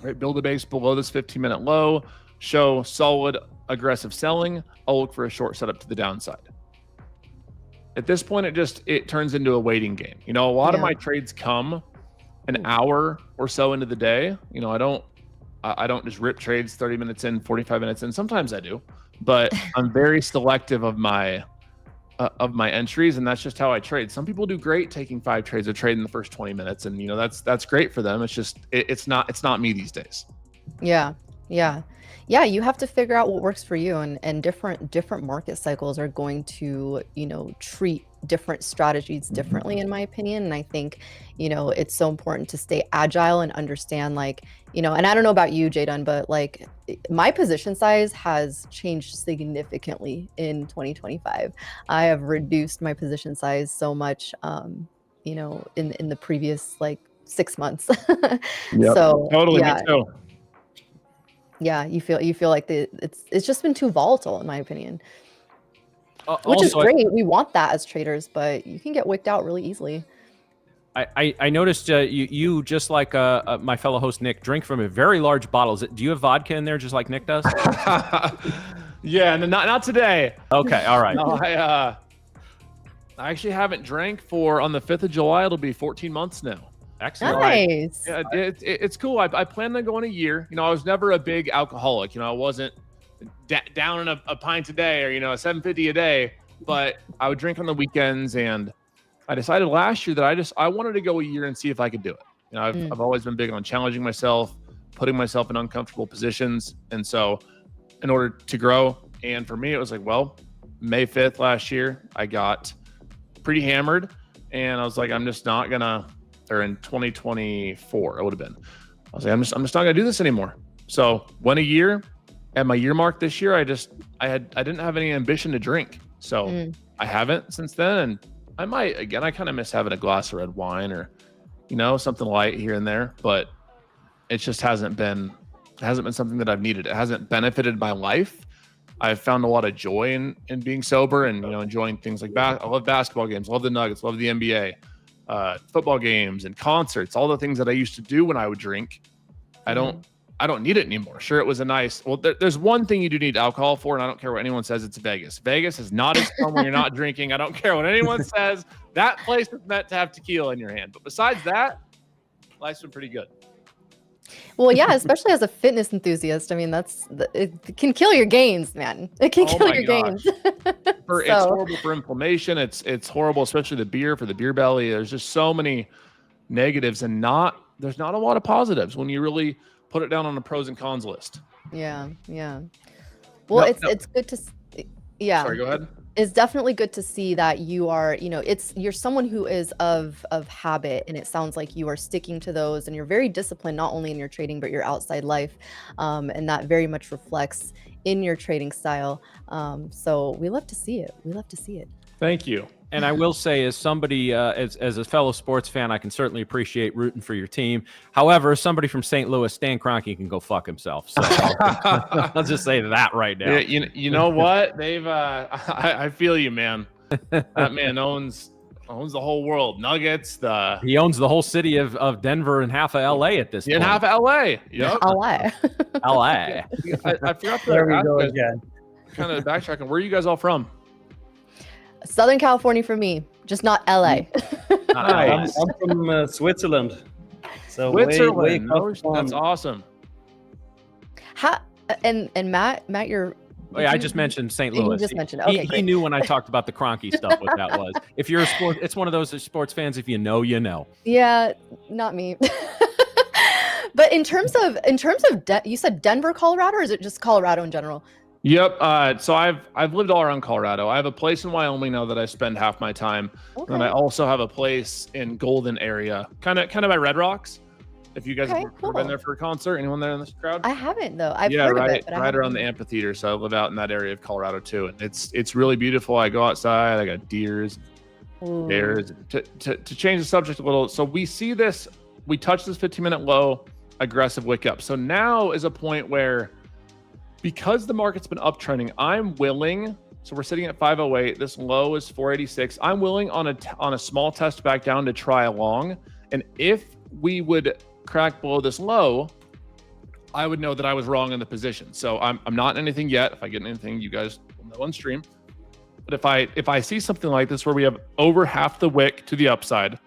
right, build a base below this 15-minute low, show solid aggressive selling, I'll look for a short setup to the downside. At this point, it turns into a waiting game. A lot of my trades come an hour or so into the day. I don't just rip trades 30 minutes in, 45 minutes in. Sometimes I do, but I'm very selective of my entries, and that's just how I trade. Some people do great taking 5 trades a trade in the first 20 minutes, and that's great for them. It's just it's not me these days. Yeah, you have to figure out what works for you, and different market cycles are going to treat different strategies differently, in my opinion. And I think it's so important to stay agile and understand, like, and I don't know about you, Jdun, but like my position size has changed significantly in 2025. I have reduced my position size so much in the previous like 6 months. Yep, So totally, yeah. me too. Yeah, you feel like it's just been too volatile, in my opinion. Which is Also, great. We want that as traders, but you can get wicked out really easily. I noticed you just like my fellow host Nick drink from a very large bottle. Do you have vodka in there just like Nick does? Yeah, not today. Okay, all right. No, I actually haven't drank on the 5th of July. It'll be 14 months now. Excellent. Nice. Yeah, it's cool. I plan on going a year. You know, I was never a big alcoholic. You know, I wasn't down in a pint a day or, you know, a 750 a day, but I would drink on the weekends. And I decided last year that I wanted to go a year and see if I could do it. You know, I've always been big on challenging myself, putting myself in uncomfortable positions. And so in order to grow, and for me, it was like, well, May 5th last year, I got pretty hammered and I was like, I'm just not gonna, or in 2024, it would have been, I was like, I'm just not gonna do this anymore. So went a year. At my year mark this year, I didn't have any ambition to drink. So I haven't since then. And I might, again, I kind of miss having a glass of red wine or, you know, something light here and there, but it just hasn't been something that I've needed. It hasn't benefited my life. I've found a lot of joy in being sober and, you know, enjoying things like I love basketball games, love the Nuggets, love the NBA, football games and concerts, all the things that I used to do when I would drink. I don't need it anymore. Sure, it was there's one thing you do need alcohol for, and I don't care what anyone says, it's Vegas. Vegas is not as fun when you're not drinking. I don't care what anyone says. That place is meant to have tequila in your hand. But besides that, life's been pretty good. Well, yeah, especially as a fitness enthusiast. I mean, it can kill your gains, man. It can kill your gains. It's horrible for inflammation. It's horrible, especially the beer, for the beer belly. There's just so many negatives and there's not a lot of positives when you really put it down on a pros and cons list. Yeah. Well, it's good to yeah. Sorry, go ahead. It's definitely good to see that you are, you know, you're someone who is of habit, and it sounds like you are sticking to those, and you're very disciplined, not only in your trading, but your outside life. And that very much reflects in your trading style. So we love to see it. Thank you. And I will say, as somebody, as a fellow sports fan, I can certainly appreciate rooting for your team. However, somebody from St. Louis, Stan Kroenke, can go fuck himself. So I'll just say that right now. Yeah, you know what? They've I feel you, man. That man owns the whole world. Nuggets. He owns the whole city of Denver and half of LA at this point. And half of LA. Yep. LA. LA. I forgot to There we go again. Kind of backtracking. Where are you guys all from? Southern California for me, just not LA. Nice. I'm from Switzerland. So Switzerland. way across the That's pond. awesome. And Matt, you're. Oh, yeah, I just mentioned St. You Louis. just mentioned it. Okay, he great. knew when I talked about the Kroenke stuff what that was. If you're it's one of those sports fans. If you know, you know. Yeah, not me. But in terms of you said Denver, Colorado, or is it just Colorado in general? Yep. So I've lived all around Colorado. I have a place in Wyoming now that I spend half my time, Okay. and I also have a place in Golden area, kind of by Red Rocks. If you guys Okay, have cool. been there for a concert, anyone there in this crowd? I haven't though. I've heard right, of it, but right around the amphitheater. So I live out in that area of Colorado too, and it's really beautiful. I go outside. I got deers, bears. To change the subject a little, so we see this. We touch this 15-minute low, aggressive wick up. So now is a point where, because the market's been uptrending, I'm willing. So we're sitting at 508. This low is 486. I'm willing on a small test back down to try along. And if we would crack below this low, I would know that I was wrong in the position. So I'm not in anything yet. If I get anything, you guys will know on stream. But if I see something like this where we have over half the wick to the upside,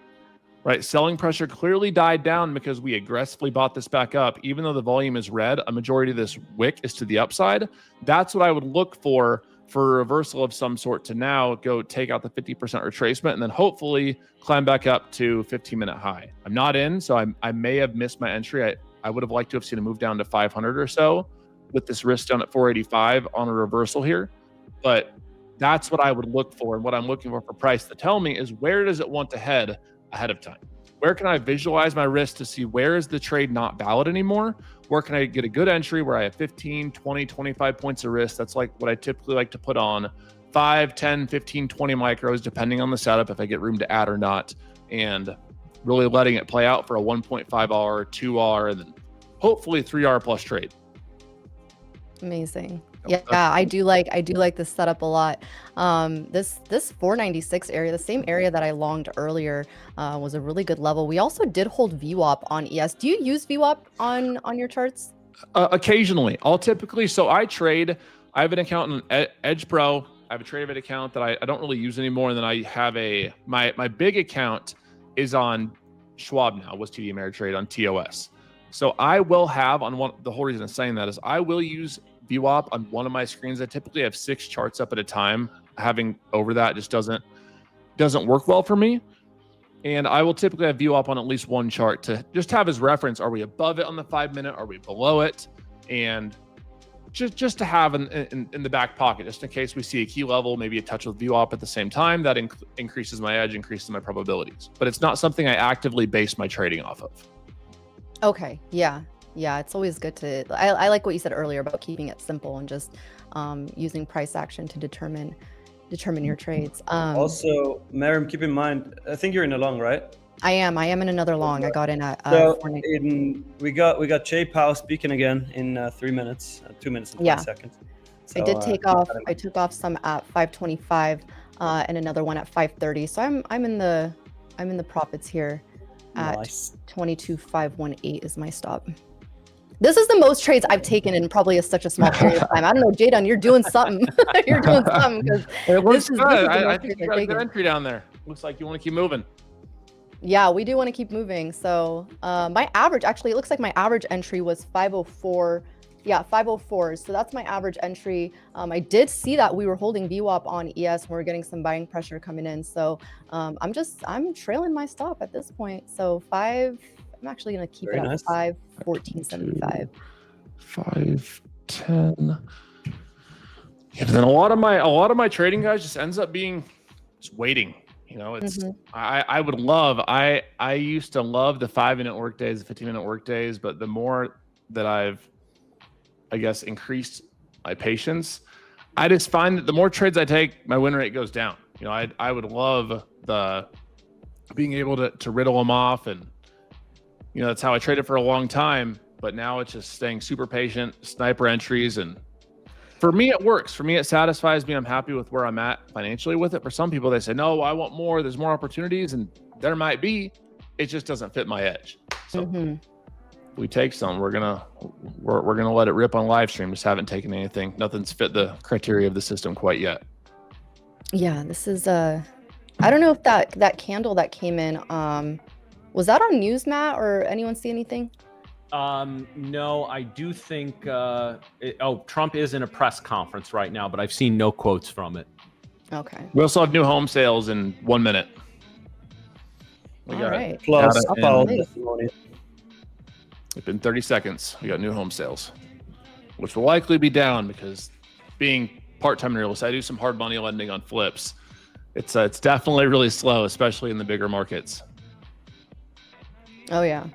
right? Selling pressure clearly died down because we aggressively bought this back up. Even though the volume is red, a majority of this wick is to the upside. That's what I would look for a reversal of some sort to now go take out the 50% retracement and then hopefully climb back up to 15-minute high. I'm not in, so I may have missed my entry. I would have liked to have seen a move down to 500 or so with this risk down at 485 on a reversal here. But that's what I would look for. And what I'm looking for price to tell me is, where does it want to head ahead of time? Where can I visualize my risk to see where is the trade not valid anymore? Where can I get a good entry where I have 15, 20, 25 points of risk? That's like what I typically like to put on 5, 10, 15, 20 micros, depending on the setup, if I get room to add or not, and really letting it play out for a 1.5R, 2R, and then hopefully 3R plus trade. Amazing. Yeah, I do like this setup a lot. This 496 area, the same area that I longed earlier, was a really good level. We also did hold VWAP on ES. Do you use VWAP on your charts? Occasionally. I'll typically, so I have an account on Edge Pro. I have a Tradeify account that I don't really use anymore. And then I have my big account is on Schwab now, was TD Ameritrade on TOS. So I will have the whole reason I'm saying that is I will use VWAP on one of my screens. I typically have 6 charts up at a time. Having over that just doesn't work well for me. And I will typically have VWAP on at least one chart to just have as reference. Are we above it on the 5 minute? Are we below it? And just to have in the back pocket, just in case we see a key level, maybe a touch with VWAP at the same time, that increases my edge, increases my probabilities. But it's not something I actively base my trading off of. Okay, yeah. It's always good to, I like what you said earlier about keeping it simple and just using price action to determine your trades. Also, Miriam, keep in mind, I think you're in a long, right? I am in another long. I got in at so we got Jay Powell speaking again in 3 minutes, 2 minutes and 20 seconds. So, I did take off. I took off some at 5:25 and another one at 5:30. So I'm in the profits here at 22,518 is my stop. This is the most trades I've taken in probably such a small period of time. I don't know, Jdun, you're doing something. You're doing something because it looks good. I think you got a good entry down there. Looks like you want to keep moving. Yeah, we do want to keep moving. So my average, actually, it looks like my average entry was 504. Yeah, 504. So that's my average entry. I did see that we were holding VWAP on ES and we're getting some buying pressure coming in. So I'm trailing my stop at this point. So I'm actually going to keep it at 514.75. 510. Yeah, then a lot of my trading guys just ends up being just waiting. You know, it's I used to love the 5-minute work days, the 15-minute work days, but the more that I've, I guess, increased my patience, I just find that the more trades I take, my win rate goes down. You know, I would love the being able to riddle them off, and you know, that's how I traded for a long time, but now it's just staying super patient, sniper entries, and for me, it works. For me, it satisfies me. I'm happy with where I'm at financially with it. For some people, they say, no, I want more. There's more opportunities, and there might be. It just doesn't fit my edge. So if we take some, we're gonna let it rip on live stream. Just haven't taken anything. Nothing's fit the criteria of the system quite yet. Yeah, this is I don't know if that candle that came in, was that on news, Matt, or anyone see anything? No, I do think, Trump is in a press conference right now, but I've seen no quotes from it. Okay. We also have new home sales in 1 minute. We got it. Plus, it's been 30 seconds. We got new home sales, which will likely be down because being part-time realist, I do some hard money lending on flips. It's definitely really slow, especially in the bigger markets. Oh yeah.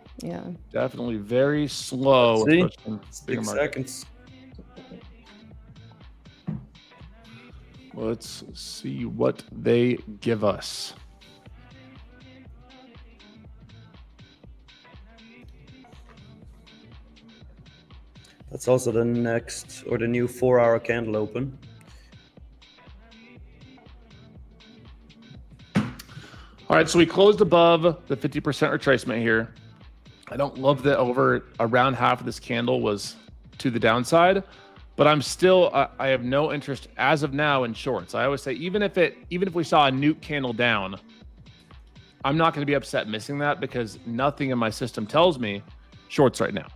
Definitely very slow. See? 6 seconds. Let's see what they give us. That's also the next or the new 4-hour candle open. All right, so we closed above the 50% retracement here. I don't love that over around half of this candle was to the downside, but I'm still, I have no interest as of now in shorts. I always say, even if we saw a nuke candle down, I'm not going to be upset missing that because nothing in my system tells me shorts right now.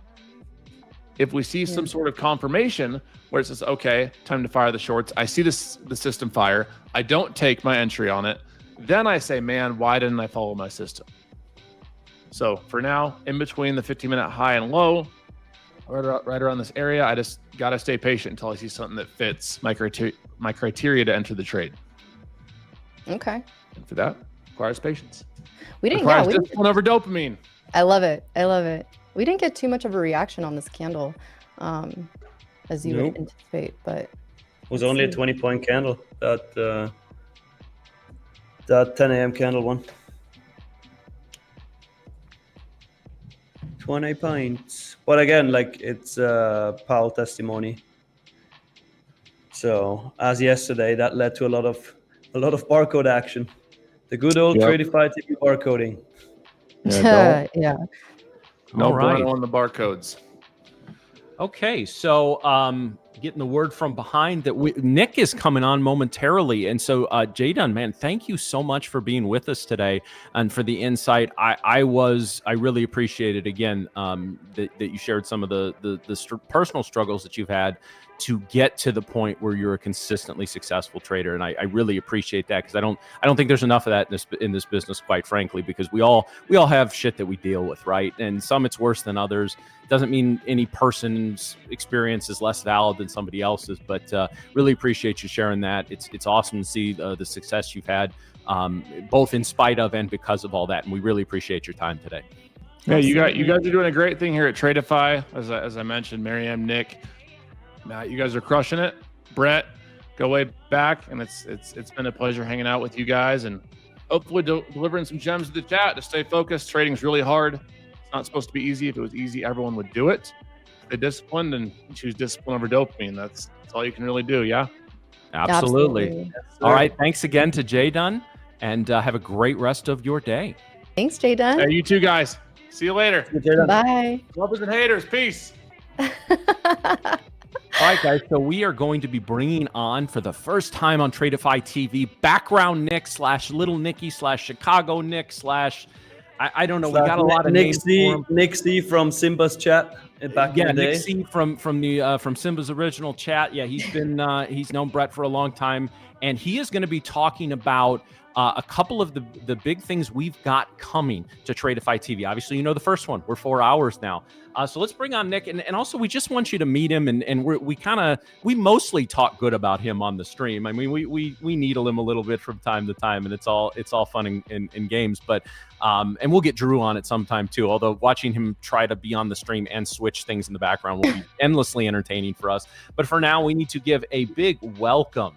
If we see some sort of confirmation where it says, okay, time to fire the shorts, I see the system fire, I don't take my entry on it, then I say, man, why didn't I follow my system? So for now, in between the 15-minute high and low, right around this area, I just got to stay patient until I see something that fits my criteria to enter the trade. Okay. And for that, requires patience. We didn't discipline over dopamine. I love it. We didn't get too much of a reaction on this candle, as you would anticipate, but it was only a 20-point candle, that 10 a.m. candle one. 20 points. But again, like, it's Powell testimony. So as yesterday, that led to a lot of barcode action. The good old Tradeify TV barcoding. Yeah, Yeah. no All right. bueno on the barcodes. Okay, so getting the word from behind that Nick is coming on momentarily, and so Jdun, man, thank you so much for being with us today and for the insight. I really appreciate it again that you shared some of the personal struggles that you've had to get to the point where you're a consistently successful trader, and I really appreciate that, because I don't think there's enough of that in this business, quite frankly, because we all have shit that we deal with, right? And some it's worse than others. Doesn't mean any person's experience is less valid than somebody else's, but really appreciate you sharing that. It's awesome to see the success you've had, both in spite of and because of all that, and we really appreciate your time today. Yeah, you guys are doing a great thing here at Tradeify. As I mentioned, Mariam, Nick, Matt, you guys are crushing it. Brett, go way back, and it's been a pleasure hanging out with you guys, and hopefully delivering some gems to the chat to stay focused. Trading's really hard. It's not supposed to be easy. If it was easy, everyone would do it. Stay disciplined and choose discipline over dopamine. That's all you can really do. Yeah. Absolutely. All right. Thanks again to Jdun, and have a great rest of your day. Thanks, Jdun. Hey, you too, guys. See you later. Bye. Lovers and haters. Peace. All right, guys, so we are going to be bringing on, for the first time on Tradeify TV, Background Nick / Little Nicky / Chicago Nick / I don't know. We got a lot of names for him. Nick C from Simba's chat back in the day. Nick C from Simba's original chat. Yeah, he's been he's known Brett for a long time, and he is going to be talking about a couple of the big things we've got coming to Tradeify TV. Obviously, you know the first one. We're 4 hours now. So let's bring on Nick, and also we just want you to meet him, and we mostly talk good about him on the stream. I mean, we needle him a little bit from time to time, and it's all fun in games. But and we'll get Drew on it sometime too. Although watching him try to be on the stream and switch things in the background will be endlessly entertaining for us. But for now, we need to give a big welcome.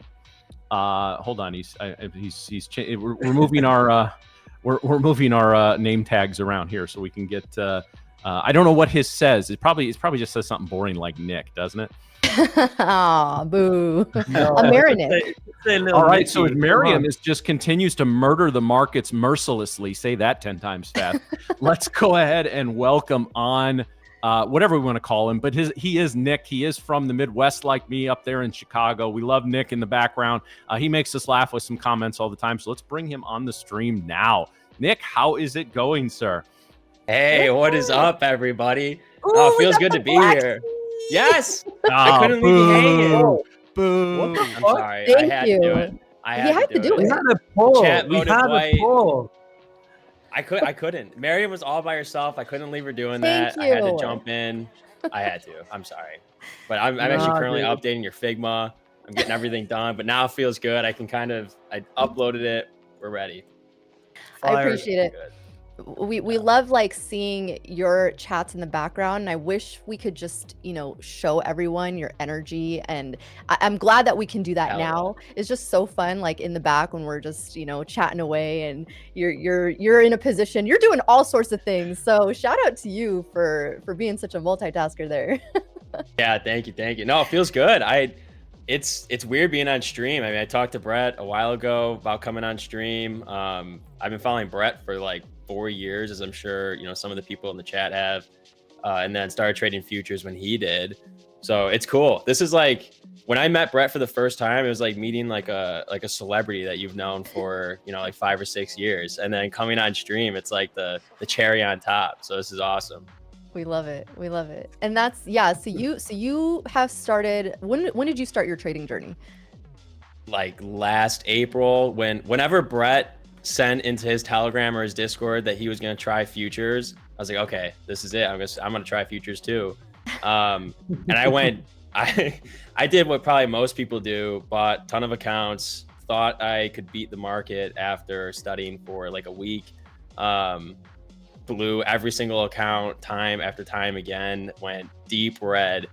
Hold on, we're moving our we're moving our name tags around here so we can get. I don't know what his says. It probably just says something boring like Nick, doesn't it? Aw, boo. A Marinette. All right, so Mariam just continues to murder the markets mercilessly. Say that 10 times fast. Let's go ahead and welcome on whatever we want to call him, but he is Nick. He is from the Midwest like me up there in Chicago. We love Nick in the background. He makes us laugh with some comments all the time, so let's bring him on the stream now. Nick, how is it going, sir? Hey, what is up, everybody? Oh, it feels good to be here. Yes, I couldn't leave you hanging. Boo. I'm sorry. Thank I had you. to do it. I had to do it. We had a poll. Chat We voted had white. a poll. I couldn't. Mariam was all by herself. I couldn't leave her doing Thank that. I had to you. jump in. I had to. I'm sorry. But I'm actually currently updating your Figma. I'm getting everything done, but now it feels good. I uploaded it. We're ready. I appreciate it. Good. We love like seeing your chats in the background, and I wish we could just show everyone your energy, and I'm glad that we can do that now. It's just so fun, like in the back when we're just chatting away, and you're in a position, you're doing all sorts of things. So shout out to you for being such a multitasker there. Yeah, thank you. No, it feels good. It's weird being on stream. I mean, I talked to Brett a while ago about coming on stream. I've been following Brett for like 4 years, as I'm sure some of the people in the chat have, and then started trading futures when he did. So it's cool. This is like when I met Brett for the first time, it was like meeting like a celebrity that you've known for like 5 or 6 years, and then coming on stream, it's like the cherry on top. So this is awesome. We love it. And that's so you have started, when did you start your trading journey? Like last April, whenever Brett sent into his Telegram or his Discord that he was going to try futures, I was like, okay, this is it. I'm going to try futures too. And I did what probably most people do, bought a ton of accounts, thought I could beat the market after studying for like a week. Blew every single account time after time again, went deep red.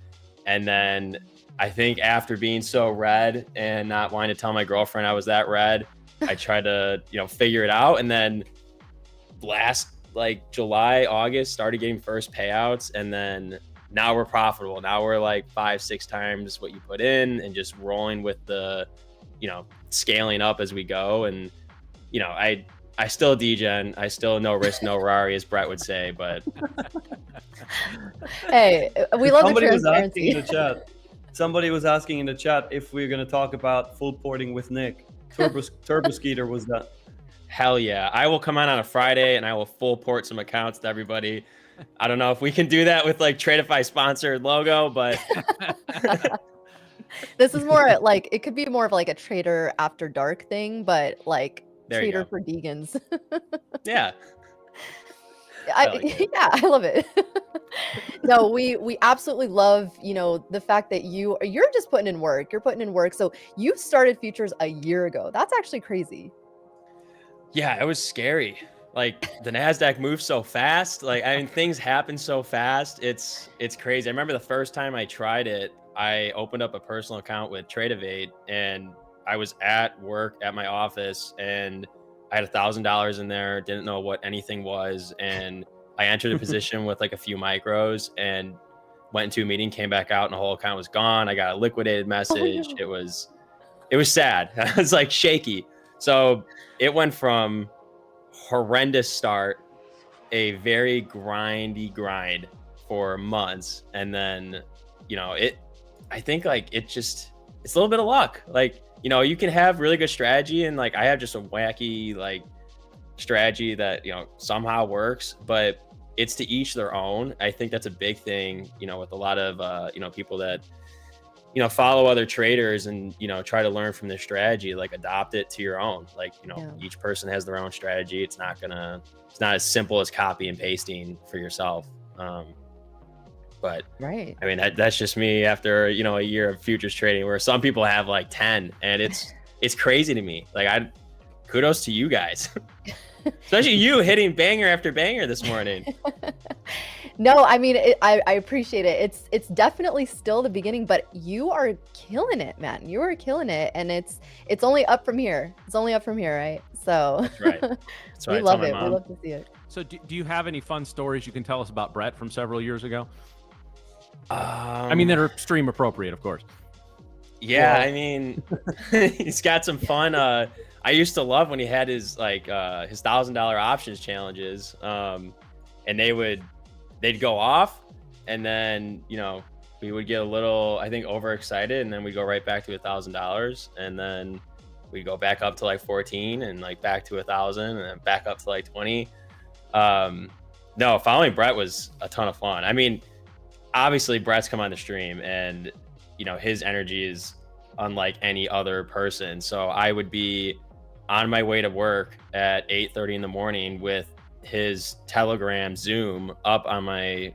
And then I think after being so red and not wanting to tell my girlfriend I was that red, I tried to, figure it out. And then last like July, August, started getting first payouts. And then now we're profitable. Now we're like 5-6 times what you put in, and just rolling with the, you know, scaling up as we go. And, you know, I still degen. I still no risk, no Rari, as Brett would say, but Hey, we love the Somebody was asking transparency. in the chat. Somebody was asking in the chat if we're going to talk about full porting with Nick. Turbo Skeeter was that. hell yeah. I will come on a Friday and I will full port some accounts to everybody. I don't know if we can do that with like Tradeify sponsored logo, but This is more like, it could be more of like a trader after dark thing, but like There you trader go. for Degans. yeah. Yeah, I love it. No, we absolutely love, you know, the fact that you're just putting in work. You're putting in work. So you started futures a year ago. That's actually crazy. Yeah, it was scary. Like the NASDAQ moves so fast. Like, I mean, things happen so fast. It's crazy. I remember the first time I tried it, I opened up a personal account with Tradeify, and I was at work at my office, and I had $1,000 in there, didn't know what anything was, and I entered a position with like a few micros and went into a meeting, came back out, and the whole account was gone. I got a liquidated message. no. It was sad. I was like shaky. So it went from horrendous start, a very grindy grind for months, and then, you know, I think like it's a little bit of luck. Like, you know, you can have really good strategy, and like I have just a wacky like strategy that, you know, somehow works, but it's to each their own. I think that's a big thing, you know, with a lot of you know, people that, you know, follow other traders and, you know, try to learn from their strategy, like adopt it to your own. Like, you know, Yeah. each person has their own strategy. It's not as simple as copy and pasting for yourself. But Right. I mean, that's just me after, you know, a year of futures trading, where some people have like 10, and it's crazy to me. Like, kudos to you guys, especially you hitting banger after banger this morning. No, I mean, I appreciate it. It's definitely still the beginning, but you are killing it, man. You are killing it, and it's only up from here. It's only up from here, right? So That's right. That's we right. love it. We love to see it. So do you have any fun stories you can tell us about Brett from several years ago? I mean, that are stream appropriate, of course. Yeah, Well- I mean, he's got some fun. I used to love when he had his like his $1,000 options challenges, and they'd go off, and then, you know, we would get a little, I think, overexcited, and then we go right back to $1,000, and then we go back up to like 14, and like back to 1,000, and then back up to like 20. No, following Brett was a ton of fun. I mean, obviously Brett's come on the stream, and, you know, his energy is unlike any other person. So I would be on my way to work at 8:30 in the morning with his Telegram Zoom up on my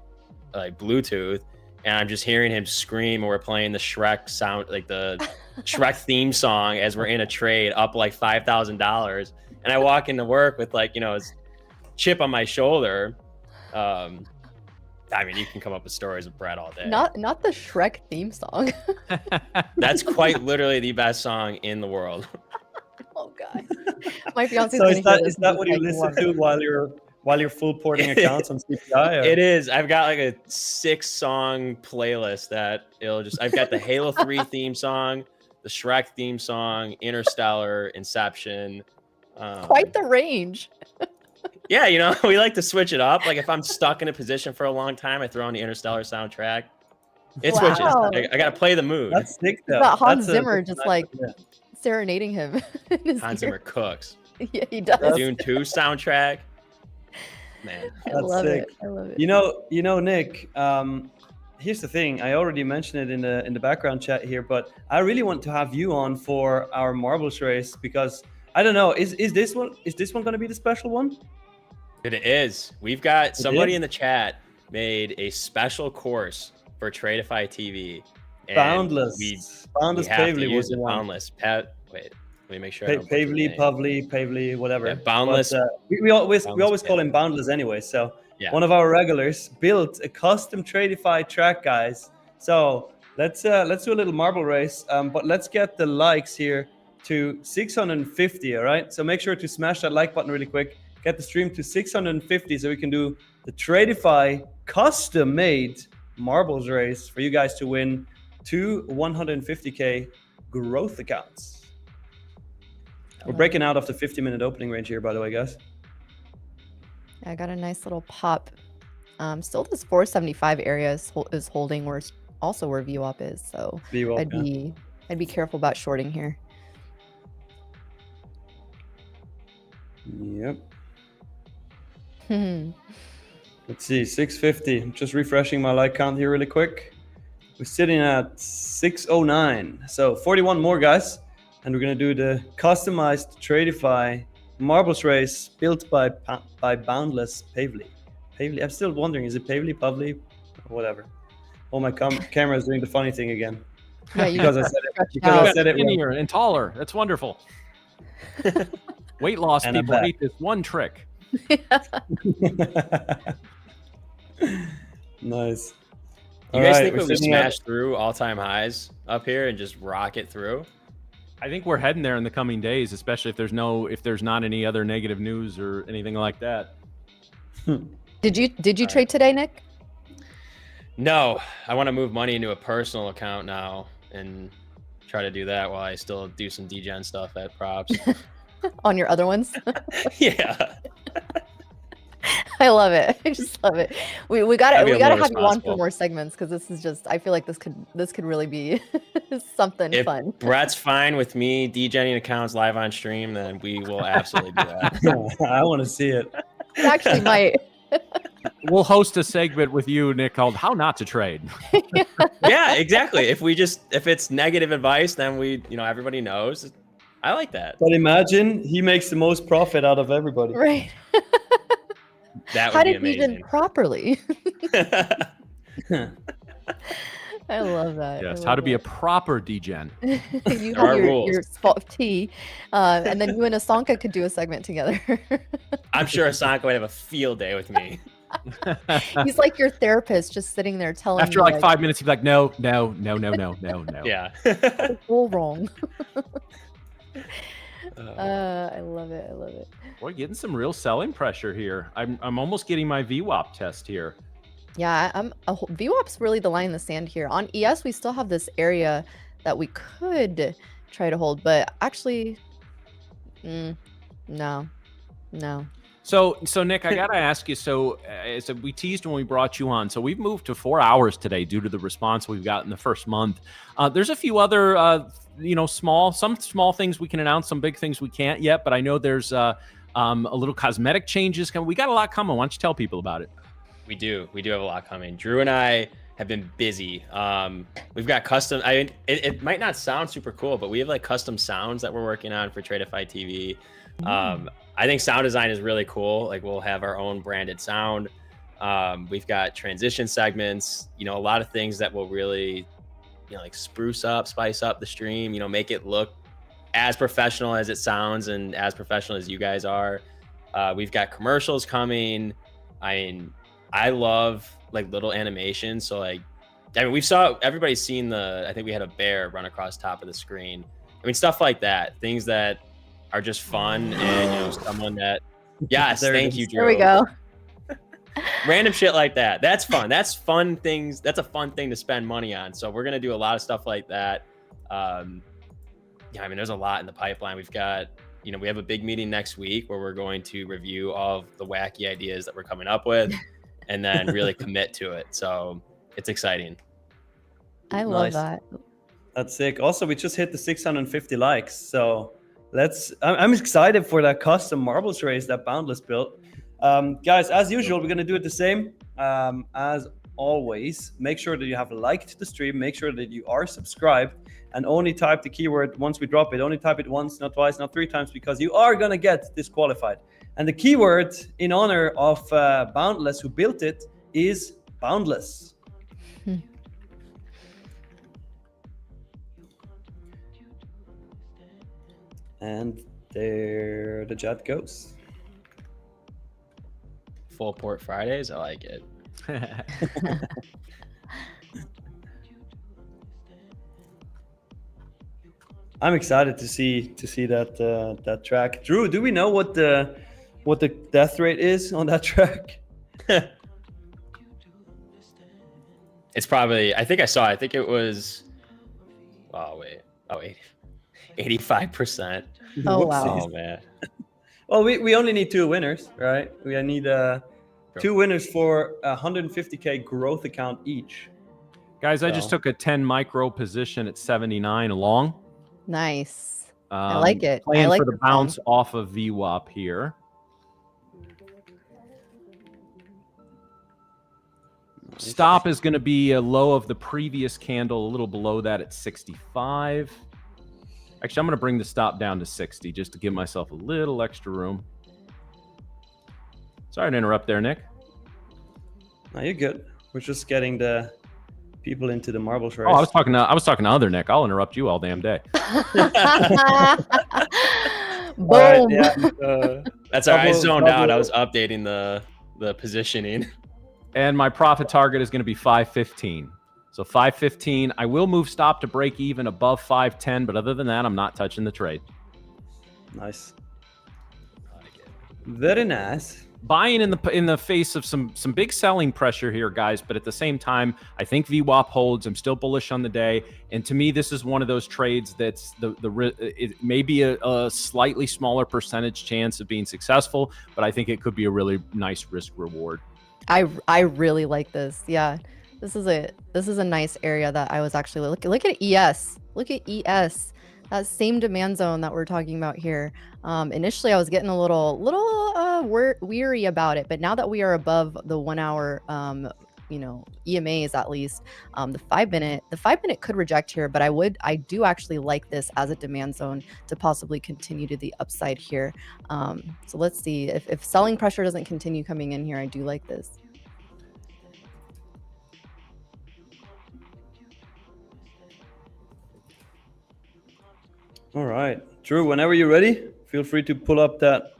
like Bluetooth, and I'm just hearing him scream, and we're playing the Shrek sound, like the Shrek theme song, as we're in a trade up like $5,000. And I walk into work with like, you know, his chip on my shoulder. I mean, you can come up with stories of Brett all day. Not the Shrek theme song. That's quite literally the best song in the world. Oh god. My fiance. So is that what you listen to while you're full porting accounts on CPI? Or? It is. I've got like a 6-song playlist that I've got the Halo 3 theme song, the Shrek theme song, Interstellar, Inception. Quite the range. Yeah, you know, we like to switch it up. Like if I'm stuck in a position for a long time, I throw on the Interstellar soundtrack. It switches. Wow. I got to play the mood. That's sick though. Got Hans That's a- Zimmer that's just nice like idea. serenading him. In his Hans ear. Zimmer cooks. Yeah, he does. That's- Dune 2 soundtrack. Man. I That's love sick. it. I love it. You know, Nick. Here's the thing. I already mentioned it in the background chat here, but I really want to have you on for our marbles race, because I don't know. Is this one going to be the special one? It is. We've got somebody is? in the chat made a special course for Tradeify TV. and Boundless. We Boundless have to Pavely use was the the one. Boundless. Wait, let me make sure. I don't butcher the Pavely, name. Pavely, whatever. Yeah, Boundless. But, we always Boundless call him Boundless anyway. So Yeah. one of our regulars built a custom Tradeify track, guys. So let's do a little marble race. But let's get the likes here to 650. All right. So make sure to smash that like button really quick. Get the stream to 650 so we can do the Tradeify custom made marbles race for you guys to win 2 150k growth accounts. We're breaking out of the 50-minute opening range here, by the way, guys. I got a nice little pop. Still this 475 area is holding where also where VWAP is, so VWAP, I'd be careful about shorting here. Yep. Let's see, 650. I'm just refreshing my like count here really quick. We're sitting at 609. So 41 more, guys. And we're going to do the customized Tradeify marbles race built by Boundless Pavely. Pavely. I'm still wondering, is it Pavely, Pavely, whatever. Oh, my camera is doing the funny thing again. Yeah, because I said it skinnier and taller. That's wonderful. Weight loss And people hate this one trick. Nice. You guys think we would smash through all-time highs up here and just rock it through? I think we're heading there in the coming days, especially if there's not any other negative news or anything like that. Did you trade today, Nick? No, I want to move money into a personal account now and try to do that while I still do some degen stuff at props. On your other ones? Yeah. I love it. I just love it. We gotta have you on for responsible. more segments because this is just, I feel like this could really be something If fun. Brett's fine with me degenning accounts live on stream, then we will absolutely do that. I want to see it. It actually might. We'll host a segment with you, Nick, called "How Not to Trade." Yeah, exactly. If it's negative advice, then everybody knows. I like that. But imagine he makes the most profit out of everybody. Right. That How would be to degen amazing. properly. I love that. Yes, how to be a proper degen. You There are have rules. your spot of tea, and then you and Asanka could do a segment together. I'm sure Asanka would have a field day with me. He's like your therapist, just sitting there telling After you, like 5 minutes, he'd be like, "No, no, no, no, no, no, no." Yeah. all wrong. I love it. I love it. Boy, getting some real selling pressure here. I'm almost getting my VWAP test here. Yeah, VWAP's really the line in the sand here. On ES, we still have this area that we could try to hold, but actually, no. So Nick, I gotta ask you. So we teased when we brought you on. So we've moved to 4 hours today due to the response we've got in the first month. There's a few other, some small things we can announce, some big things we can't yet. But I know there's a little cosmetic changes coming. We got a lot coming. Why don't you tell people about it? We do have a lot coming. Drew and I have been busy. We've got custom. It might not sound super cool, but we have like custom sounds that we're working on for Tradeify TV. I think sound design is really cool. Like we'll have our own branded sound. We've got transition segments. A lot of things that will really, like spice up the stream. Make it look as professional as it sounds and as professional as you guys are. We've got commercials coming. I love like little animations. So everybody's seen I think we had a bear run across top of the screen. Stuff like that, things that are just fun and someone that, yes, thank you, Drew. There we go. Random shit like that. That's fun. That's fun things. That's a fun thing to spend money on. So we're going to do a lot of stuff like that. There's a lot in the pipeline. We've got, we have a big meeting next week where we're going to review all of the wacky ideas that we're coming up with and then really commit to it. So it's exciting. I love Nice. that. That's sick. Also, we just hit the 650 likes. So I'm excited for that custom marbles race that Boundless built. Guys, as usual, we're going to do it the same. As always, make sure that you have liked the stream. Make sure that you are subscribed and only type the keyword once we drop it. Only type it once, not twice, not 3 times, because you are going to get disqualified. And the keyword in honor of Boundless, who built it, is Boundless. And there the chat goes. Full Port Fridays. I like it. I'm excited to see that track. Drew, do we know what the death rate is on that track? It's probably, I think I saw it. I think it was, oh, wait. Oh, 85%. Oh, wow. Oh, man. Well, we only need 2 winners, right? We need 2 winners for 150K growth account each. Guys, I just took a 10 micro position at 79 long. Nice. I like it. Playing I like for the bounce off of VWAP here. Stop is going to be a low of the previous candle, a little below that at 65. Actually, I'm going to bring the stop down to 60 just to give myself a little extra room. Sorry to interrupt there, Nick. No, you're good. We're just getting the people into the marbles race. Oh, I was talking to other Nick. I'll interrupt you all damn day. Boom. Right, yeah. That's all right. I zoned out. I was updating the positioning. And my profit target is going to be 515. So 515. I will move stop to break even above 510, but other than that, I'm not touching the trade. Nice. Very nice. Buying in the face of some big selling pressure here, guys, but at the same time, I think VWAP holds. I'm still bullish on the day, and to me, this is one of those trades that's it may be a slightly smaller percentage chance of being successful, but I think it could be a really nice risk reward. I really like this. Yeah, this is a nice area that I was actually look at ES. Look at ES. That same demand zone that we're talking about here. Initially, I was getting a little weary about it, but now that we are above the 1 hour, EMAs at least, the 5 minute could reject here, but I do actually like this as a demand zone to possibly continue to the upside here. So let's see if selling pressure doesn't continue coming in here. I do like this. All right, Drew, whenever you're ready, feel free to pull up that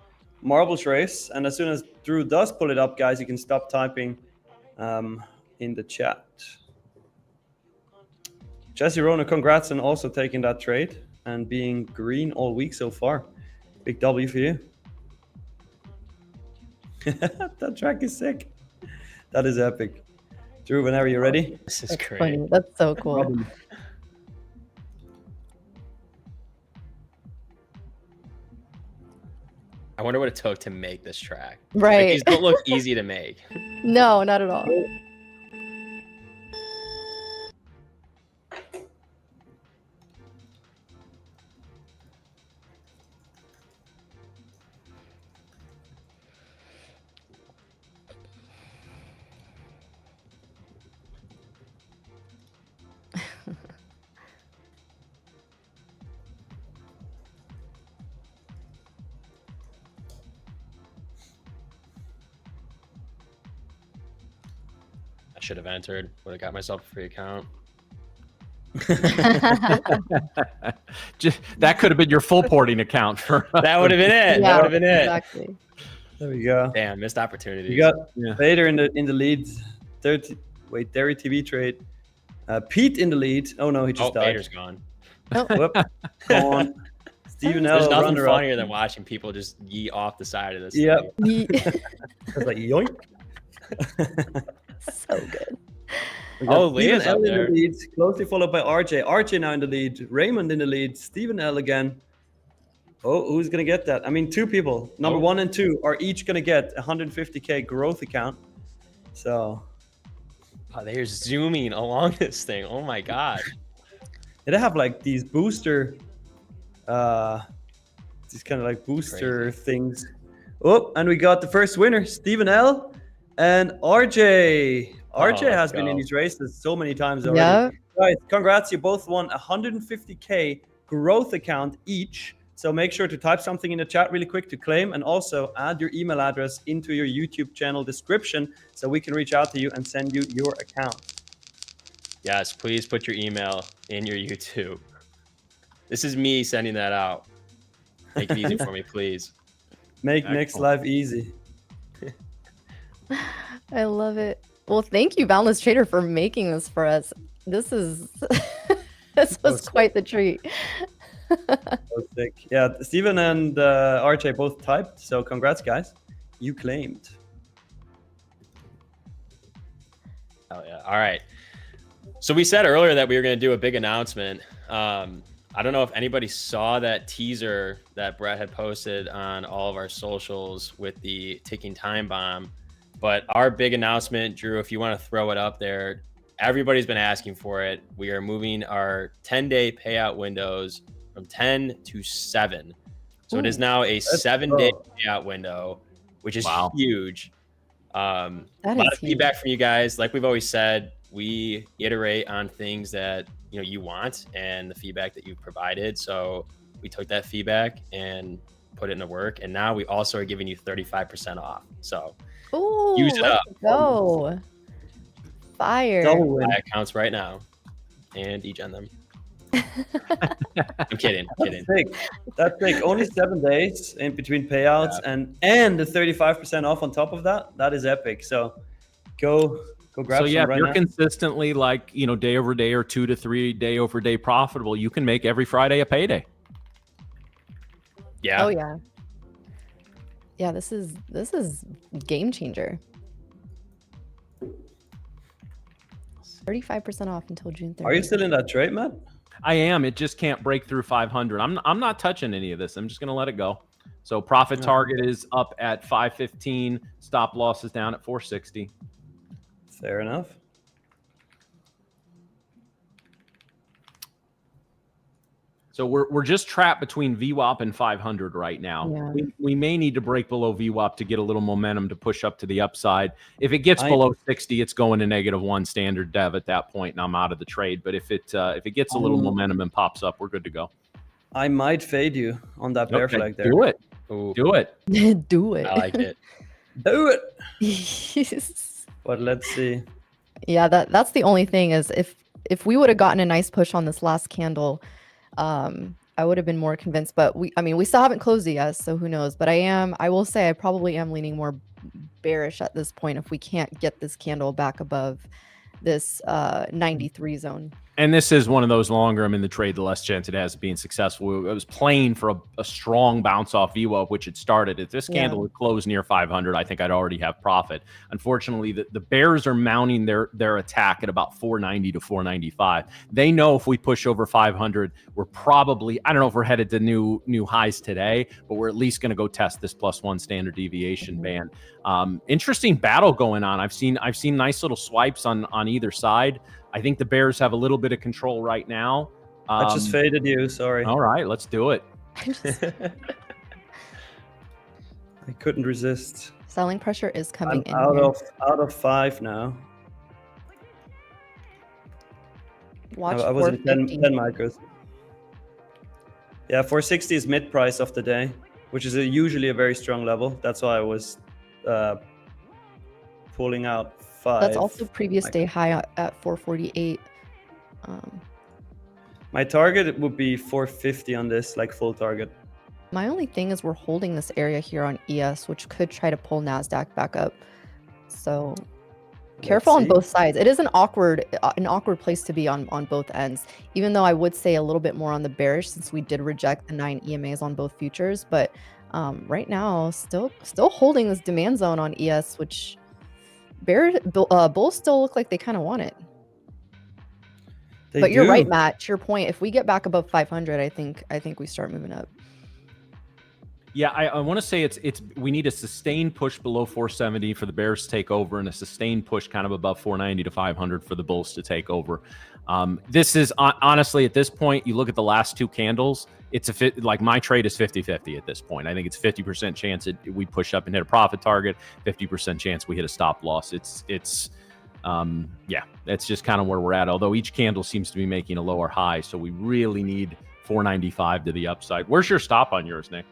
marbles race. And as soon as Drew does pull it up, guys, you can stop typing in the chat. Jesse Rona, congrats on also taking that trade and being green all week so far. Big W for you. That track is sick. That is epic. Drew, whenever you're ready. This is That's great. funny. That's so cool. I wonder what it took to make this track. Right. Like, these don't look easy to make. No, not at all. I should have entered. Would have got myself a free account. That could have been your full porting account for. That would have been it. That would have been it. Exactly. There we go. Damn, missed opportunity. You got Vader in the lead. Dairy TV trade. Pete in the lead. Oh no, he just died. Vader's gone. Whoop. Go on. Stephen L. There's nothing runner funnier up. than watching people just yeet off the side of this. Yep. thing. It's like yoink. So good. We got Oh, Leah's Stephen L up in there. the lead, closely followed by RJ. RJ now in the lead. Raymond in the lead. Stephen L again. Oh, who's gonna get that? I mean, 2 people. Number 1 and 2 are each gonna get a 150K growth account. So Oh, they're zooming along this thing. Oh my god. they have like these booster, these kind of like booster things. Oh, and we got the first winner, Stephen L. and RJ. RJ has been in these races so many times already. Yeah. Guys, congrats! You both won a 150K growth account each. So make sure to type something in the chat really quick to claim, and also add your email address into your YouTube channel description so we can reach out to you and send you your account. Yes, please put your email in your YouTube. This is me sending that out. Make it easy for me, please. Make Nick's life easy. I love it. Well, thank you, Boundless Trader, for making this for us. This is this was quite the treat. So sick. Yeah, Steven and RJ both typed, so congrats, guys. You claimed. Oh yeah. All right. So we said earlier that we were going to do a big announcement. I don't know if anybody saw that teaser that Brett had posted on all of our socials with the ticking time bomb, but our big announcement, Drew, if you want to throw it up there, everybody's been asking for it. We are moving our 10-day payout windows from 10 to 7. So it is now a 7-day payout window, which is huge. A lot of feedback from you guys. Like we've always said, we iterate on things that you want and the feedback that you've provided. So we took that feedback and put it into work, and now we also are giving you 35% off. So use it up. Go fire! Buy accounts right now and degen them. I'm kidding. That's big. Only 7 days in between payouts, and the 35% off on top of that. That is epic. So go grab. So yeah, if you're consistently like day over day or 2 to 3 day over day profitable, you can make every Friday a payday. Yeah. Oh yeah. Yeah, this is game changer. 35% off until June 30th. Are you still in that trade, Matt? I am. It just can't break through 500. I'm not touching any of this. I'm just going to let it go. So profit target is up at 515. Stop loss is down at 460. Fair enough. So we're just trapped between VWAP and 500 right now. Yeah. We may need to break below VWAP to get a little momentum to push up to the upside. If it gets below 60, it's going to -1 standard dev at that point, and I'm out of the trade. But if it gets a little momentum and pops up, we're good to go. I might fade you on that bear flag there. Do it. Ooh. Do it. Do it. I like it. Do it. Yes. But let's see. Yeah, that's the only thing is if we would have gotten a nice push on this last candle, I would have been more convinced, but we still haven't closed it yet, so who knows. But I will say I probably am leaning more bearish at this point if we can't get this candle back above this 93 zone. And this is one of those longer I'm in the trade, the less chance it has of being successful. I was playing for a strong bounce off VWAP, which it started. If this candle would close near 500, I think I'd already have profit. Unfortunately, the bears are mounting their attack at about 490 to 495. They know if we push over 500, we're probably, I don't know if we're headed to new highs today, but we're at least going to go test this +1 standard deviation band. Interesting battle going on. I've seen nice little swipes on either side. I think the bears have a little bit of control right now. I just faded you. Sorry. All right, let's do it. I couldn't resist. Selling pressure is coming in. Out of 5 now. Watch I was in 10 micros. Yeah, 460 is mid price of the day, which is usually a very strong level. That's why I was pulling out 5. That's also previous day high at 448. My target would be 450 on this, like full target. My only thing is we're holding this area here on ES, which could try to pull NASDAQ back up. So careful on both sides. It is an awkward place to be on both ends, even though I would say a little bit more on the bearish since we did reject the 9 EMAs on both futures. But right now, still holding this demand zone on ES, which bulls still look like they kind of want it. But you're right, Matt. To your point, if we get back above 500, I think we start moving up. Yeah, I want to say we need a sustained push below 470 for the bears to take over, and a sustained push kind of above 490 to 500 for the bulls to take over. This is honestly at this point, you look at the last 2 candles, like my trade is 50-50 at this point. I think it's 50% chance we push up and hit a profit target, 50% chance we hit a stop loss. Yeah, that's just kind of where we're at. Although each candle seems to be making a lower high, so we really need 495 to the upside. Where's your stop on yours, Nick?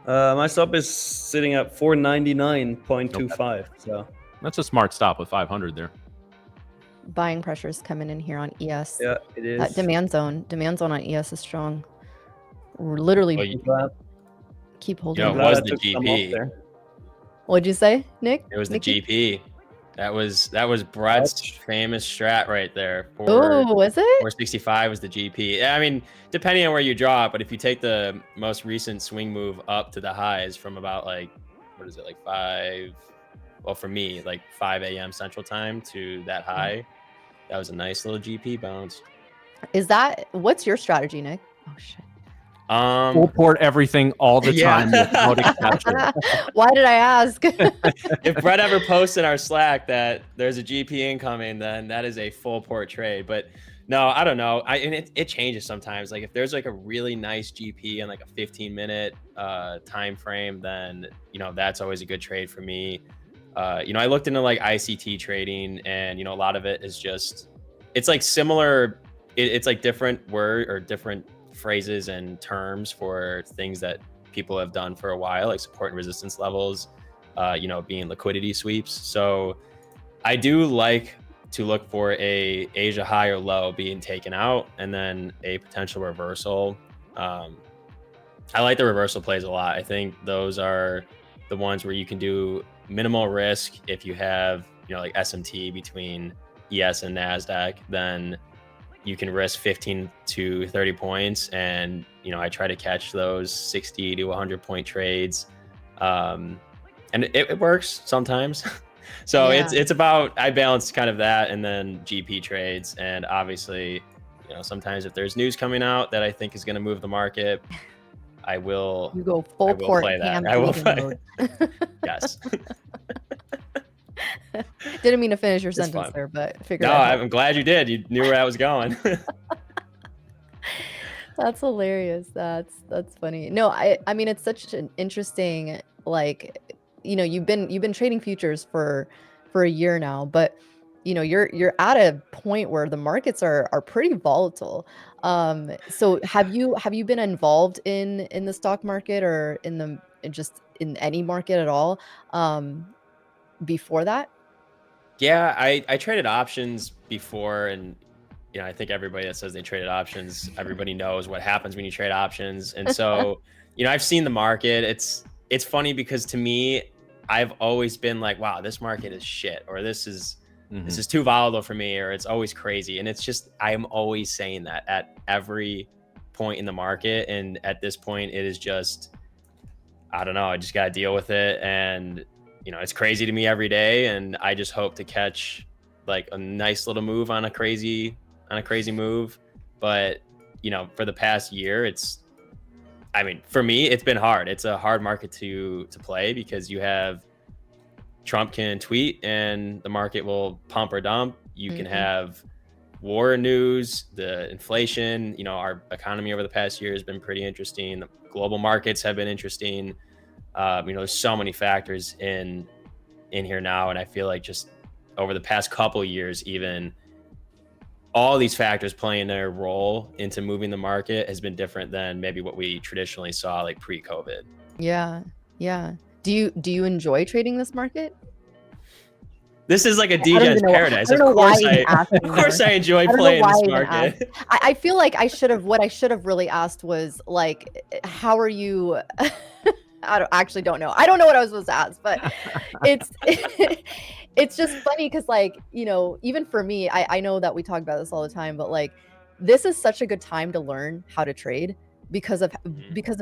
My stop is sitting at 499.25. Okay. So that's a smart stop with 500 there. Buying pressure is coming in here on ES. Yeah, it is. That demand zone on ES is strong. We're literally keep holding. Yeah, it was the GP. What'd you say, Nick? It was the GP. That was Brett's famous strat right there. Oh, was it? 465 was the GP. I mean, depending on where you draw it, but if you take the most recent swing move up to the highs from about like 5, well, for me, like 5 a.m. Central Time to that high, That was a nice little GP bounce. What's your strategy, Nick? Oh shit. Full port everything all the time. Why did I ask? If Brett ever posts in our Slack that there's a GP incoming, then that is a full port trade. But no, I don't know. And it changes sometimes. Like if there's like a really nice GP in like a 15-minute time frame, then that's always a good trade for me. I looked into like ICT trading, and a lot of it is just, it's like similar. It's like different word or different phrases and terms for things that people have done for a while, like support and resistance levels, being liquidity sweeps. So I do like to look for a Asia high or low being taken out, and then a potential reversal. I like the reversal plays a lot. I think those are the ones where you can do minimal risk. If you have, like SMT between ES and NASDAQ, then you can risk 15 to 30 points. And, I try to catch those 60 to 100 point trades. And it works sometimes. So Yeah. it's about, I balance kind of that, and then GP trades. And obviously, sometimes if there's news coming out that I think is going to move the market, I will. You go full port play that. ham I will trading play. mode. Yes. Didn't mean to finish your It's sentence fun. there, but figured No, out. I'm glad you did. You knew where I was going. That's hilarious. That's funny. No, I mean it's such an interesting, like, you've been trading futures for a year now, but you're at a point where the markets are pretty volatile. So have you been involved in the stock market or just in any market at all before that? Yeah, I traded options before, and I think everybody that says they traded options, everybody knows what happens when you trade options. And so, I've seen the market. It's funny because to me, I've always been like, wow, this market is shit, or this is too volatile for me, or it's always crazy. And it's just, I'm always saying that at every point in the market. And at this point, it is just, I don't know, I just got to deal with it. And, it's crazy to me every day. And I just hope to catch like a nice little move on a crazy move. But, for the past year, for me, it's been hard. It's a hard market to play, because you have Trump can tweet and the market will pump or dump. You can have war news, the inflation, our economy over the past year has been pretty interesting. The global markets have been interesting. There's so many factors in here now. And I feel like just over the past couple of years, even all these factors playing their role into moving the market has been different than maybe what we traditionally saw like pre-COVID. Yeah. Do you enjoy trading this market? This is like a DJ's paradise. Of course I enjoy playing this market. I feel like I should have really asked was like, how are you? I actually don't know. I don't know what I was supposed to ask, but it's just funny because like, even for me, I know that we talk about this all the time, but like, this is such a good time to learn how to trade because of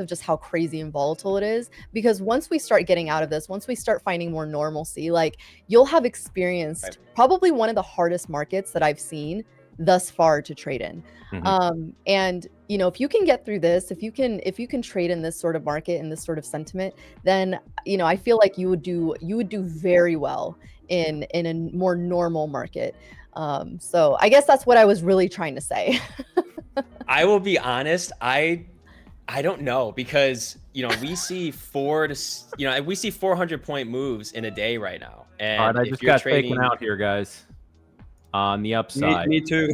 just how crazy and volatile it is. Because once we start getting out of this, once we start finding more normalcy, like you'll have experienced probably one of the hardest markets that I've seen thus far to trade in. And if you can get through this, if you can trade in this sort of market and this sort of sentiment, then I feel like you would do very well in a more normal market. So I guess that's what I was really trying to say. I will be honest, I don't know, because we see 400 point moves in a day right now. And all right, I just got taken out here, guys. On the upside, me too.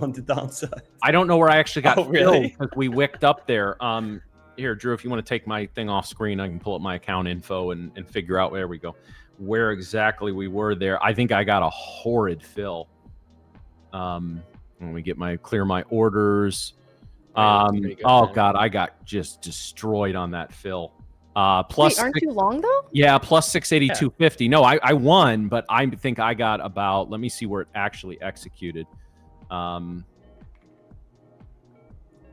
On the downside, I don't know where I actually got really? because we wicked up there. Here, Drew, if you want to take my thing off screen, I can pull up my account info and figure out where we go, where exactly we were there. I think I got a horrid fill. When we get clear my orders. Good, oh man. God, I got just destroyed on that fill. Wait, aren't you long though? Yeah, plus 680, 250. No, I won, but I think I got about, let me see where it actually executed.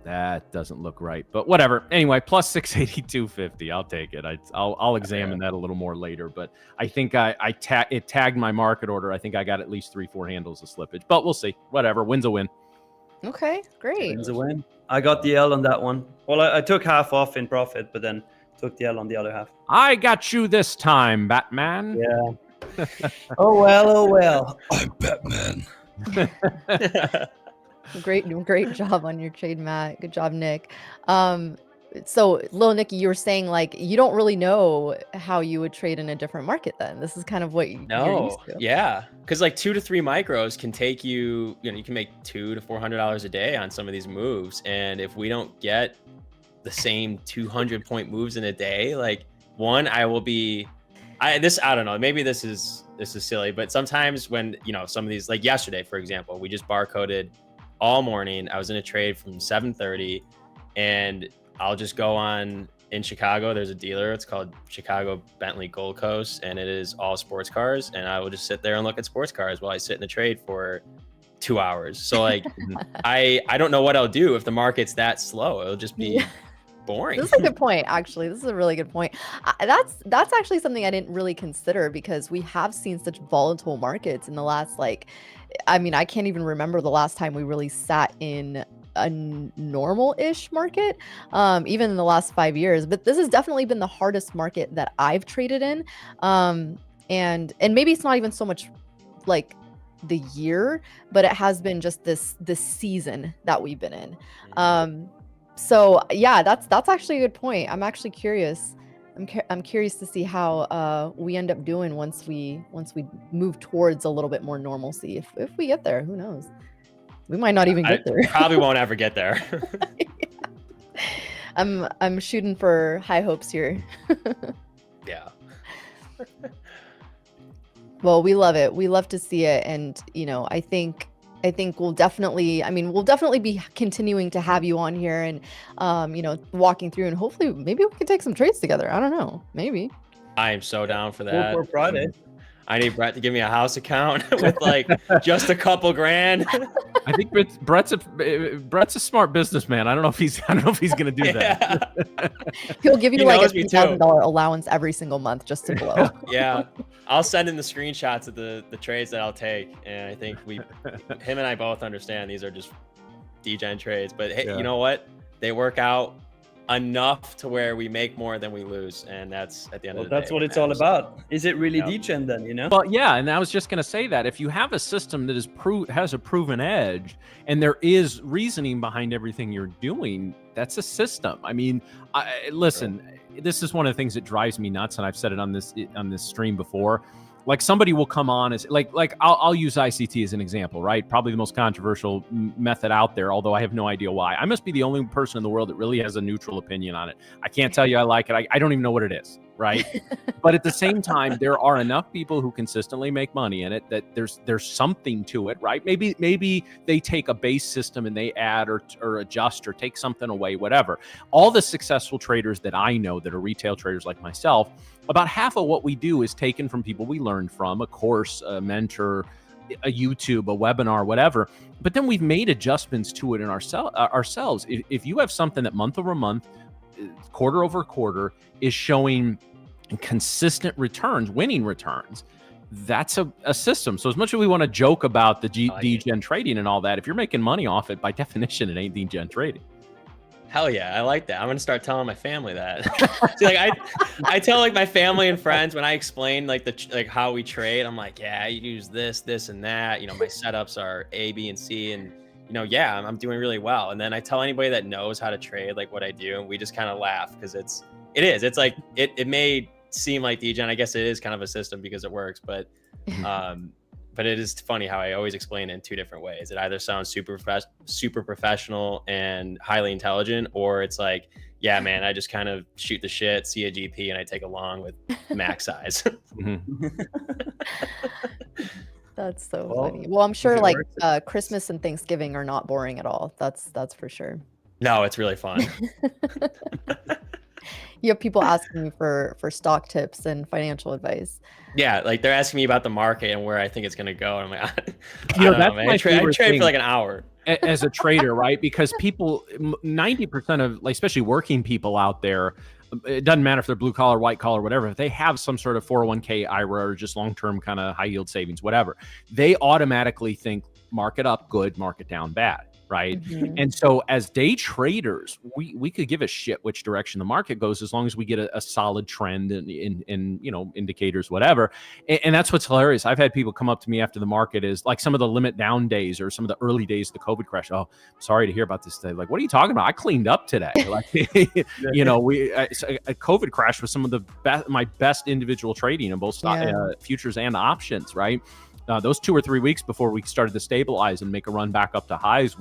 That doesn't look right, but whatever. Anyway, plus 682.50. I'll take it. I'll examine that a little more later, but I think it tagged my market order. I think I got at least 3-4 handles of slippage, but we'll see. Whatever. Win's a win. Okay, great. Win's a win. I got the L on that one. Well, I took half off in profit, but then took the L on the other half. I got you this time, Batman. Yeah. Oh well. I'm Batman. Great job on your trade, Matt. Good job, Nick. So Lil Nicky, you were saying like you don't really know how you would trade in a different market then. This is kind of what you're used to. Yeah. Because like 2 to 3 micros can take you, you can make $200 to $400 a day on some of these moves. And if we don't get the same 200 point moves in a day, like I don't know, maybe this is silly, but sometimes when, some of these, like yesterday, for example, we just barcoded all morning. I was in a trade from 7:30 and I'll just go on in Chicago. There's a dealer. It's called Chicago Bentley Gold Coast, and it is all sports cars. And I will just sit there and look at sports cars while I sit in the trade for 2 hours. So like, I don't know what I'll do if the market's that slow. It'll just be boring. This is a good point, actually. This is a really good point. That's actually something I didn't really consider because we have seen such volatile markets in the last, I can't even remember the last time we really sat in a normal-ish market, even in the last 5 years. But this has definitely been the hardest market that I've traded in. And maybe it's not even so much like the year, but it has been just this season that we've been in. So yeah, that's actually a good point. I'm actually curious. I'm curious to see how we end up doing once we move towards a little bit more normalcy. If we get there, who knows? We might not even get there. Probably won't ever get there. Yeah. I'm shooting for high hopes here. Yeah. Well, we love it. We love to see it, and I think we'll definitely be continuing to have you on here and walking through, and hopefully maybe we can take some trades together. I don't know, maybe. I am so down for that. For Friday. I need Brett to give me a house account with just a couple grand. I think Brett's a smart businessman. I don't know if he's gonna do that. Yeah. He'll give you like a $2,000 allowance every single month just to blow. Yeah, I'll send him the screenshots of the trades that I'll take, and I think him and I both understand these are just degen trades. But hey, you know what? They work out enough to where we make more than we lose, and that's at the end of the day. That's what it's all about. Is it really degen then? Well, yeah, and I was just going to say that if you have a system that has a proven edge, and there is reasoning behind everything you're doing, that's a system. I mean, listen, this is one of the things that drives me nuts, and I've said it on this stream before. Like somebody will come on as I'll use ICT as an example, right? Probably the most controversial method out there, although I have no idea why. I must be the only person in the world that really has a neutral opinion on it. I can't tell you I like it. I don't even know what it is, right? But at the same time, there are enough people who consistently make money in it that there's something to it, right? Maybe they take a base system and they add or adjust or take something away, whatever. All the successful traders that I know that are retail traders like myself, about half of what we do is taken from people we learned from, a course, a mentor, a YouTube, a webinar, whatever. But then we've made adjustments to it in ourselves. If you have something that month over month, quarter over quarter is showing consistent returns, winning returns, that's a system. So as much as we want to joke about the degen trading and all that, if you're making money off it, by definition, it ain't degen trading. Hell yeah, I like that. I'm gonna start telling my family that. See, I tell my family and friends when I explain how we trade. I'm like, yeah, you use this, and that. My setups are A, B, and C, and yeah, I'm doing really well. And then I tell anybody that knows how to trade what I do, and we just kind of laugh because it may seem like degen. I guess it is kind of a system because it works, but it is funny how I always explain it in two different ways. It either sounds super professional and highly intelligent, or it's like, yeah, man, I just kind of shoot the shit, see a GP, and I take a long with max size. That's so funny. Well, I'm sure Christmas and Thanksgiving are not boring at all. That's for sure. No, it's really fun. You have people asking me for stock tips and financial advice. Yeah, like they're asking me about the market and where I think it's gonna go. And I'm like, That's my I favorite trade thing for like an hour. as a trader, right? Because people, 90% of, like, especially working people out there, it doesn't matter if they're blue collar, white collar, whatever. If they have some sort of 401k, IRA, or just long term kind of high yield savings, whatever, they automatically think market up good, market down bad. Right. And so as day traders, we could give a shit which direction the market goes as long as we get a solid trend in indicators, whatever. And that's what's hilarious. I've had people come up to me after the market is like some of the limit down days or some of the early days of the COVID crash. Oh, sorry to hear about this today. Like, what are you talking about? I cleaned up today. Like, a COVID crash was some of the my best individual trading in both futures and options. Right. Those 2 or 3 weeks before we started to stabilize and make a run back up to highs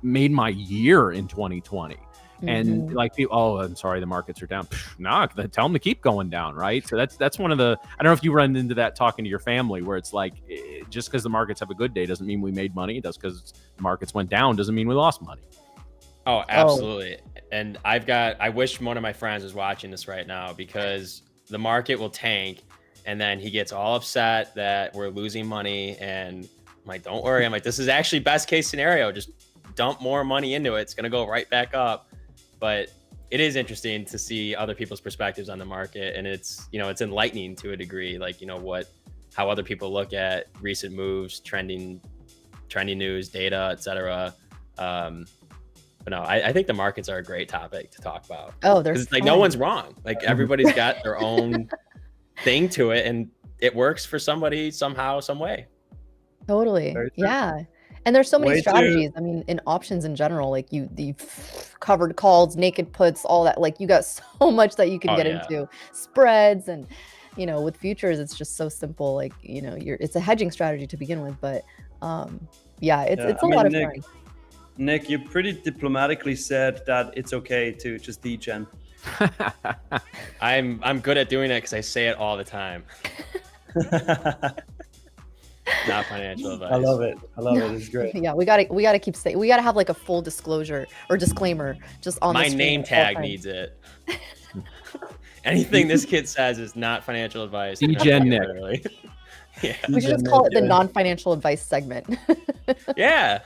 made my year in 2020. And like, I'm sorry, the markets are down. Nah, tell them to keep going down, right? So that's one of the, I don't know if you run into that talking to your family where it's like, just because the markets have a good day doesn't mean we made money. Just because the markets went down doesn't mean we lost money. Oh, absolutely. And I wish one of my friends was watching this right now, because the market will tank. And then he gets all upset that we're losing money. And I'm like, don't worry. I'm like, this is actually best case scenario. Just dump more money into it. It's going to go right back up. But it is interesting to see other people's perspectives on the market. And it's enlightening to a degree, like, how other people look at recent moves, trending news, data, etc. But no, I think the markets are a great topic to talk about. Oh, there's like no one's wrong. Like everybody's got their own thing to it, and it works for somebody somehow, some way. Totally. Yeah. And there's so many strategies. I mean, in options in general, like the covered calls, naked puts, all that, like you got so much that you can get into. Spreads, and with futures, it's just so simple. Like, it's a hedging strategy to begin with, but it's a lot of fun. Nick, you pretty diplomatically said that it's okay to just degen. I'm good at doing it because I say it all the time. Not financial advice. I love it. It's great. Yeah, we gotta keep saying, we gotta have like a full disclosure or disclaimer just on my name tag needs it. Anything this kid says is not financial advice. Degen Nick. Yeah. We should just call it the non-financial advice segment. Yeah.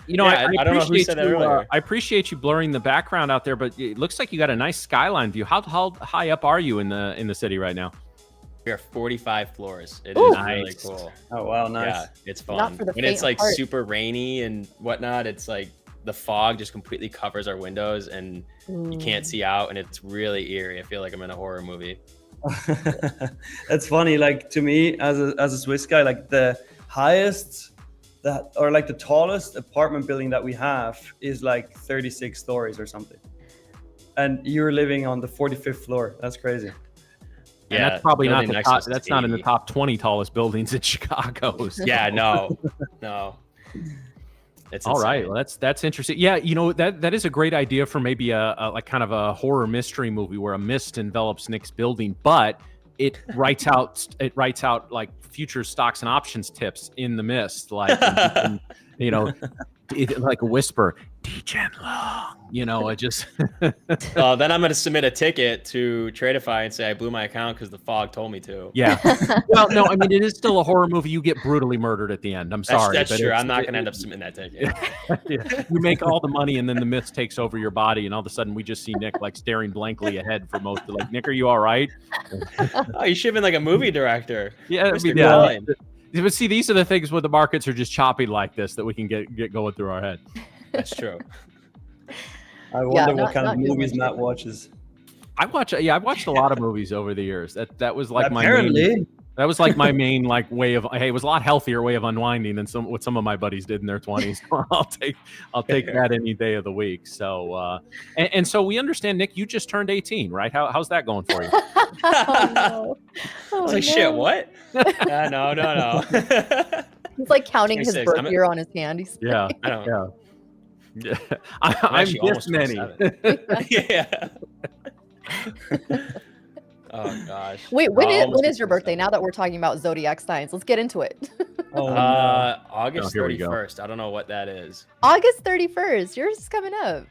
I don't know who said that earlier. I appreciate you blurring the background out there, but it looks like you got a nice skyline view. How high up are you in the city right now? We are 45 floors. It is really cool. Oh wow, nice. Yeah, it's fun. When it's like super rainy and whatnot, it's like the fog just completely covers our windows and you can't see out, and it's really eerie. I feel like I'm in a horror movie. That's funny. Like, to me, as a Swiss guy, like the highest the tallest apartment building that we have is like 36 stories or something, and you're living on the 45th floor. That's crazy. Yeah, and that's probably not the top. That's not in the top 20 tallest buildings in Chicago. So. Yeah, no. It's all right. Well, that's interesting. Yeah, that is a great idea for maybe a like kind of a horror mystery movie where a mist envelops Nick's building, but it writes out like future stocks and options tips in the mist, like like a whisper, degen long. It just. Then I'm going to submit a ticket to Tradeify and say I blew my account because the fog told me to. Yeah. Well, no, I mean, it is still a horror movie. You get brutally murdered at the end. I'm sorry. That's true. I'm not going to end up submitting that ticket. Yeah. You make all the money, and then the mist takes over your body, and all of a sudden we just see Nick like staring blankly ahead for most of like, Nick, are you all right? Oh, you should have been like a movie director. Yeah. But see, these are the things where the markets are just choppy like this that we can get going through our head. That's true. I wonder what kind of movies Matt watches. I've watched a lot of movies over the years. That was like That was like my main like way of, hey, it was a lot healthier way of unwinding than what some of my buddies did in their 20s. I'll take that any day of the week. So and so we understand, Nick, you just turned 18, right? How's that going for you? Oh, no. It's like, shit, what? No. He's like counting his birth year on his hand. He's I don't know. Yeah. I'm this many. Yeah. Oh gosh. Wait, when is your birthday? Now that we're talking about zodiac signs, let's get into it. August 31st. I don't know what that is. August 31st. Yours is coming up.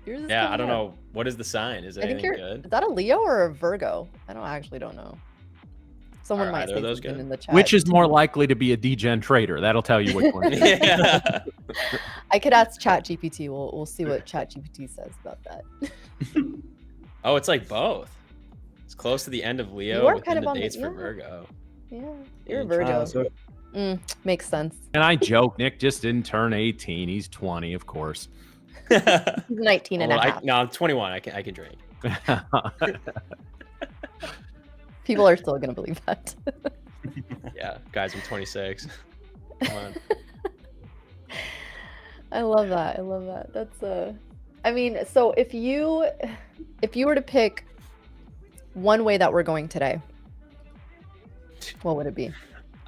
Yours is Yeah, I coming don't up. know. What is the sign? Is it I think anything you're. good? Is that a Leo or a Virgo? I actually don't know. Someone Are might either say of those something good? in the chat. Which is more likely to be a degen trader? That'll tell you which one. It is. Yeah. I could ask ChatGPT. We'll see what ChatGPT says about that. Oh, it's like both. It's close to the end of Leo are within kind of the on the- dates for yeah. Virgo. Yeah, you're a Virgo. Ah, so Makes sense. And I joke, Nick just didn't turn 18. He's 20, of course. He's 19 and a half. No, I'm 21. I can drink. People are still gonna believe that. Yeah, guys, I'm 26. Come on. I love that. I love that. That's I mean, so if you were to pick one way that we're going today, what would it be?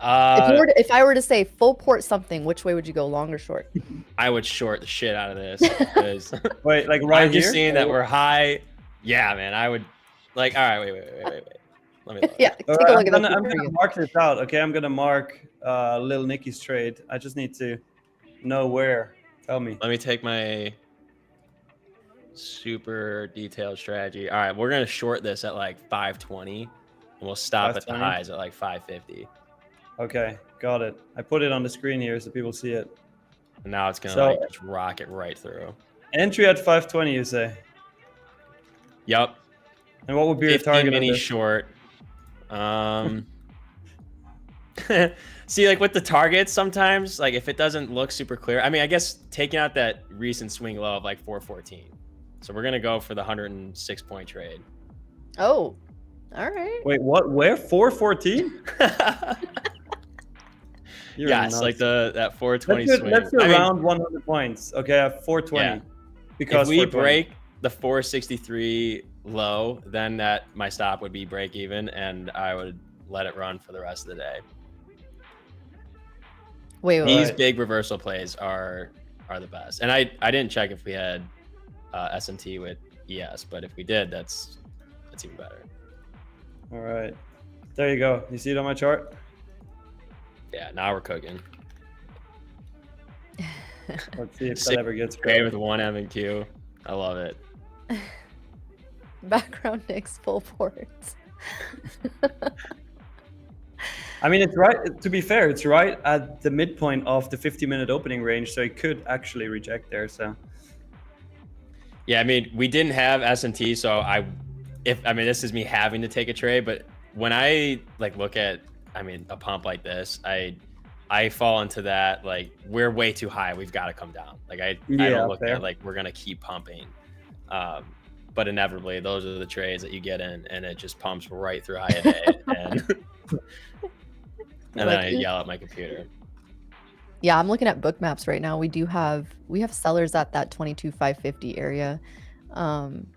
If I were to say full port something, which way would you go, long or short? I would short the shit out of this because wait, like right I'm here? just seeing that we're high. Yeah, man, I would like. All right, wait. Let me look. Yeah, take All a right, look at I'm that. gonna mark this out. Okay, I'm gonna mark Lil Nicky's trade. I just need to know where. Tell me. Let me take my super detailed strategy. All right, we're gonna short this at like 520, and we'll stop at the 520? highs at like 550. Okay, got it. I put it on the screen here so people see it. And now it's gonna So- like just rocket right through. Entry at 520, you say? Yep. And what would be your 50 target? mini of this? short. See, like with the targets, sometimes like if it doesn't look super clear. I mean, I guess taking out that recent swing low of like 414. So we're gonna go for the 106 point trade. Oh, all right. Wait, what? Where? 414? Yes, like that 420 swing. Let's do I mean, around 100 points. Okay, at 420. Yeah. Because if we 420. break the 463 low, then my stop would be break even, and I would let it run for the rest of the day. Wait. These Right. big reversal plays are the best. And I didn't check if we had SMT with ES, but if we did, that's even better. All right. There you go. You see it on my chart? Yeah, now we're cooking. Let's see if Sick that ever gets Trade good. with one M and Q. I love it. Background Nick's full ports. I mean, it's right. To be fair, it's right at the midpoint of the 50-minute opening range, so it could actually reject there. So Yeah, I mean, we didn't have SMT, so this is me having to take a trade, but when I like look at, a pump like this, I fall into that, like, we're way too high. We've got to come down. Like, I don't look fair. at, like, we're going to keep pumping. But inevitably, those are the trades that you get in, and it just pumps right through high A. And then I yell at my computer. Yeah, I'm looking at book maps right now. We have sellers at that 22,550 area, and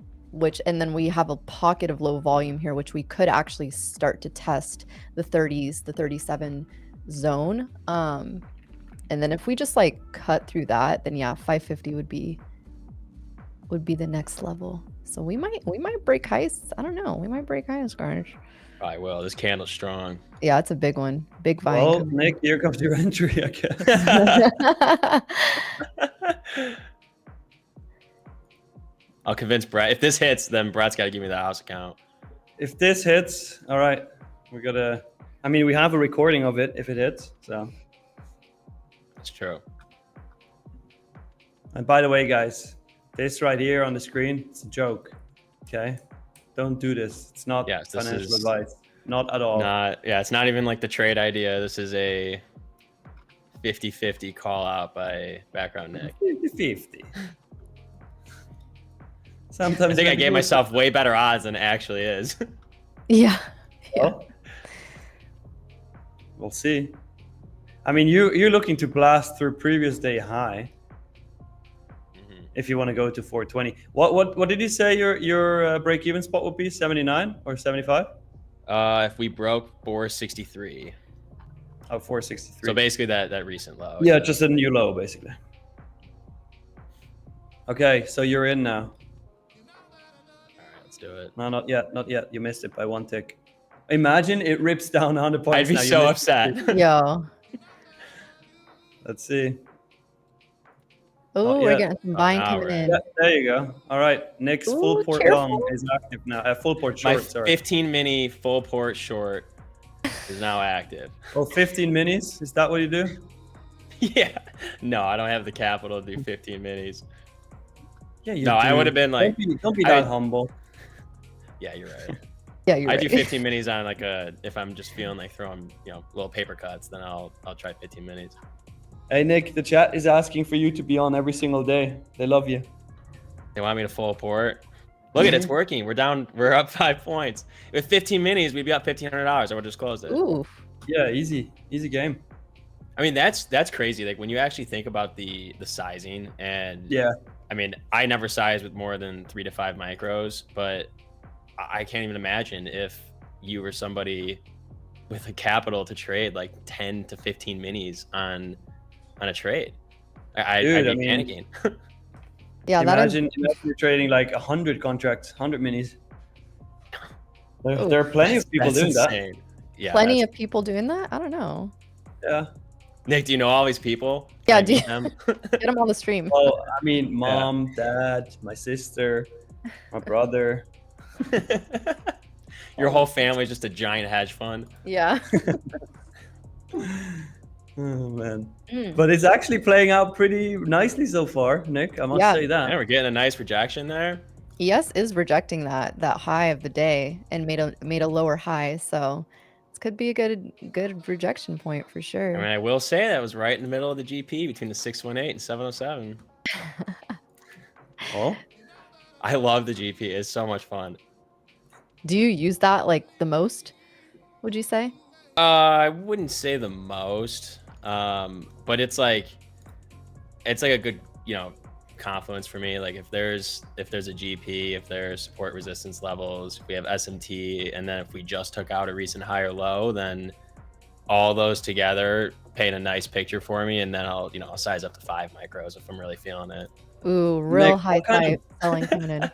then we have a pocket of low volume here, which we could actually start to test the 30s, the 37 zone. And then if we just like cut through that, then yeah, 550 would be the next level. So we might break highs. I don't know. We might break highs, Garnish. Probably will. This candle's strong. Yeah, it's a big one. Big vine. well, Nick, here comes your entry, I guess. I'll convince Brett. If this hits, then Brett's got to give me the house account. If this hits, all right, we have a recording of it if it hits. So, It's true. and by the way, guys, this right here on the screen, it's a joke. Okay, don't do this. It's not financial advice. Not at all. It's not even like the trade idea. This is a 50-50 call out by Background Nick. 50-50. Sometimes I think I gave myself way better odds than it actually is. Yeah. Well, we'll see. I mean, you're looking to blast through previous day high. If you want to go to 420, what did you say your break even spot would be? 79 or 75? If we broke 463. Oh, 463. So basically that recent low. Yeah, just a new low, basically. Okay, so you're in now. All right, let's do it. No, not yet. Not yet. You missed it by one tick. Imagine it rips down 100 points. I'd be now. You so missed it. upset. Yo. Let's see. Oh, yeah. we're getting some buying now coming we're in. Yeah, there you go. All right, Nick's full Ooh, port careful. long is active now. Full port My short, sorry. 15 mini full port short is now active. Oh, 15 minis? Is that what you do? Yeah. No, I don't have the capital to do 15 minis. Yeah, you No, I do. would have been like, don't be I- that humble. yeah, you're right. Yeah, you're I right. do 15 minis on like if I'm just feeling like throwing, little paper cuts, then I'll try 15 minis. Hey, Nick, the chat is asking for you to be on every single day. They love you. They want me to full port. Look at it's working. We're up 5 points. With 15 minis, we'd be up $1,500. I would just close it. Ooh. Yeah, easy game. I mean, that's crazy. Like when you actually think about the sizing, and Yeah. I mean, I never size with more than 3 to 5 micros, but I can't even imagine if you were somebody with a capital to trade like 10 to 15 minis on a trade. I'd be panicking. Yeah, that is. Imagine you're trading like 100 contracts, 100 minis. There are plenty of people doing insane. Yeah, Plenty of people doing that? I don't know. that. Yeah. Nick, do you know all these people? Yeah, Can I do meet you- them? Get them on the stream. Well, I mean, mom, dad, my sister, my brother. Your whole family's just a giant hedge fund. Yeah. Oh man. Mm. But it's actually playing out pretty nicely so far, Nick. I must Yeah. say that. Yeah, we're getting a nice rejection there. ES is rejecting that high of the day and made a lower high, so this could be a good rejection point for sure. I mean, I will say that was right in the middle of the GP between the 618 and 707. Oh, I love the GP. It's so much fun. Do you use that like the most? Would you say? I wouldn't say the most, but it's like a good, confluence for me. Like if there's a GP, if there's support resistance levels, if we have SMT, and then if we just took out a recent high or low, then all those together paint a nice picture for me, and then I'll size up to 5 micros if I'm really feeling it. Ooh, real Nick, high what kind five selling coming in.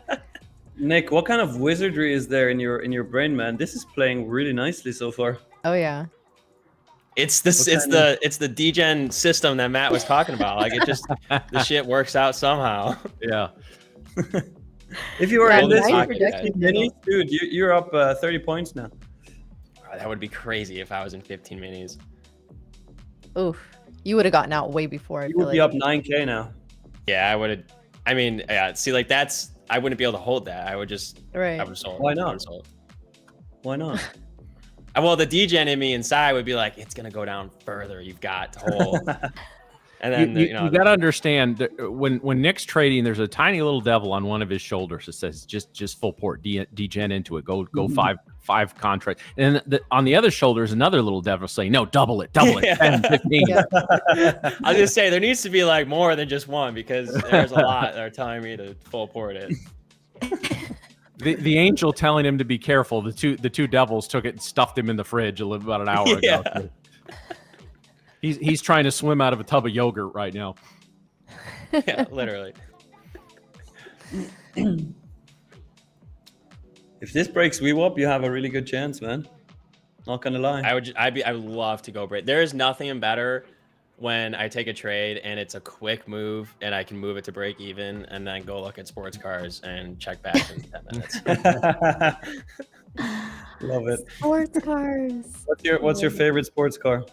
Nick, what kind of wizardry is there in your brain, man? This is playing really nicely so far. Oh yeah. It's the degen system that Matt was talking about. Like it just the shit works out somehow. Yeah. If you were Yeah, in this nice with projection 15 minis, dude, you're up 30 points now. That would be crazy if I was in 15 minis. Oof. You would have gotten out way before. I You feel would be like. up 9K now. Yeah, I would have. I mean, yeah. See, like I wouldn't be able to hold that. I would just. Right. I would have sold. Why I not? would've sold. Why not? Well, the degen in me inside would be like, it's gonna go down further. You've got to hold. And then You got to understand that when Nick's trading, there's a tiny little devil on one of his shoulders that says just full port degen into it. Go five contract. And on the other shoulder is another little devil saying, no, double it, 10, 15. Yeah. I was gonna say there needs to be like more than just one, because there's a lot that are telling me to full port it. The angel telling him to be careful. The two devils took it and stuffed him in the fridge about an hour ago. Yeah. He's trying to swim out of a tub of yogurt right now. Yeah, literally. If this breaks WeWop, you have a really good chance, man. Not gonna lie. I would love to go break. There is nothing better when I take a trade and it's a quick move and I can move it to break even and then go look at sports cars and check back in 10 minutes. Love it. Sports cars. What's your favorite sports car?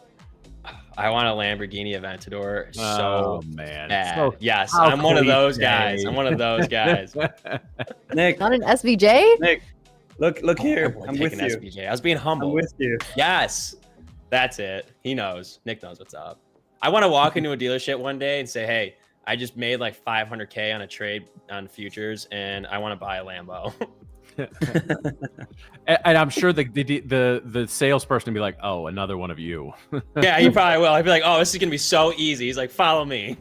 I want a Lamborghini Aventador so Oh man. bad. So- Yes, how I'm one of those cliche. guys. I'm one of those guys. Nick, Not an SVJ? Nick, look here. I would I'm take with an you. SBJ. I was being humble. I'm with you. Yes, that's it. He knows. Nick knows what's up. I want to walk into a dealership one day and say, "Hey, I just made like 500K on a trade on futures, and I want to buy a Lambo." And I'm sure the salesperson would be like, "Oh, another one of you." Yeah, he probably will. I'd be like, "Oh, this is gonna be so easy." He's like, "Follow me."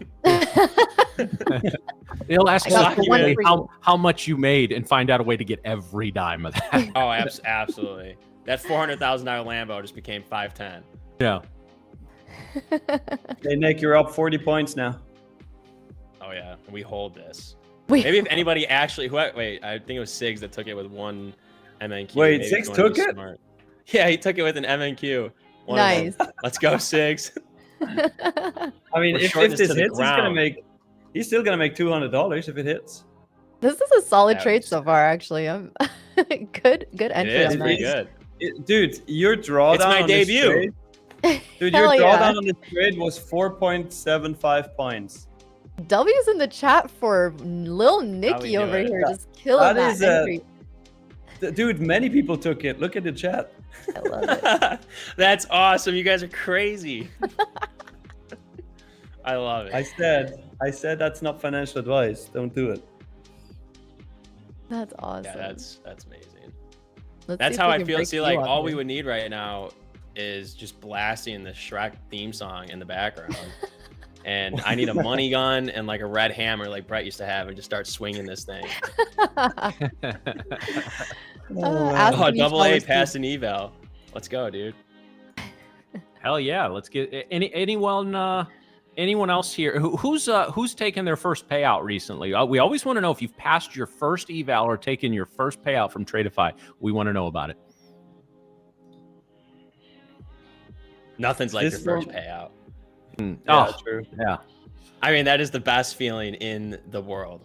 He'll ask I got specifically one for you. how much you made and find out a way to get every dime of that. Oh, absolutely. That $400,000 Lambo just became 510. Yeah. Hey, Nick, you're up 40 points now. Oh yeah, we hold this. Wait. Maybe if anybody actually, wait, I think it was Siggs that took it with one MNQ. Wait, Maybe Siggs if you wanna took be it? smart. Yeah, he took it with an MNQ. One of them. Nice. Let's go, Siggs. I mean, We're if shorting this this to the hits, he's gonna ground. make He's still gonna make $200 if it hits. This is a solid Yeah, trade it's- so far, actually. I'm good entry It is on pretty that. good. Dude, your drawdown It's my on this debut. trade- Dude, Hell your yeah. drawdown on this trade was 4.75 points. W's in the chat for Lil Nicky do over it? here, just killing That is entry. Dude, many people took it. Look at the chat. I love it. That's awesome. You guys are crazy. I love it. I said that's not financial advice. Don't do it. That's awesome. Yeah, that's amazing. Let's That's see if how we I can feel. break See, you like up all we here. would need right now is just blasting the Shrek theme song in the background. And I need a money gun and like a red hammer like Brett used to have and just start swinging this thing. Ask Oh, me, double A Charles, pass an eval. Let's go, dude. Hell yeah, let's get anyone else here who's taken their first payout recently. We always want to know if you've passed your first eval or taken your first payout from Tradeify. We want to know about it. Nothing's like your This first one- payout. Yeah, true. Yeah. I mean, that is the best feeling in the world.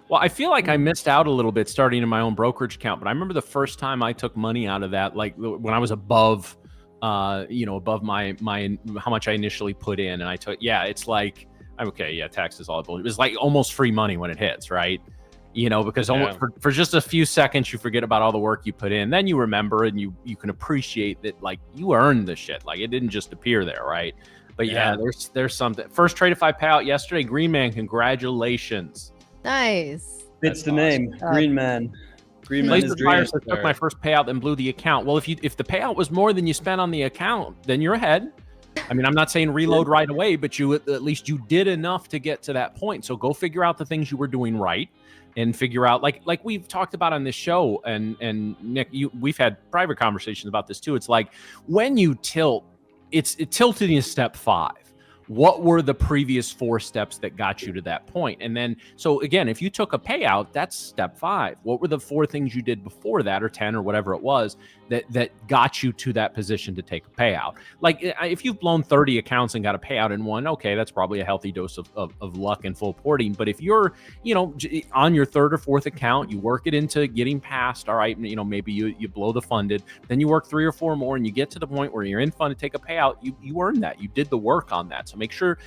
Well, I feel like I missed out a little bit starting in my own brokerage account, but I remember the first time I took money out of that, like when I was above, above my how much I initially put in, and I took, it's like, okay, yeah, tax is all. It was like almost free money when it hits, right? Because almost for just a few seconds you forget about all the work you put in, then you remember and you can appreciate that like you earned the shit, like it didn't just appear there, right? But yeah, there's something. First Tradeify payout yesterday. Green Man, congratulations. Nice. It's That's the name. awesome. Green Man. Green Man is Laser dream. Fire said, took my first payout, then blew the account. Well, if the payout was more than you spent on the account, then you're ahead. I mean, I'm not saying reload right away, but at least you did enough to get to that point. So go figure out the things you were doing right, and figure out like we've talked about on this show. And Nick, we've had private conversations about this too. It's like when you tilt, it tilted in step 5. What were the previous 4 steps that got you to that point? And then, so again, if you took a payout, that's step 5. What were the 4 things you did before that, or 10 or whatever it was, that got you to that position to take a payout? Like if you've blown 30 accounts and got a payout in one, okay, that's probably a healthy dose of luck and full porting. But if you're, on your 3rd or 4th account, you work it into getting past, all right, maybe you blow the funded, then you work 3 or 4 more and you get to the point where you're in fund to take a payout, you earn that. You did the work on that. So make sure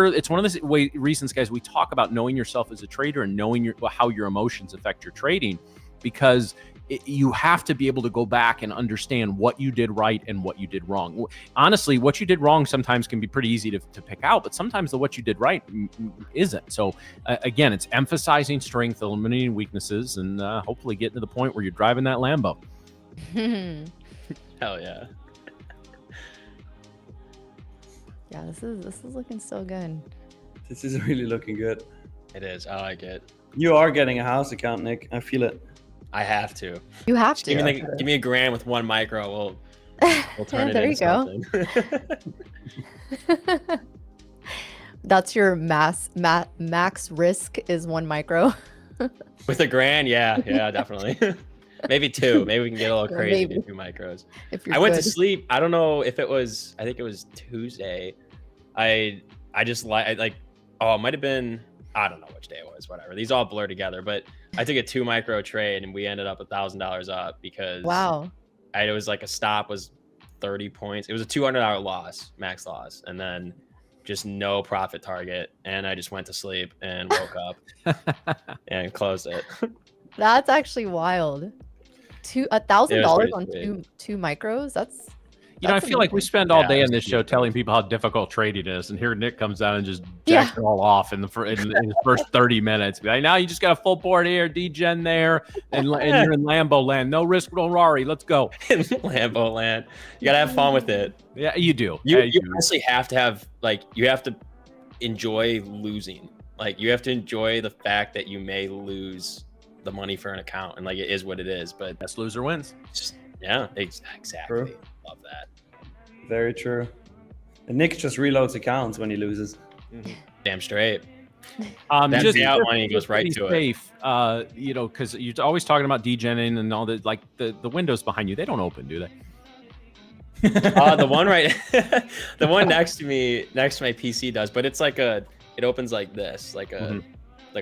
it's one of the reasons, guys, we talk about knowing yourself as a trader and knowing how your emotions affect your trading, because you have to be able to go back and understand what you did right and what you did wrong. Honestly, what you did wrong sometimes can be pretty easy to pick out, but sometimes what you did right isn't. So again, it's emphasizing strength, eliminating weaknesses, and hopefully getting to the point where you're driving that Lambo. Hell yeah. Yeah, this is looking so good. This is really looking good. It is. I like it. You are getting a house account, Nick. I feel it. I have to. You have Give to. me give me a grand with 1 micro. We'll turn it There into you go. something. That's your max risk is 1 micro. With a grand, yeah, definitely. Maybe 2. Maybe we can get a little Yeah, crazy maybe. with 2 micros. If you're I went good. to sleep. I don't know if it was. I think it was Tuesday. I just like. Oh, it might have been. I don't know which day it was. Whatever. These all blur together. But I took a 2 micro trade and we ended up $1,000 up because. Wow. It was like a stop was 30 points. It was a $200 loss, max loss, and then just no profit target. And I just went to sleep and woke up and closed it. That's actually wild. $1,000 pretty on sweet. two micros. That's I feel like we spend all day Yeah, in this that's show huge. telling people how difficult trading is, and here Nick comes down and just jacks it all off in his first 30 minutes. Be like, now you just got a full board here, degen there, and you're in Lambo land. No risk, no Rari. Let's go. In Lambo land. You gotta have fun with it. Yeah, you do. You Yeah, honestly have to have you have to enjoy losing. Like you have to enjoy the fact that you may lose the money for an account, and like it is what it is. But Best loser wins. just, yeah, exactly. True. Love that. Very true. And Nick just reloads accounts when he loses. Damn straight. That That payout money goes right to it. safe, because you're always talking about degenning and all the like the windows behind you. They don't open, do they? The one the one next to me, next to my PC does, but it's like it opens like this, like a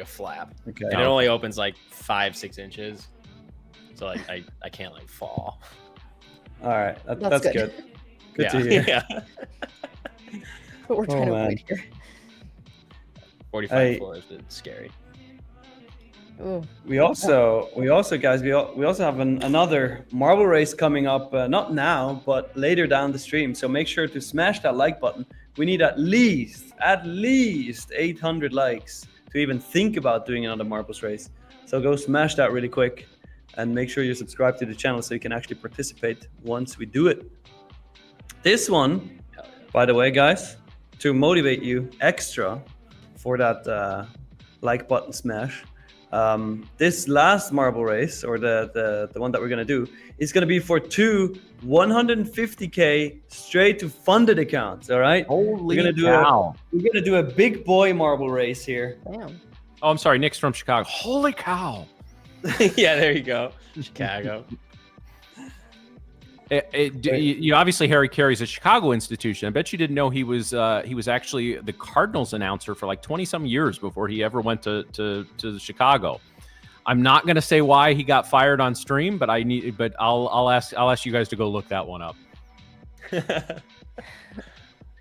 flap, Okay. and it only opens like 5-6 inches. So like I can't like fall. All right, that's good. Good to hear. Yeah. What we're trying to man. avoid here. 45 floors, but scary. Ooh. We also guys, we also have another marble race coming up, not now, but later down the stream. So make sure to smash that like button. We need at least 800 likes to even think about doing another marbles race. So go smash that really quick, and make sure you subscribe to the channel so you can actually participate once we do it. This one, by the way, guys, to motivate you extra for that like button smash. This last marble race, or the one that we're gonna do, is gonna be for 2 150K straight to funded accounts. All right. Holy we're gonna do a big boy marble race here. Damn. Oh, I'm sorry. Nick's from Chicago. Holy cow. Yeah, there you go. Chicago. You obviously, Harry Carey's a Chicago institution. I bet you didn't know he was actually the Cardinals announcer for like 20-some years before he ever went to Chicago. I'm not going to say why he got fired on stream, but I'll ask you guys to go look that one up.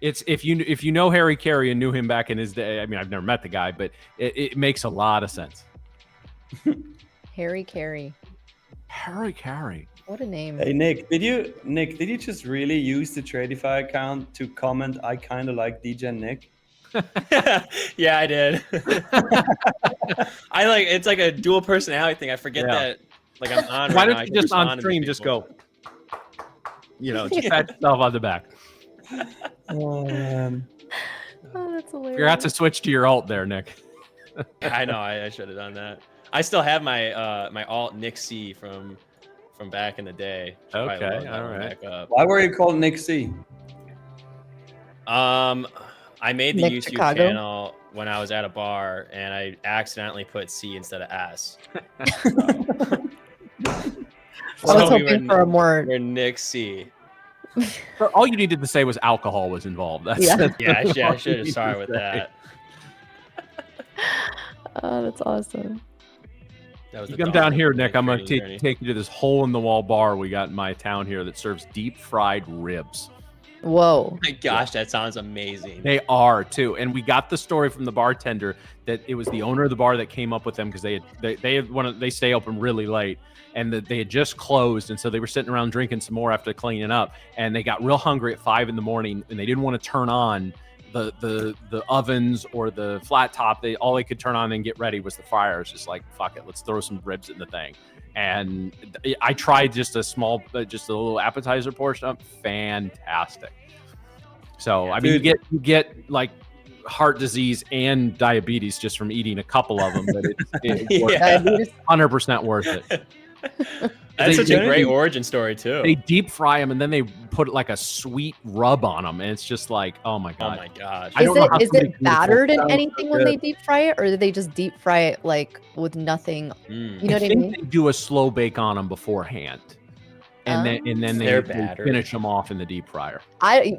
It's if you know Harry Carey and knew him back in his day. I mean, I've never met the guy, but it makes a lot of sense. Harry Carey. Harry Carey. What a name. Hey Nick, did you just really use the Tradeify account to comment? I kind of like DJ Nick. Yeah, I did. It's like a dual personality thing. I forget that like I'm on. Why right don't now. you just on stream just go? Just pat yourself on the back. Oh man. Oh, that's hilarious. You're gonna have to switch to your alt there, Nick. I know. I should have done that. I still have my my alt Nick C from back in the day. Okay, all right. Why were you called Nick C? I made the Nick YouTube Chicago? channel when I was at a bar, and I accidentally put C instead of S. I was hoping for a more. We're Nick C. All you needed to say was alcohol was involved. That's Yeah, I should have started with that. Oh, that's awesome. That was You the come dawn down of here, my Nick. I'm going training to take you to this hole-in-the-wall bar we got in my town here that serves deep-fried ribs. Whoa. My gosh, that sounds amazing. They are, too. And we got the story from the bartender that it was the owner of the bar that came up with them because they stay open really late. And they had just closed, and so they were sitting around drinking some more after cleaning up. And they got real hungry at 5 in the morning, and they didn't want to turn on the ovens or the flat top. All they could turn on and get ready was the fryer. It's just like, fuck it, let's throw some ribs in the thing. And I tried just a little appetizer portion of fantastic. So Yeah, I mean, you get like heart disease and diabetes just from eating a couple of them, but it's 100% worth it. That's such a great origin story too. They deep fry them and then they put like a sweet rub on them, and it's just like, oh my god. Oh my gosh. Is it battered in anything when they deep fry it, or do they just deep fry it like with nothing? You know what I mean? They do a slow bake on them beforehand, and then they finish them off in the deep fryer.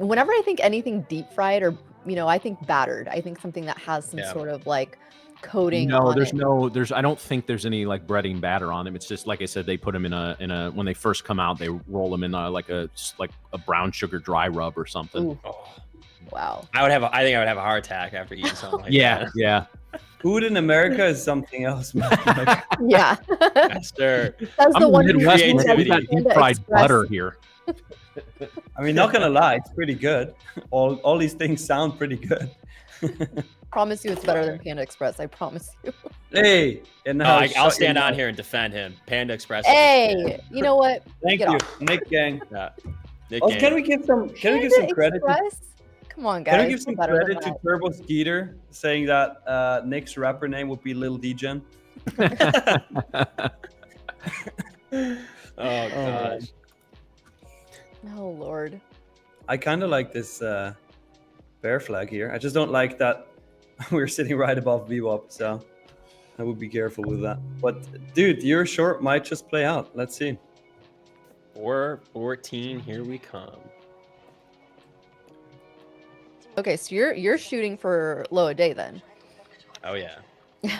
Whenever I think anything deep fried, or I think battered. I think something that has some sort of like coating. No, on there's I don't think there's any like breading batter on them. It's just like I said, they put them in a when they first come out, they roll them in like a brown sugar dry rub or something. Oh, wow. I think I would have a heart attack after eating something like that. Yeah. Food in America is something else, man. Yeah. Master. That's the one Midwest, creativity. we got deep fried butter here. I mean, not gonna lie, it's pretty good. All these things sound pretty good. Promise you it's better than Panda Express. I promise you. Hey, and No, I'll stand on here and defend him. Panda Express. Hey, you know what? Thank Get you, off. Nick Gang. Yeah. Nick Oh, Gang. can we give some credit? Express? Come on, guys. Can we give some Better than credit to that. Turbo Skeeter saying that Nick's rapper name would be Lil Degen? Oh gosh. Oh Lord. I kind of like this bear flag here. I just don't like that we're sitting right above VWAP, so I would be careful with that. But dude, your short might just play out. Let's see. 4-14. Here we come. Okay, so you're shooting for low a day then. Oh yeah.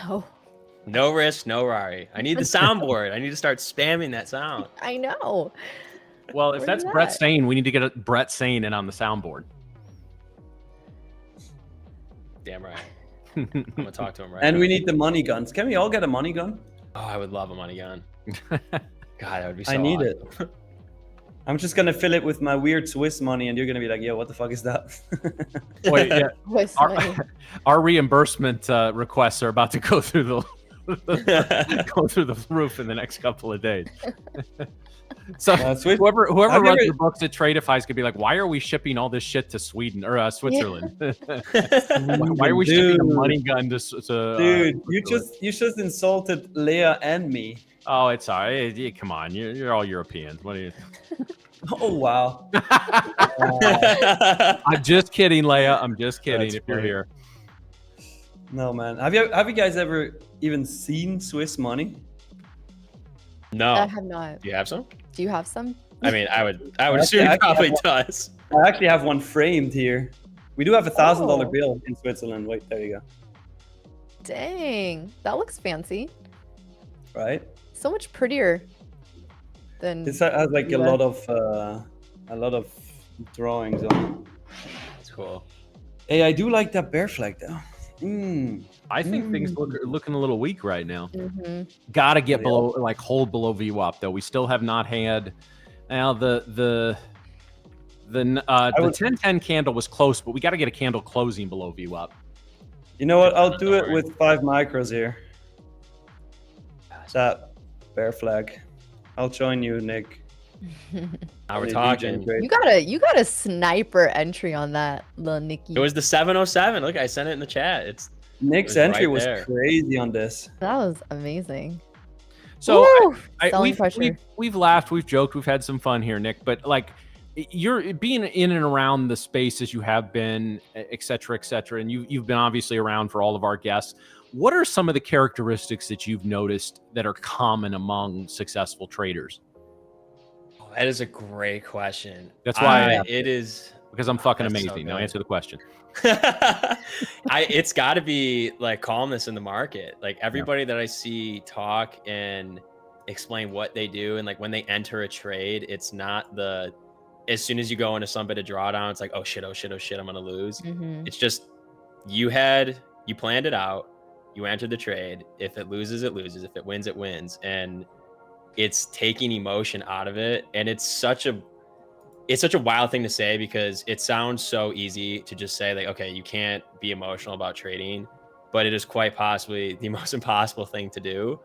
Oh, No risk, no Rari. I need the soundboard. I need to start spamming that sound. I know. Well, if Where's that's that? Brett Sane, we need to get Brett Sane in on the soundboard. Damn right. I'm gonna talk to him right And now. we need the money guns. Can we all get a money gun? Oh, I would love a money gun. God, that would be so I need awesome. it. I'm just gonna fill it with my weird Swiss money, and you're gonna be like, "Yo, what the fuck is that?" Wait, yeah. What's Our, my- our reimbursement requests are about to go through the go through the roof in the next couple of days. So Swiss- whoever Have runs you ever- your books at Tradeify is gonna be like, why are we shipping all this shit to Sweden or Switzerland? Why are we shipping a money gun to Dude, you Switzerland? just insulted Leah and me. Oh, it's all right. Come on, you're all Europeans. What are you? Oh wow. I'm just kidding, Leia. I'm just kidding. That's If you're great. here, No man. Have you guys ever even seen Swiss money? I No. have not. Do you have some? Do you have some? I mean, I would Actually, assume he I probably have does. I actually have one framed here. We do have $1,000 Oh. bill in Switzerland. Wait, there you go. Dang, that looks fancy. Right? So much prettier than. This has like a Yeah. lot of drawings on. That's cool. Hey, I do like that bear flag though. I think things look looking a little weak right now. Mhm. Got to get Yeah. below, like hold below VWAP though. We still have not had. Now the 10-10 candle was close, but we got to get a candle closing below VWAP. You know what? I'll do Don't it worry. with 5 micros here. That bear flag. I'll join you, Nick. Now we're Hey, talking. DJ, great. You got a sniper entry on that, little Nikki. It was the 707. Look, I sent it in the chat. It's Nick's was entry right was there. crazy on this. That was amazing. So Woo! I, Selling we've, pressure. we've laughed, we've joked, we've had some fun here, Nick. But like, you're being in and around the space as you have been, et cetera, and you've been obviously around for all of our guests. What are some of the characteristics that you've noticed that are common among successful traders? Oh, that is a great question. That's why I asked it is. Because I'm fucking That's so amazing. Now good. answer the question. It's got to be like calmness in the market. Like everybody that I see talk and explain what they do, and like when they enter a trade, it's not the as soon as you go into some bit of drawdown, it's like oh shit, I'm gonna lose. Mhm. It's just you planned it out, you entered the trade. If it loses, it loses. If it wins, it wins. And it's taking emotion out of it. And it's such a wild thing to say because it sounds so easy to just say like, okay, you can't be emotional about trading, but it is quite possibly the most impossible thing to do.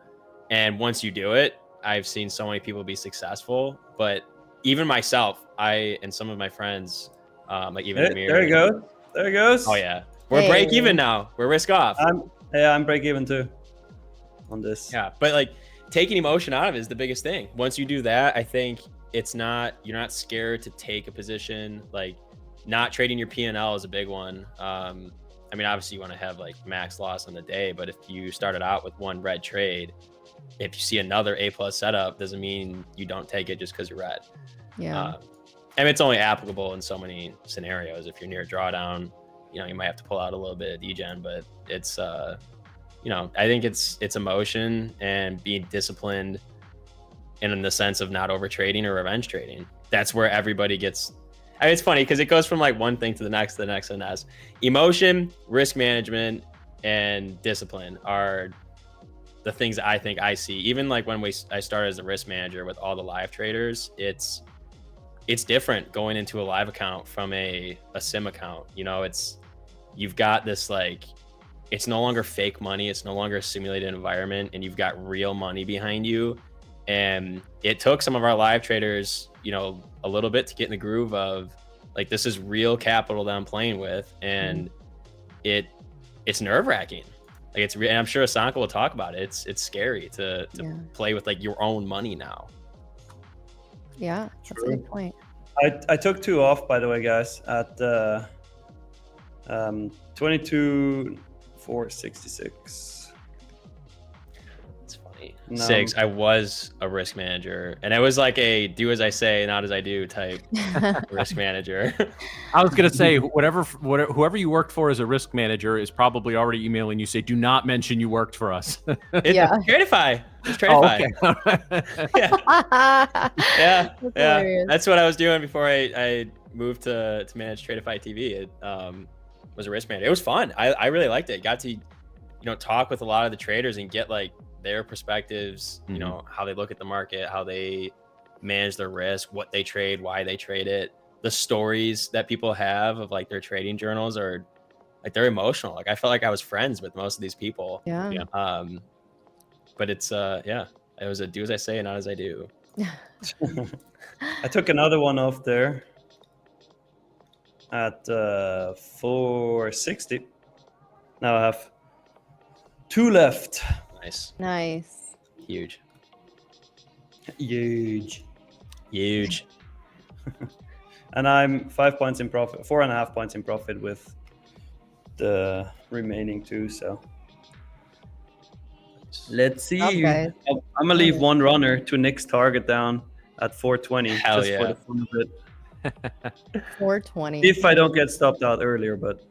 And once you do it, I've seen so many people be successful, but even myself, I and some of my friends, like even Amir, There he goes. There he goes. Oh yeah, we're Hey. break even now. We're risk off. I'm break even too on this. Yeah, but like taking emotion out of it is the biggest thing. Once you do that, I think you're not scared to take a position. Like not trading your P&L is a big one. I mean, obviously you want to have like max loss on the day, but if you started out with one red trade, if you see another A+ setup, doesn't mean you don't take it just because you're red. Yeah. And it's only applicable in so many scenarios. If you're near a drawdown, you might have to pull out a little bit of degen, but it's I think it's emotion and being disciplined, and in the sense of not over trading or revenge trading. That's where everybody gets. I mean, it's funny because it goes from like one thing to the next, to the next, and that's emotion, risk management, and discipline are the things I think I see. Even like when I started as a risk manager with all the live traders, it's different going into a live account from a sim account. You've got this like, it's no longer fake money. It's no longer a simulated environment, and you've got real money behind you. And it took some of our live traders, a little bit to get in the groove of like, this is real capital that I'm playing with. And it's nerve wracking. Like and I'm sure Asanka will talk about it. It's scary to Yeah. play with like your own money now. Yeah, that's a True. good point. I took 2 off, by the way, guys, at 22,466. It's funny. No. 6, I was a risk manager, and I was like a do as I say, not as I do type risk manager. I was gonna say whoever you worked for as a risk manager is probably already emailing you say, do not mention you worked for us. It's Yeah. Tradeify. It's Oh, Tradeify. okay. Yeah, yeah. hilarious. That's what I was doing before I moved to manage Tradeify TV. It was a risk manager. It was fun. I really liked it. Got to talk with a lot of the traders and get like their perspectives, how they look at the market, how they manage their risk, what they trade, why they trade it. The stories that people have of like their trading journals are like, they're emotional. Like I felt like I was friends with most of these people. Yeah. But it's it was a do as I say, not as I do. I took another one off there at 460. Now I have 2 left. Nice. Nice. Huge. Huge. And I'm 5 points in profit, 4.5 points in profit with the remaining 2. So let's see. Okay. I'm gonna leave one runner to Nick's target down at 420. Hell just yeah. for the fun of it. 420. If I don't get stopped out earlier, but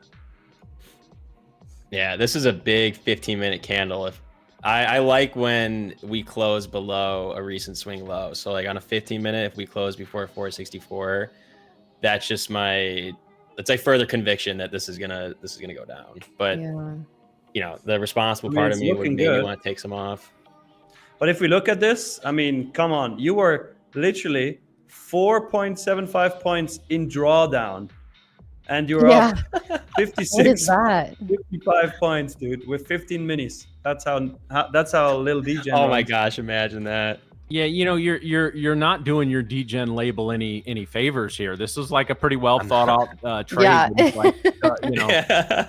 Yeah, this is a big 15-minute candle. If I like when we close below a recent swing low. So like on a 15-minute, if we close before 464, that's just it's like further conviction that this is gonna go down. But Yeah. the responsible I mean, part of it's me would looking maybe good. want to take some off. But if we look at this, I mean, come on, you were literally 4.75 points in drawdown, and you're Yeah. up What 56, is that? 55 points, dude, with 15 minis. That's how little DJ. Oh my runs. gosh, imagine that. Yeah, you're not doing your degen label any favors here. This is like a pretty well thought out trade. Yeah. It's like, Yeah.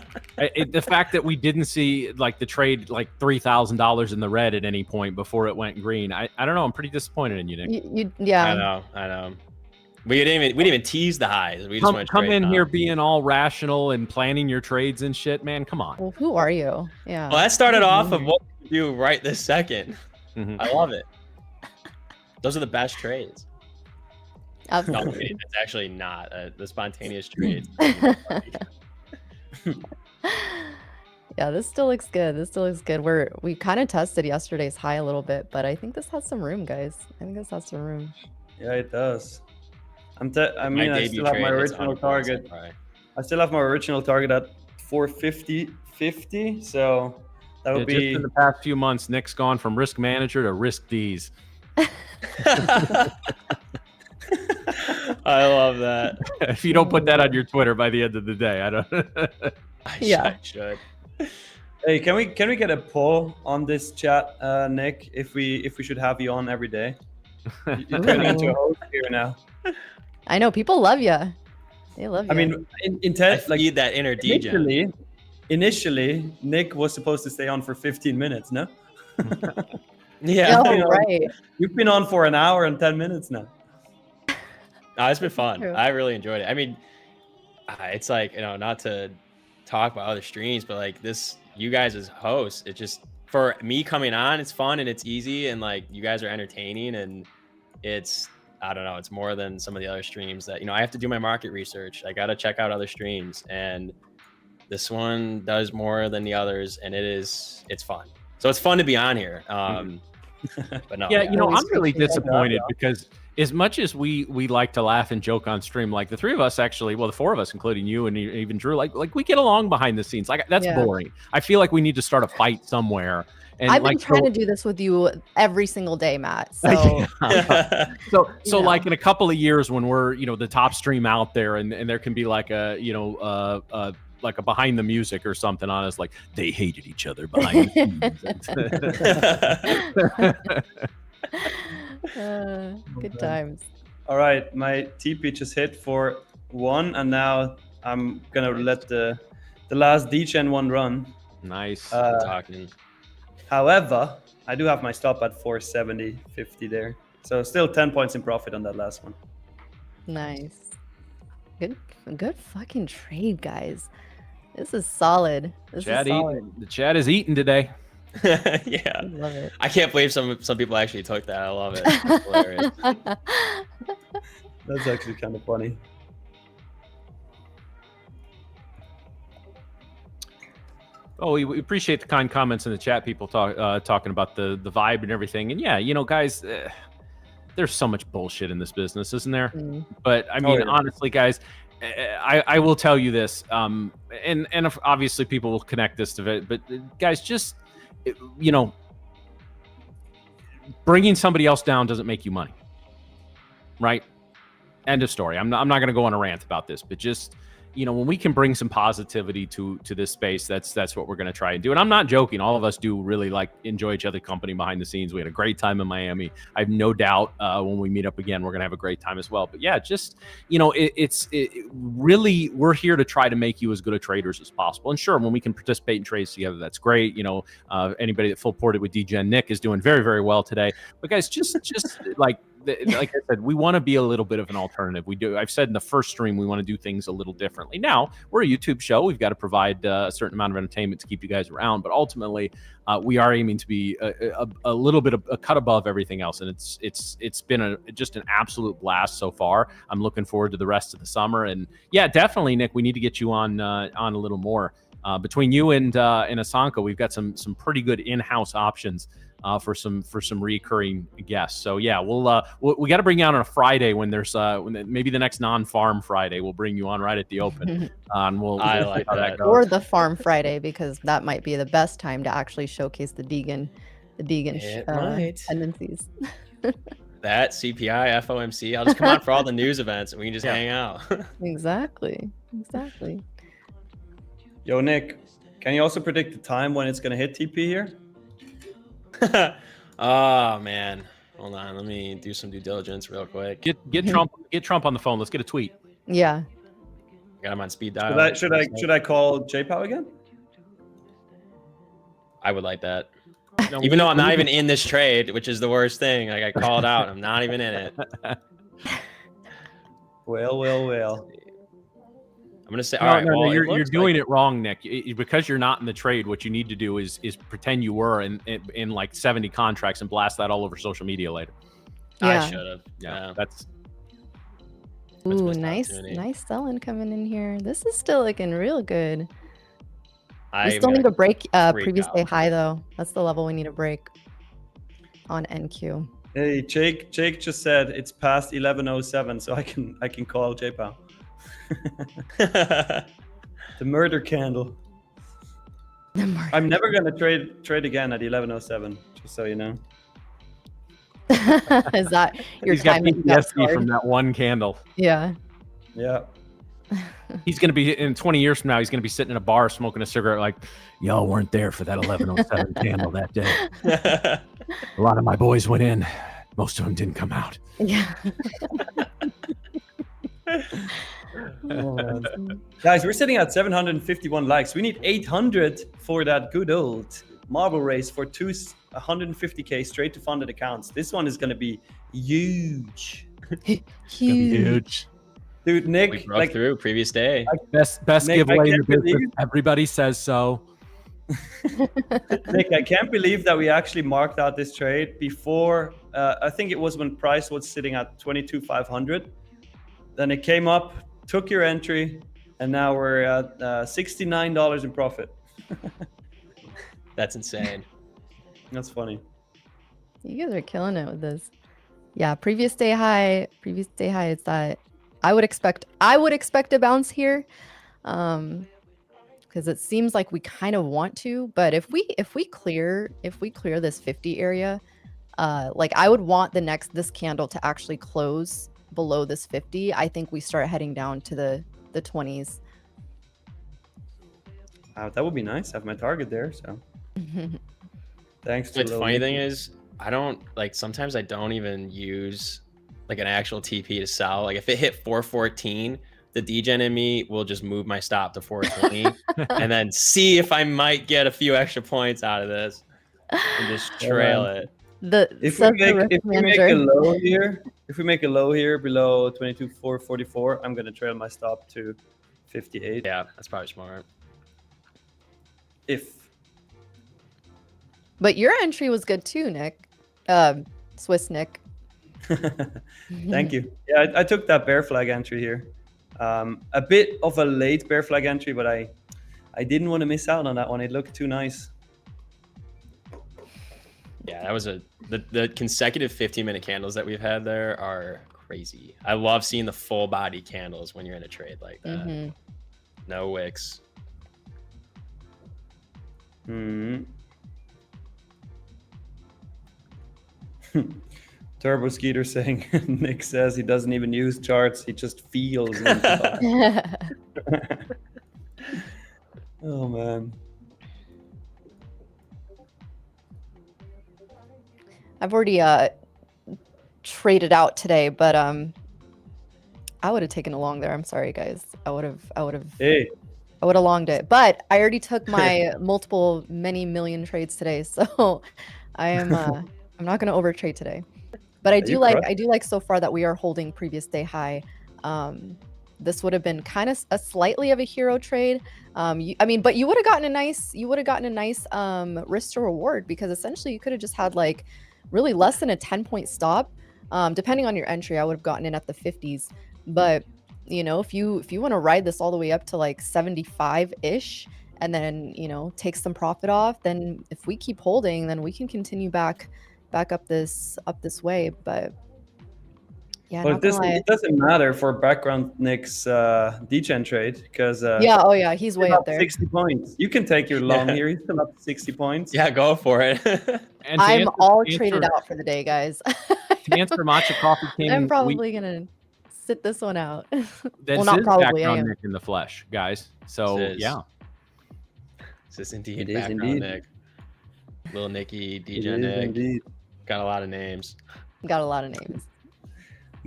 the fact that we didn't see like the trade like $3,000 in the red at any point before it went green. I don't know. I'm pretty disappointed in you, Nick. Yeah. I know. We didn't even tease the highs. We just went Come straight in up. here being all rational and planning your trades and shit, man. Come on. Well, who are you? Yeah. Well, that started off of what we do right this second. Mhm. I love it. Those are the best trades. No, I'm Absolutely. kidding. It's actually not the spontaneous trades. Yeah, this still looks good. This still looks good. We kind of tested yesterday's high a little bit, but I think this has some room, guys. I think this has some room. Yeah, it does. I My mean, I debut still have my trade hits original 100%, target. right? I still have my original target at 450.50. So that would Just be. in the past few months, Nick's gone from risk manager to risk D's. I love that. If you don't put that on your Twitter by the end of the day, I don't. I should. Hey, can we get a poll on this chat, Nick? If we should have you on every day? You're turning into a host here now. I know people love you. They love you. I mean, I intent like feed that inner DJ. initially, Nick was supposed to stay on for 15 minutes. No, Yeah. oh, right. you've been on for an hour and 10 minutes now. It's been fun. True. I really enjoyed it. I mean, it's like, not to talk about other streams, but like this, you guys as hosts, it just, for me coming on, it's fun and it's easy and like you guys are entertaining and it's, I don't know, it's more than some of the other streams that, I have to do my market research. I got to check out other streams and this one does more than the others and it's fun. So it's fun to be on here. But no. Yeah, I'm Always really appreciate that. disappointed because as much as we like to laugh and joke on stream, like the three of us actually, well, the four of us, including you and even Drew, like we get along behind the scenes. Like that's Yeah. boring. I feel like we need to start a fight somewhere. And I've been like, trying to do this with you every single day, Matt. So So Yeah. like in a couple of years when we're the top stream out there and there can be like a like a behind the music or something on us, like they hated each other behind the scenes. good times. All right, my TP just hit for 1, and now I'm gonna let the last degen one run. Nice. Talking. However, I do have my stop at 470.50 there, so still 10 points in profit on that last one. Nice. Good fucking trade, guys. This is solid. This is solid. The chat is eating today. Yeah. Love it. I can't believe some people actually took that. I love it. It's hilarious. That's actually kind of funny. Oh, we appreciate the kind comments in the chat. People talking about the vibe and everything. And yeah, you know, guys, there's so much bullshit in this business, isn't there? But I mean, honestly, guys, I will tell you this. And obviously people will connect this to it. But guys, just you know, bringing somebody else down doesn't make you money, right? End of story. I'm not going to go on a rant about this, but just, you know, when we can bring some positivity to this space, that's what we're going to try and do. And I'm not joking. All of us do really enjoy each other's company behind the scenes. We had a great time in Miami. I have no doubt when we meet up again, we're going to have a great time as well. But yeah, just, you know, it's really, we're here to try to make you as good a traders as possible. And sure, when we can participate in trades together, that's great. You know, anybody that full ported with DGen Nick is doing very, very well today. But guys, just like I said, we want to be a little bit of an alternative. We do. I've said in the first stream, we want to do things a little differently. Now, we're a YouTube show. We've got to provide a certain amount of entertainment to keep you guys around. But ultimately, we are aiming to be a little bit of a cut above everything else. And it's been just an absolute blast so far. I'm looking forward to the rest of the summer. And yeah, definitely, Nick, we need to get you on a little more. Between you and Asanka, we've got some pretty good in-house options for some recurring guests. So yeah, we got to bring you on a Friday when there's maybe the next non-farm Friday. We'll bring you on right at the open, and we'll I like how that. goes. Or the farm Friday, because that might be the best time to actually showcase the Deegan tendencies. That CPI, FOMC. I'll just come on for all the news events and we can just hang out. Exactly. Yo, Nick, can you also predict the time when it's going to hit TP here? Oh man, hold on. Let me do some due diligence real quick. Get Trump on the phone. Let's get a tweet. Yeah. Got him on speed dial. Should I call JPow again? I would like that. No, Even though I'm not even in this trade, which is the worst thing. Like I called out, I'm not even in it. Well. I'm gonna say, No, all right. no, well, you're doing it wrong, Nick. Because you're not in the trade. What you need to do is pretend you were in like 70 contracts and blast that all over social media later. Yeah. I should have. Yeah, that's Ooh, missed nice opportunity. selling coming in here. This is still looking real good. We I'm still need gonna to break freak previous day out. high though. That's the level we need to break on NQ. Hey, Jake just said it's past 11:07, so I can call JPow. The murder candle. I'm never gonna trade again at 11:07, just so you know. Is that your he's got time? that got PTSD from scored? that one candle. Yeah. Yeah. He's going to be in 20 years from now. He's going to be sitting in a bar smoking a cigarette, like y'all weren't there for that 11:07 candle that day. A lot of my boys went in. Most of them didn't come out. Yeah. Guys, we're sitting at 751 likes. We need 800 for that good old marble race for 150K straight to funded accounts. This one is going to be huge. Huge. Dude, We Nick, broke through previous day. Best Nick, giveaway in I the can't business. believe- Everybody says so. Nick, I can't believe that we actually marked out this trade before. I think it was when price was sitting at 22,500. Then it came up, took your entry, and now we're at $69 in profit. That's insane. That's funny. You guys are killing it with this. Yeah, previous day high is that I would expect a bounce here. Because it seems like we kind of want to, but if we clear this 50 area, like I would want this candle to actually close below this 50. I think we start heading down to the 20s. That would be nice. I have my target there, so thanks. The funny thing is, sometimes I don't even use like an actual TP to sell. Like if it hit 414, the degen in me will just move my stop to 420 and then see if I might get a few extra points out of this and just trail it. If we make a low here below 22,444, I'm gonna trail my stop to 58. Yeah, that's probably smart. If But your entry was good too, Nick. Swiss Nick. Thank you. Yeah, I took that bear flag entry here. A bit of a late bear flag entry, but I didn't want to miss out on that one. It looked too nice. Yeah, that was the consecutive 15-minute candles that we've had there are crazy. I love seeing the full body candles when you're in a trade like that. No wicks. Turbo Skeeter saying Nick says he doesn't even use charts, he just feels. Oh man. I've already traded out today, but I would have taken a long there. I'm sorry, guys. I would have longed it, but I already took my many million trades today, so I'm not gonna overtrade today. But I do like so far that we are holding previous day high. This would have been kind of a slightly of a hero trade. But you would have gotten a nice risk to reward, because essentially you could have just had like really less than a 10-point stop. Depending on your entry, I would have gotten in at the 50s. But you know, if you want to ride this all the way up to like 75-ish, and then, you know, take some profit off, then if we keep holding, then we can continue back up this way. But yeah, but it doesn't matter for background Nick's degen trade, because he's way up there. 60 points. You can take your long here. He's still up to 60 points. Yeah, go for it. I'm all traded out for the day, guys. To answer Matcha Coffee King, I'm probably gonna sit this one out. This well, not is probably. background Nick in the flesh, guys. So yeah, this is indeed it background is indeed. Nick. Little Nicky, DJ Nick. Indeed. Got a lot of names. Got a lot of names.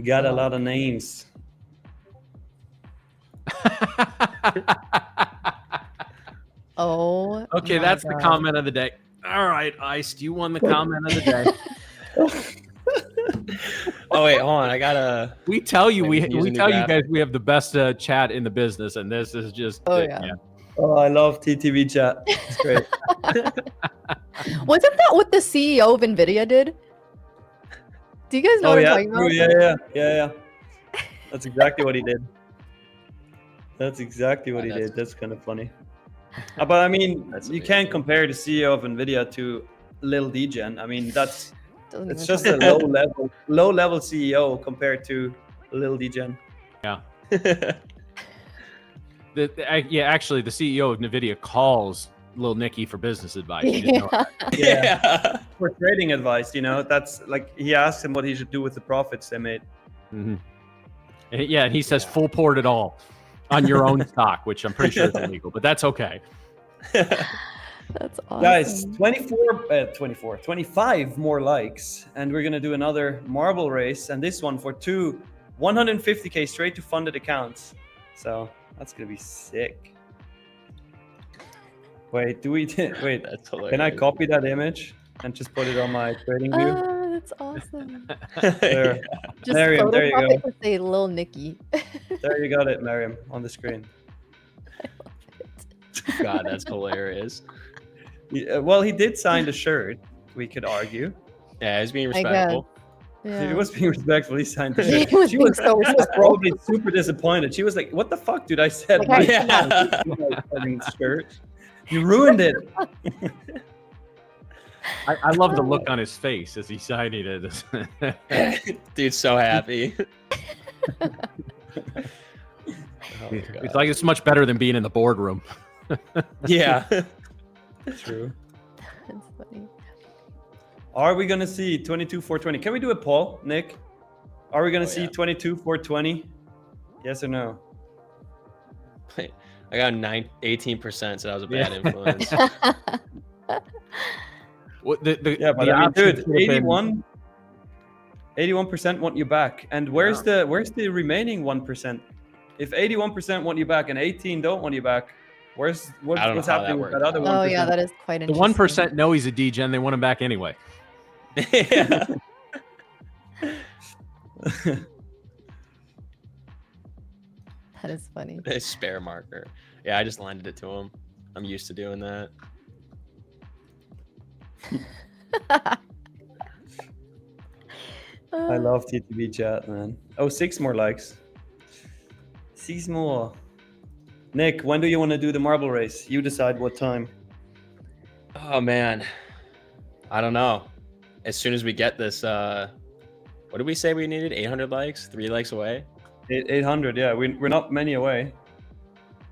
Got a lot of names. Oh. Okay, that's the comment of the day. All right, Iced, you won the comment of the day. Oh wait, hold on. I gotta. We tell you Maybe we use a tell new you graph. guys we have the best chat in the business, and this is just. Yeah. Oh, I love TTV chat. It's great. Wasn't that what the CEO of NVIDIA did? Do you guys know what I'm talking about? Yeah. That's exactly what he did. That's exactly what he did. That's kind of funny. But I mean, you can't compare the CEO of NVIDIA to Lil Degen. I mean, it's just a low level CEO compared to Lil Degen. Yeah. Actually, the CEO of NVIDIA calls Lil Nicky for business advice. You didn't know that. Yeah. For trading advice, you know, that's like he asked him what he should do with the profits they made. Mm-hmm. Yeah, and he says full port it all on your own stock, which I'm pretty sure is illegal, but that's okay. That's awesome. Guys, 25 more likes, and we're gonna do another marble race, and this one for two 150k straight to funded accounts. So that's gonna be sick. Wait, wait? That's hilarious. Can I copy that image and just put it on my trading view? That's awesome. There, Just Miriam, there you go. to say Lil Nicky. There you got it, Miriam, on the screen. God, that's hilarious. Well, he did sign the shirt. We could argue. Yeah, he's being respectful. Yeah. He was being respectful. He signed the He shirt. was She being was, so she was probably super disappointed. She was like, "What the fuck, dude? I said Like, shirt. You ruined it." I love the look on his face as he's signing it. Dude's so happy. It's like it's much better than being in the boardroom. Yeah. True. That's funny. Are we gonna see 22,420? Can we do a poll, Nick? Are we gonna see 22,420? Yes or no? I got 18%, so that was a bad influence. Dude, 81% want you back. And where's the remaining 1%? If 81% want you back and 18 don't want you back, what's happening with that other 1%? Oh yeah, that is quite The interesting. 1% know he's a degen. They want him back anyway. Yeah. That is funny. A spare marker. Yeah, I just landed it to him. I'm used to doing that. I love TTV chat, man. Oh, 6 more likes. 6 more. Nick, when do you want to do the marble race? You decide what time. Oh man, I don't know. As soon as we get this, what did we say we needed? 800 likes, 3 likes away. 800, yeah. We're not many away.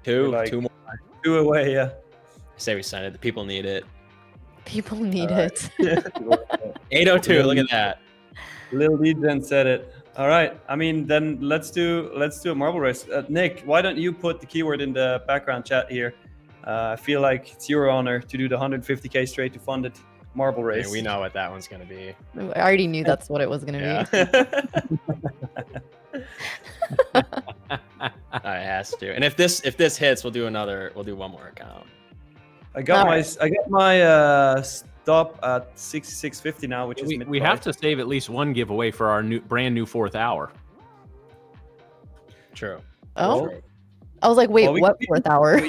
Two like- more. 2 away, yeah. I say we send it. The people need it. People need Alright. it. 802. Look at that. Lil Jdun said it. All right. I mean, then let's do a marble race. Nick, why don't you put the keyword in the background chat here? I feel like it's your honor to do the 150K straight to funded marble race. Yeah, we know what that one's gonna be. I already knew that's what it was gonna Yeah. I has to. And if this hits, we'll do one more account. I got All my stop at 6650 now, which is We have to save at least one giveaway for our brand new 4th hour. True. Oh, True. I was like, wait, Well, what 4th hour?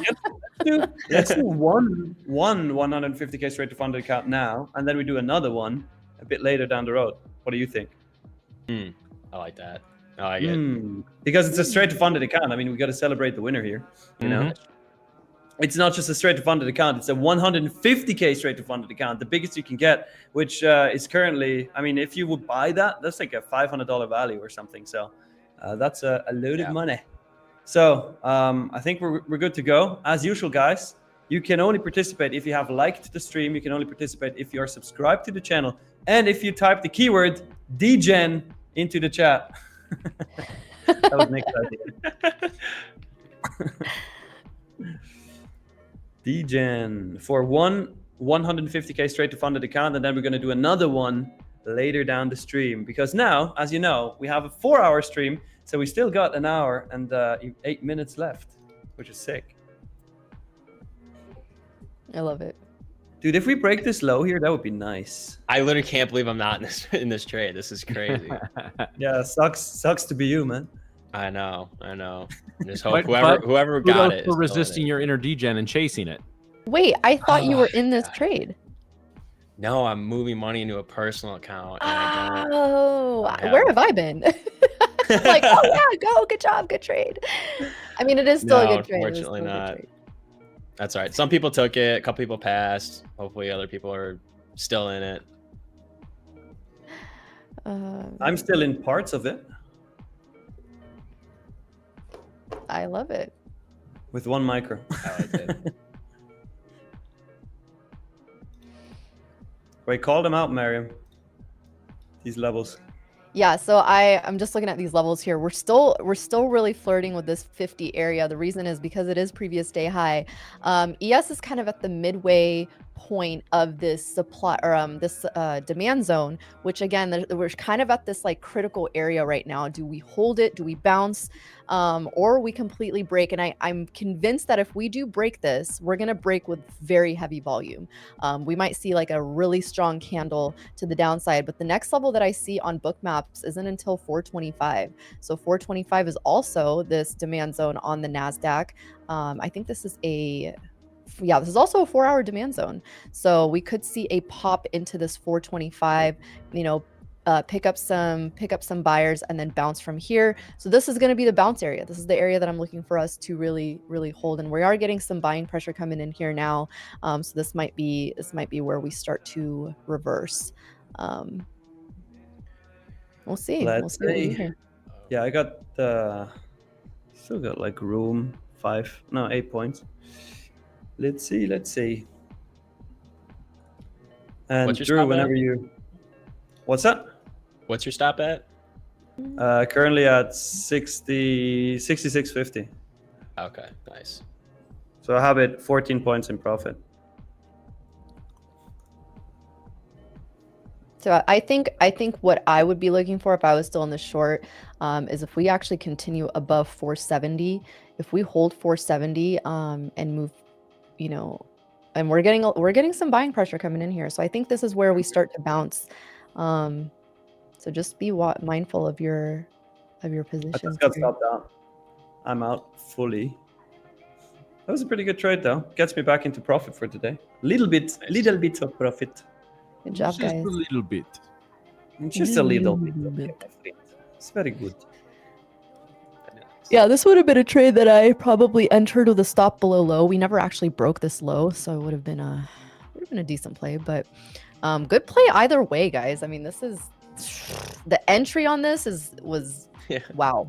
Let's do one 150K straight to funded account now, and then we do another one a bit later down the road. What do you think? I like that. I like it. Because it's a straight to funded account. I mean, we got to celebrate the winner here. You know, it's not just a straight to funded account. It's a 150K straight to funded account, the biggest you can get, which is currently. I mean, if you would buy that, that's like a $500 value or something. So that's a load of money. So I think we're good to go. As usual, guys, you can only participate if you have liked the stream. You can only participate if you are subscribed to the channel. And if you type the keyword DGen into the chat. That was Nick's idea. DGen for 150K straight to funded account. And then we're going to do another one later down the stream. Because now, as you know, we have a 4-hour stream. So we still got an hour and 8 minutes left, which is sick. I love it. Dude, if we break this low here, that would be nice. I literally can't believe I'm not in this trade. This is crazy. Yeah, sucks to be you, man. I know. Just hope whoever got it for resisting your inner degen and chasing it. Wait, I thought you were in this trade. No, I'm moving money into a personal account. And Where have I been? Like, oh yeah, go, good job, good trade. I mean, it is still a good trade. Unfortunately not. That's all right. Some people took it. A couple people passed. Hopefully other people are still in it. I'm still in parts of it. I love it. With 1 micro. I like it. Wait, call them out, Mariam. These levels. Yeah, so I'm just looking at these levels here. We're still really flirting with this 50 area. The reason is because it is previous day high. ES is kind of at the midway point of this supply or this demand zone, which again, we're kind of at this like critical area right now. Do we hold it? Do we bounce? Or we completely break? And I'm convinced that if we do break this, we're gonna break with very heavy volume. We might see like a really strong candle to the downside, but the next level that I see on book maps isn't until 425. So 425 is also this demand zone on the NASDAQ. I think this is this is also a 4-hour demand zone. So we could see a pop into this 425, pick up some buyers and then bounce from here. So this is going to be the bounce area. This is the area that I'm looking for us to really, really hold. And we are getting some buying pressure coming in here now. So this might be where we start to reverse. We'll see. Let's see. Yeah, I got still got like room 8 points. Let's see. And What's your Drew, stop whenever at? you. What's that? What's your stop at? Currently at 66.50. Okay, nice. So I have it 14 points in profit. So I think what I would be looking for if I was still in the short is if we actually continue above 470. If we hold 470 and move, and we're getting some buying pressure coming in here. So I think this is where we start to bounce. So just be mindful of your positions. I just got stopped out. I'm out fully. That was a pretty good trade though. Gets me back into profit for today. Little bit of profit. Good job, Just guys. a little bit. Just a little bit. It's very good. Yeah, this would have been a trade that I probably entered with a stop below low. We never actually broke this low, so it would have been a decent play. But good play either way, guys. I mean, this is the entry on this was wow.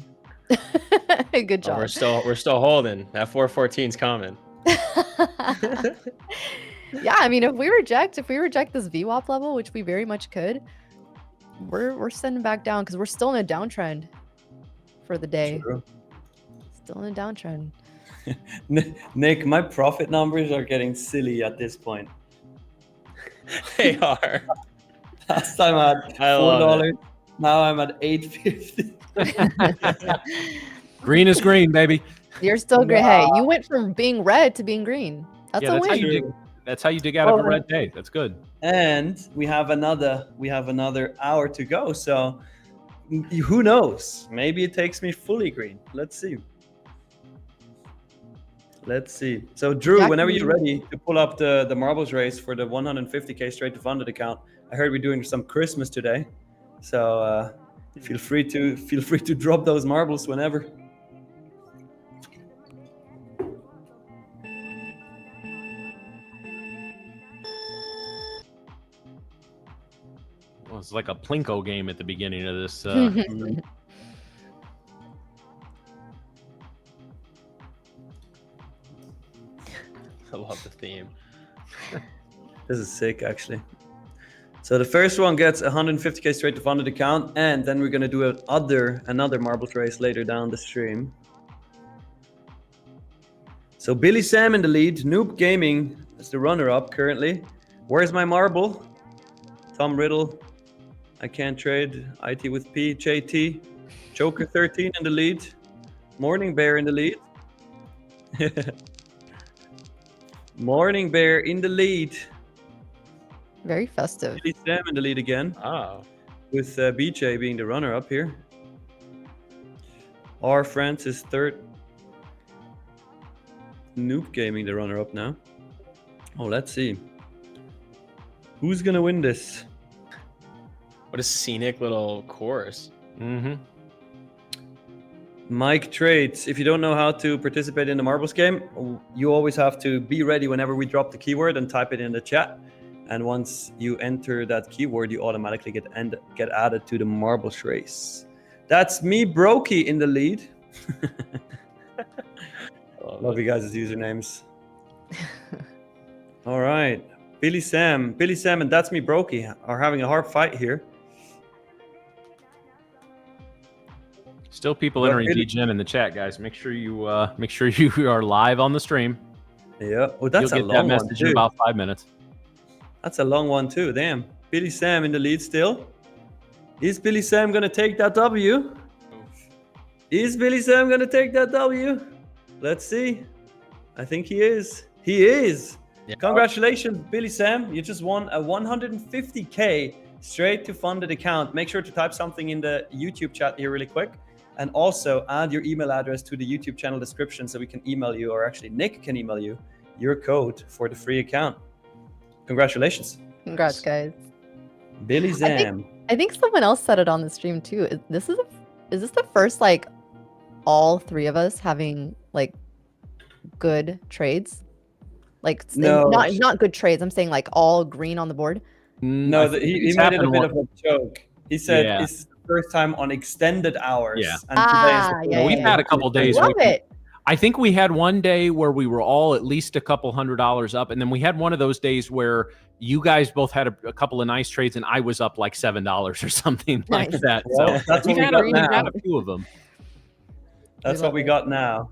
Good job. Oh, we're still holding. That 414's coming. Yeah, I mean, if we reject this VWAP level, which we very much could, we're sending back down because we're still in a downtrend for the day. True. Still in a downtrend. Nick, my profit numbers are getting silly at this point. They are. Last time I had $4. Now I'm at $8.50. Green is green, baby. You're still great. Hey, you went from being red to being green. That's a win. That's how you dig out of a red day. That's good. And we have another hour to go. So who knows? Maybe it takes me fully green. Let's see. So Drew, whenever you're ready to pull up the marbles race for the 150k straight to funded account, I heard we're doing some Christmas today. So feel free to drop those marbles whenever. Well, it's like a Plinko game at the beginning of this. I love the theme. This is sick, actually. So the first one gets 150k straight to funded account, and then we're gonna do another marbles race later down the stream. So Billy Sam in the lead, Noob Gaming is the runner-up currently. Where's my marble? Tom Riddle, I can't trade. IT with P, JT, Joker 13 in the lead, Morning Bear in the lead. Morning Bear in the lead. Very festive. Billy Sam in the lead again. Oh. With BJ being the runner-up here. R Francis third. Noob Gaming the runner-up now. Oh, let's see. Who's gonna win this? What a scenic little course. Mm-hmm. Mike Trades. If you don't know how to participate in the marbles game, you always have to be ready whenever we drop the keyword and type it in the chat. And once you enter that keyword, you automatically get added to the marbles race. That's me, Brokey, in the lead. Love you guys' usernames. All right. Billy Sam and That's Me, Brokey are having a hard fight here. Still people entering Jdun in the chat, guys. Make sure you are live on the stream. Yeah. Oh, that's You'll get that message in about 5 minutes. That's a long one too. Damn. Billy Sam in the lead still. Is Billy Sam gonna take that W? Is Billy Sam gonna take that W? Let's see. I think he is. He is. Yeah. Congratulations, Billy Sam. You just won a 150k straight to funded account. Make sure to type something in the YouTube chat here really quick. And also add your email address to the YouTube channel description so we can email you, or actually Nick can email you, your code for the free account. Congratulations. Congrats, guys. Billy Sam. I think someone else said it on the stream too. Is this the first, like, all three of us having, like, good trades? Like, no, not good trades. I'm saying, like, all green on the board. No, he made it a bit of a joke. He said it's the first time on extended hours. Yeah. And today is we've had a couple days. I love it. I think we had one day where we were all at least a couple $100 up, and then we had one of those days where you guys both had a couple of nice trades, and I was up like $7 or something like that. Well, so that's what we got now. A few of them. That's what we got now.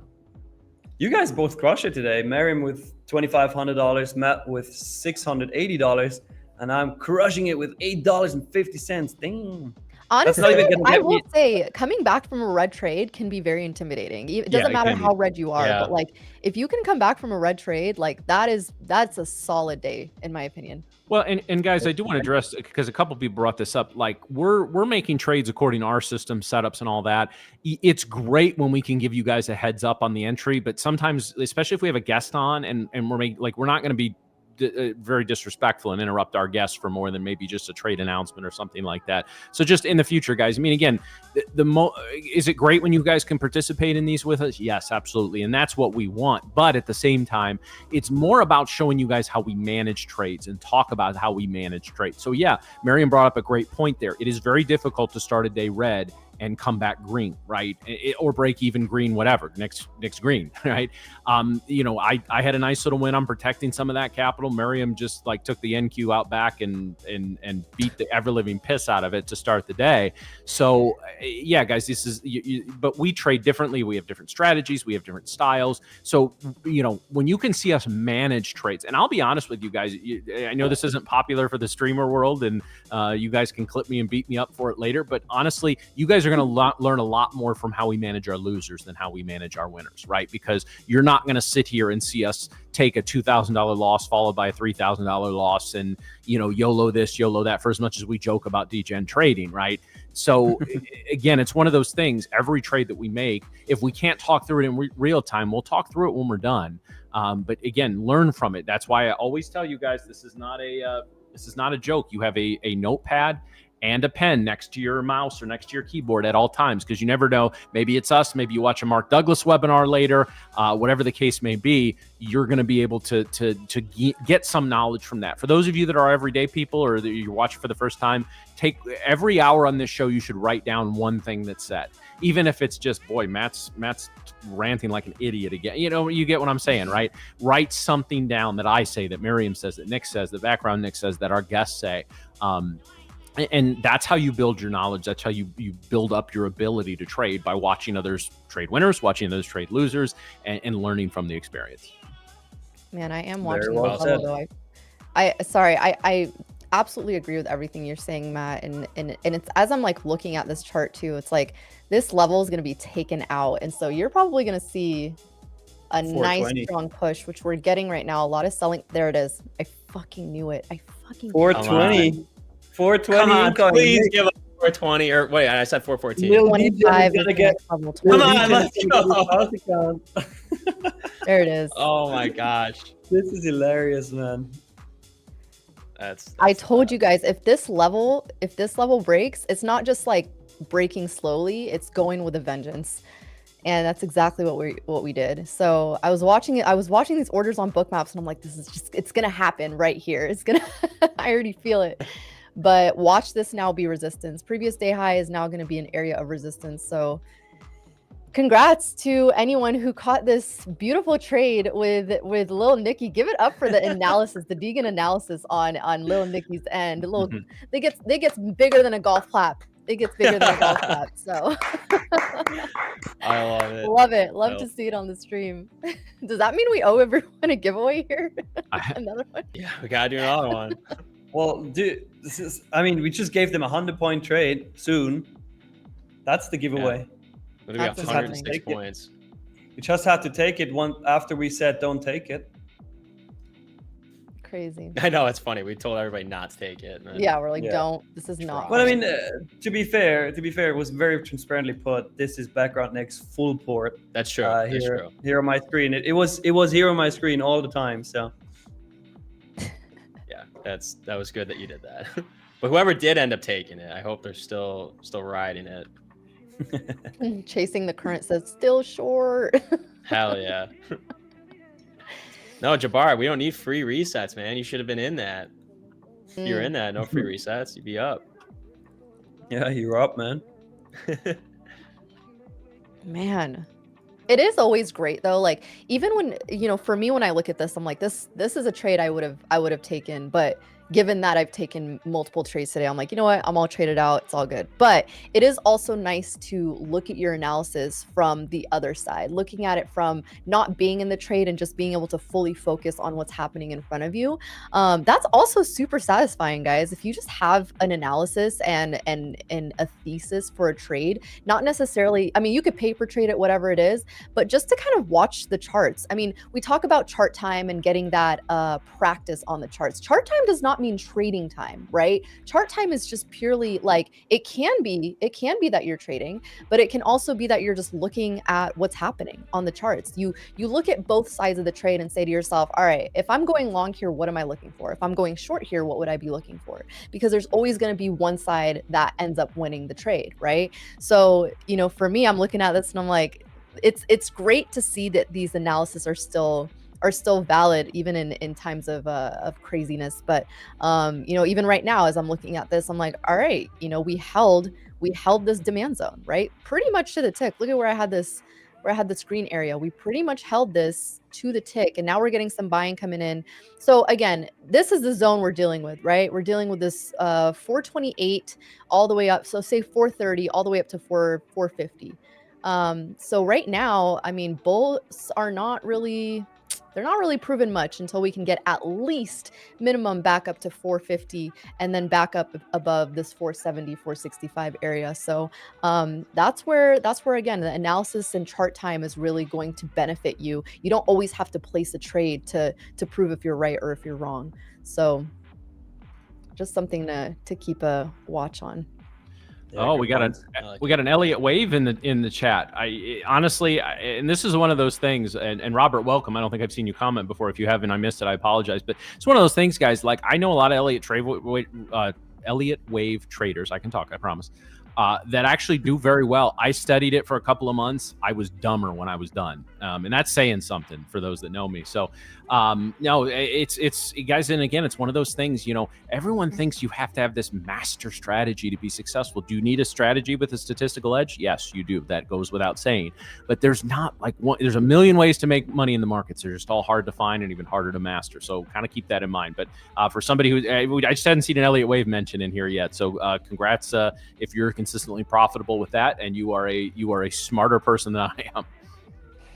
You guys both crushed it today. Miriam with $2,500, Matt with $680, and I'm crushing it with $8.50. Dang. Honestly, I will say coming back from a red trade can be very intimidating. It doesn't matter how red you are, but like if you can come back from a red trade, like that's a solid day in my opinion. Well, and guys, I do want to address, because a couple people brought this up, like we're making trades according to our system setups and all that. It's great when we can give you guys a heads up on the entry, but sometimes, especially if we have a guest on and we're not going to be very disrespectful and interrupt our guests for more than maybe just a trade announcement or something like that. So just in the future, guys, I mean, again, is it great when you guys can participate in these with us? Yes, absolutely. And that's what we want. But at the same time, it's more about showing you guys how we manage trades and talk about how we manage trades. So yeah, Mariam brought up a great point there. It is very difficult to start a day red and come back green, right? Or break even green, whatever, next green, right? You know, I had a nice little win on protecting some of that capital. Mariam just like took the NQ out back and beat the ever living piss out of it to start the day. So yeah, guys, this is, but we trade differently. We have different strategies. We have different styles. So, you know, when you can see us manage trades, and I'll be honest with you guys, I know this isn't popular for the streamer world, and you guys can clip me and beat me up for it later, but honestly, you guys are going to learn a lot more from how we manage our losers than how we manage our winners, right? Because you're not going to sit here and see us take a $2,000 loss followed by a $3,000 loss and, you know, YOLO this, YOLO that, for as much as we joke about degen trading, right? So again, it's one of those things. Every trade that we make, if we can't talk through it in real time, we'll talk through it when we're done. But again, learn from it. That's why I always tell you guys, this is not a joke. You have a notepad and a pen next to your mouse or next to your keyboard at all times, because you never know. Maybe it's us. Maybe you watch a Mark Douglas webinar later. Whatever the case may be, you're going to be able to get some knowledge from that. For those of you that are everyday people or that you're watching for the first time, take every hour on this show. You should write down one thing that's said, even if it's just, boy, Matt's ranting like an idiot again. You know, you get what I'm saying, right? Write something down that I say, that Mariam says, that Nick says, the background Nick says, that our guests say. And that's how you build your knowledge. That's how you build up your ability to trade, by watching others trade winners, watching others trade losers, and learning from the experience. Man, I am watching well the bubble, though. I absolutely agree with everything you're saying, Matt. And it's, as I'm like looking at this chart too, it's like this level is going to be taken out. And so you're probably going to see a nice strong push, which we're getting right now. A lot of selling. There it is. I fucking knew it. 420. 420. Come on, please give us 420, or wait, I said 414. 25 is get. Come on, let's go. There it is. Oh my gosh, this is hilarious, man. That's I told you guys, if this level breaks, it's not just like breaking slowly, it's going with a vengeance. And that's exactly what we did. So I was watching these orders on Bookmaps, and I'm like, this is just, it's gonna happen right here. It's gonna I already feel it. But watch this now be resistance. Previous day high is now going to be an area of resistance. So congrats to anyone who caught this beautiful trade with Lil Nicky. Give it up for the analysis, the Deegan analysis on Lil Nicky's end. They gets bigger than a golf clap. It gets bigger than a golf clap. So I love it. Love it. Love to see it on the stream. Does that mean we owe everyone a giveaway here? Another one? Yeah, we gotta do another one. Well, dude, we just gave them a 100-point trade soon. That's the giveaway. Yeah. We got 106 points. We just had to take it after we said don't take it. Crazy. I know, it's funny. We told everybody not to take it. Yeah, we're like, don't. This is not. But I mean, to be fair, it was very transparently put. This is background Nick's full port. That's true. That's true. Here on my screen, it was here on my screen all the time. So. That was good that you did that. But whoever did end up taking it, I hope they're still riding it. Chasing the current says still short. Hell yeah. No, Jabbar, we don't need free resets, man. You should have been in that. If you're in that, no free resets, you'd be up. Yeah, you're up, man. Man. It is always great though. Like even when, you know, for me, when I look at this, I'm like, this is a trade I would have taken. But given that I've taken multiple trades today, I'm like, you know what? I'm all traded out. It's all good. But it is also nice to look at your analysis from the other side, looking at it from not being in the trade and just being able to fully focus on what's happening in front of you. That's also super satisfying, guys. If you just have an analysis and a thesis for a trade, not necessarily, I mean, you could paper trade it, whatever it is, but just to kind of watch the charts. I mean, we talk about chart time and getting that practice on the charts. Chart time does not mean trading time, right? Chart time is just purely like, it can be that you're trading, but it can also be that you're just looking at what's happening on the charts. You look at both sides of the trade and say to yourself, all right, if I'm going long here, what am I looking for? If I'm going short here, what would I be looking for? Because there's always going to be one side that ends up winning the trade, right? So, you know, for me, I'm looking at this and I'm like, it's great to see that these analysis are still valid even in times of craziness. But you know, even right now, as I'm looking at this, I'm like, all right, you know, we held this demand zone, right? Pretty much to the tick. Look at where I had this green area. We pretty much held this to the tick, and now we're getting some buying coming in. So again, this is the zone we're dealing with, right? We're dealing with this 428 all the way up. So say 430 all the way up to 450. So right now, I mean, bulls are not really, they're not really proven much until we can get at least minimum back up to 450 and then back up above this 470, 465 area. So that's where again, the analysis and chart time is really going to benefit you. You don't always have to place a trade to prove if you're right or if you're wrong. So just something to keep a watch on. Oh, we got an Elliott wave in the chat. I honestly, and this is one of those things. And Robert, welcome. I don't think I've seen you comment before. If you haven't, I missed it. I apologize. But it's one of those things, guys. Like, I know a lot of Elliott wave traders. I can talk. I promise. That actually do very well. I studied it for a couple of months. I was dumber when I was done, and that's saying something for those that know me. So, no, it's guys, and again, it's one of those things. You know, everyone thinks you have to have this master strategy to be successful. Do you need a strategy with a statistical edge? Yes, you do. That goes without saying. But there's not like one. There's a million ways to make money in the markets. They're just all hard to find and even harder to master. So, kind of keep that in mind. But for somebody who I just hadn't seen an Elliott wave mentioned in here yet. So, congrats if you're consistently profitable with that, and you are a smarter person than I am.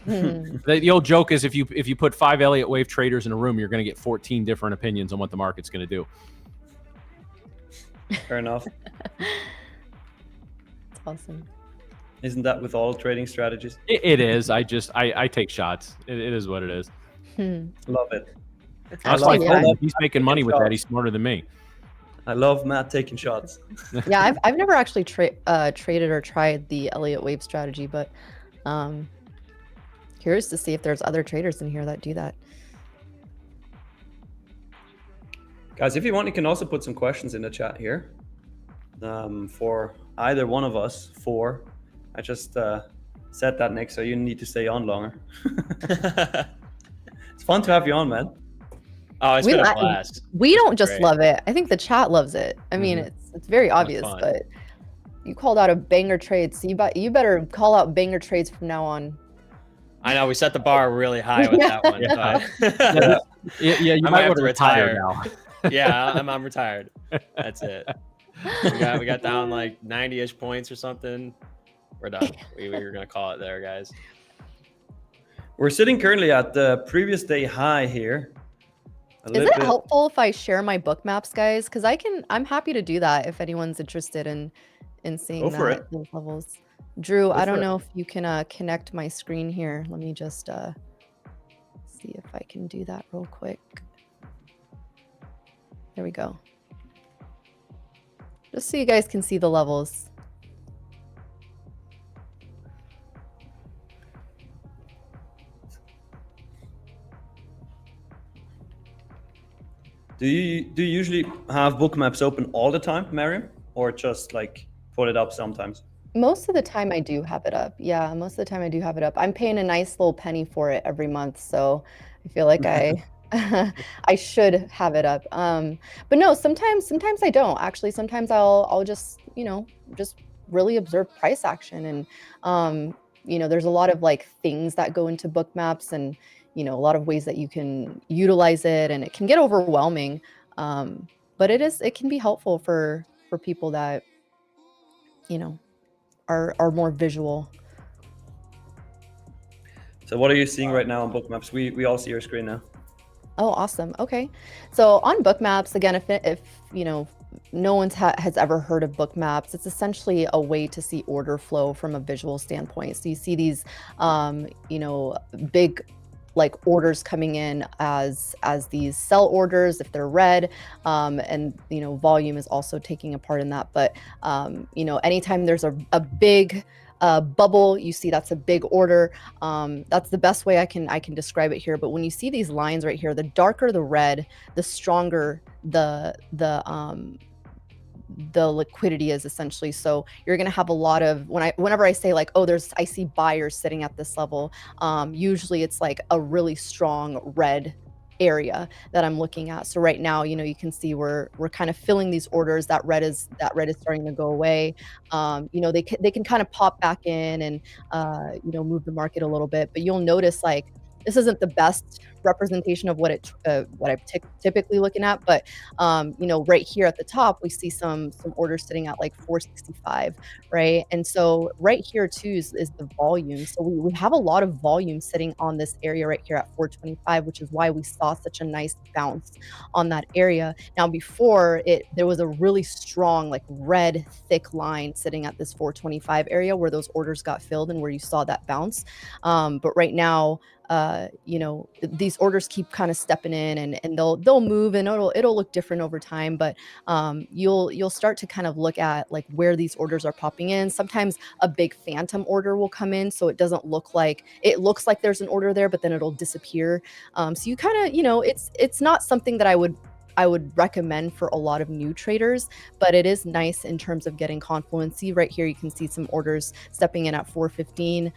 The old joke is if you put 5 Elliott wave traders in a room, you're going to get 14 different opinions on what the market's going to do. Fair enough. That's awesome. Isn't that with all trading strategies? It is. I take shots. It is what it is. Love it. He's making money with that. He's smarter than me. I love Matt taking shots. Yeah, I've never actually traded or tried the Elliott wave strategy, but curious to see if there's other traders in here that do that. Guys, if you want, you can also put some questions in the chat here for either one of us. I just said that, Nick, so you need to stay on longer. It's fun to have you on, man. Oh, it's been a blast. We don't just love it. I think the chat loves it. I mean, it's very obvious, but you called out a banger trade, so you better call out banger trades from now on. I know, we set the bar really high with that one. Yeah, you might want to retire now. Yeah, I'm retired. That's it. We got down like 90-ish points or something. We're done. We were gonna call it there, guys. We're sitting currently at the previous day high here. Is it helpful if I share my book maps, guys? Because I'm happy to do that if anyone's interested in seeing those levels. Drew, I don't know if you can connect my screen here. Let me just see if I can do that real quick. There we go. Just so you guys can see the levels. Do you usually have book maps open all the time, Mariam, or just like put it up sometimes? Most of the time I do have it up. Yeah, most of the time I do have it up. I'm paying a nice little penny for it every month, so I feel like I should have it up. But no, sometimes I don't. Actually, sometimes I'll just, just really observe price action, and there's a lot of like things that go into book maps, and a lot of ways that you can utilize it, and it can get overwhelming. But it can be helpful for people that are more visual. So what are you seeing right now on book maps? We all see your screen now. Oh, awesome. Okay. So on book maps, again, if no one has ever heard of book maps, it's essentially a way to see order flow from a visual standpoint. So you see these, big like orders coming in as these sell orders if they're red, and you know, volume is also taking a part in that. But you know, anytime there's a big bubble, you see that's a big order. That's the best way I can describe it here. But when you see these lines right here, the darker the red, the stronger the liquidity is, essentially. So you're going to have a lot of, whenever I say like, oh, I see buyers sitting at this level, usually it's like a really strong red area that I'm looking at. So right now, you know, you can see we're kind of filling these orders. That red is starting to go away. You know, they can kind of pop back in and you know, move the market a little bit, but you'll notice like this isn't the best representation of what I'm typically looking at, but you know, right here at the top, we see some orders sitting at like 465, right? And so right here too is the volume. So we have a lot of volume sitting on this area right here at 425, which is why we saw such a nice bounce on that area. Now before there was a really strong like red thick line sitting at this 425 area where those orders got filled and where you saw that bounce. But right now, you know, these orders keep kind of stepping in and they'll move and it'll look different over time, but you'll start to kind of look at like where these orders are popping in. Sometimes a big phantom order will come in, so it doesn't look like, it looks like there's an order there, but then it'll disappear. So you kind of, you know, it's not something that I would recommend for a lot of new traders, but it is nice in terms of getting confluency. Right here, you can see some orders stepping in at 415.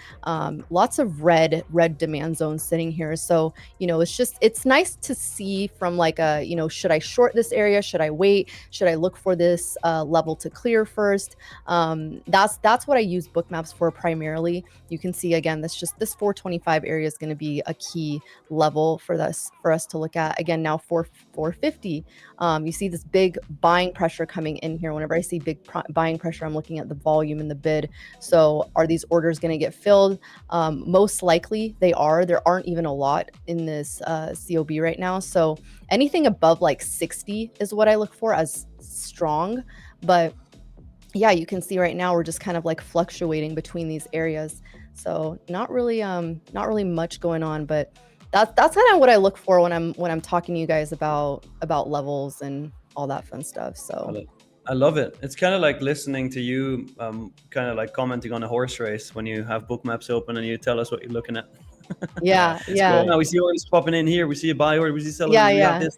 Lots of red demand zones sitting here. So, you know, it's nice to see from like a, you know, should I short this area? Should I wait? Should I look for this level to clear first? That's what I use book maps for primarily. You can see again, this 425 area is going to be a key level for us to look at. Again, now 450. You see this big buying pressure coming in here. Whenever I see big buying pressure, I'm looking at the volume and the bid. So are these orders going to get filled? Most likely they are. There aren't even a lot in this COB right now. So anything above like 60 is what I look for as strong. But yeah, you can see right now we're just kind of like fluctuating between these areas. So not really much going on, but that's kind of what I look for when I'm talking to you guys about levels and all that fun stuff. So I love it. It's kind of like listening to you, kind of like commenting on a horse race when you have book maps open and you tell us what you're looking at. Yeah. Cool. Now we see orders popping in here. We see a buy order. We see sellers. Yeah.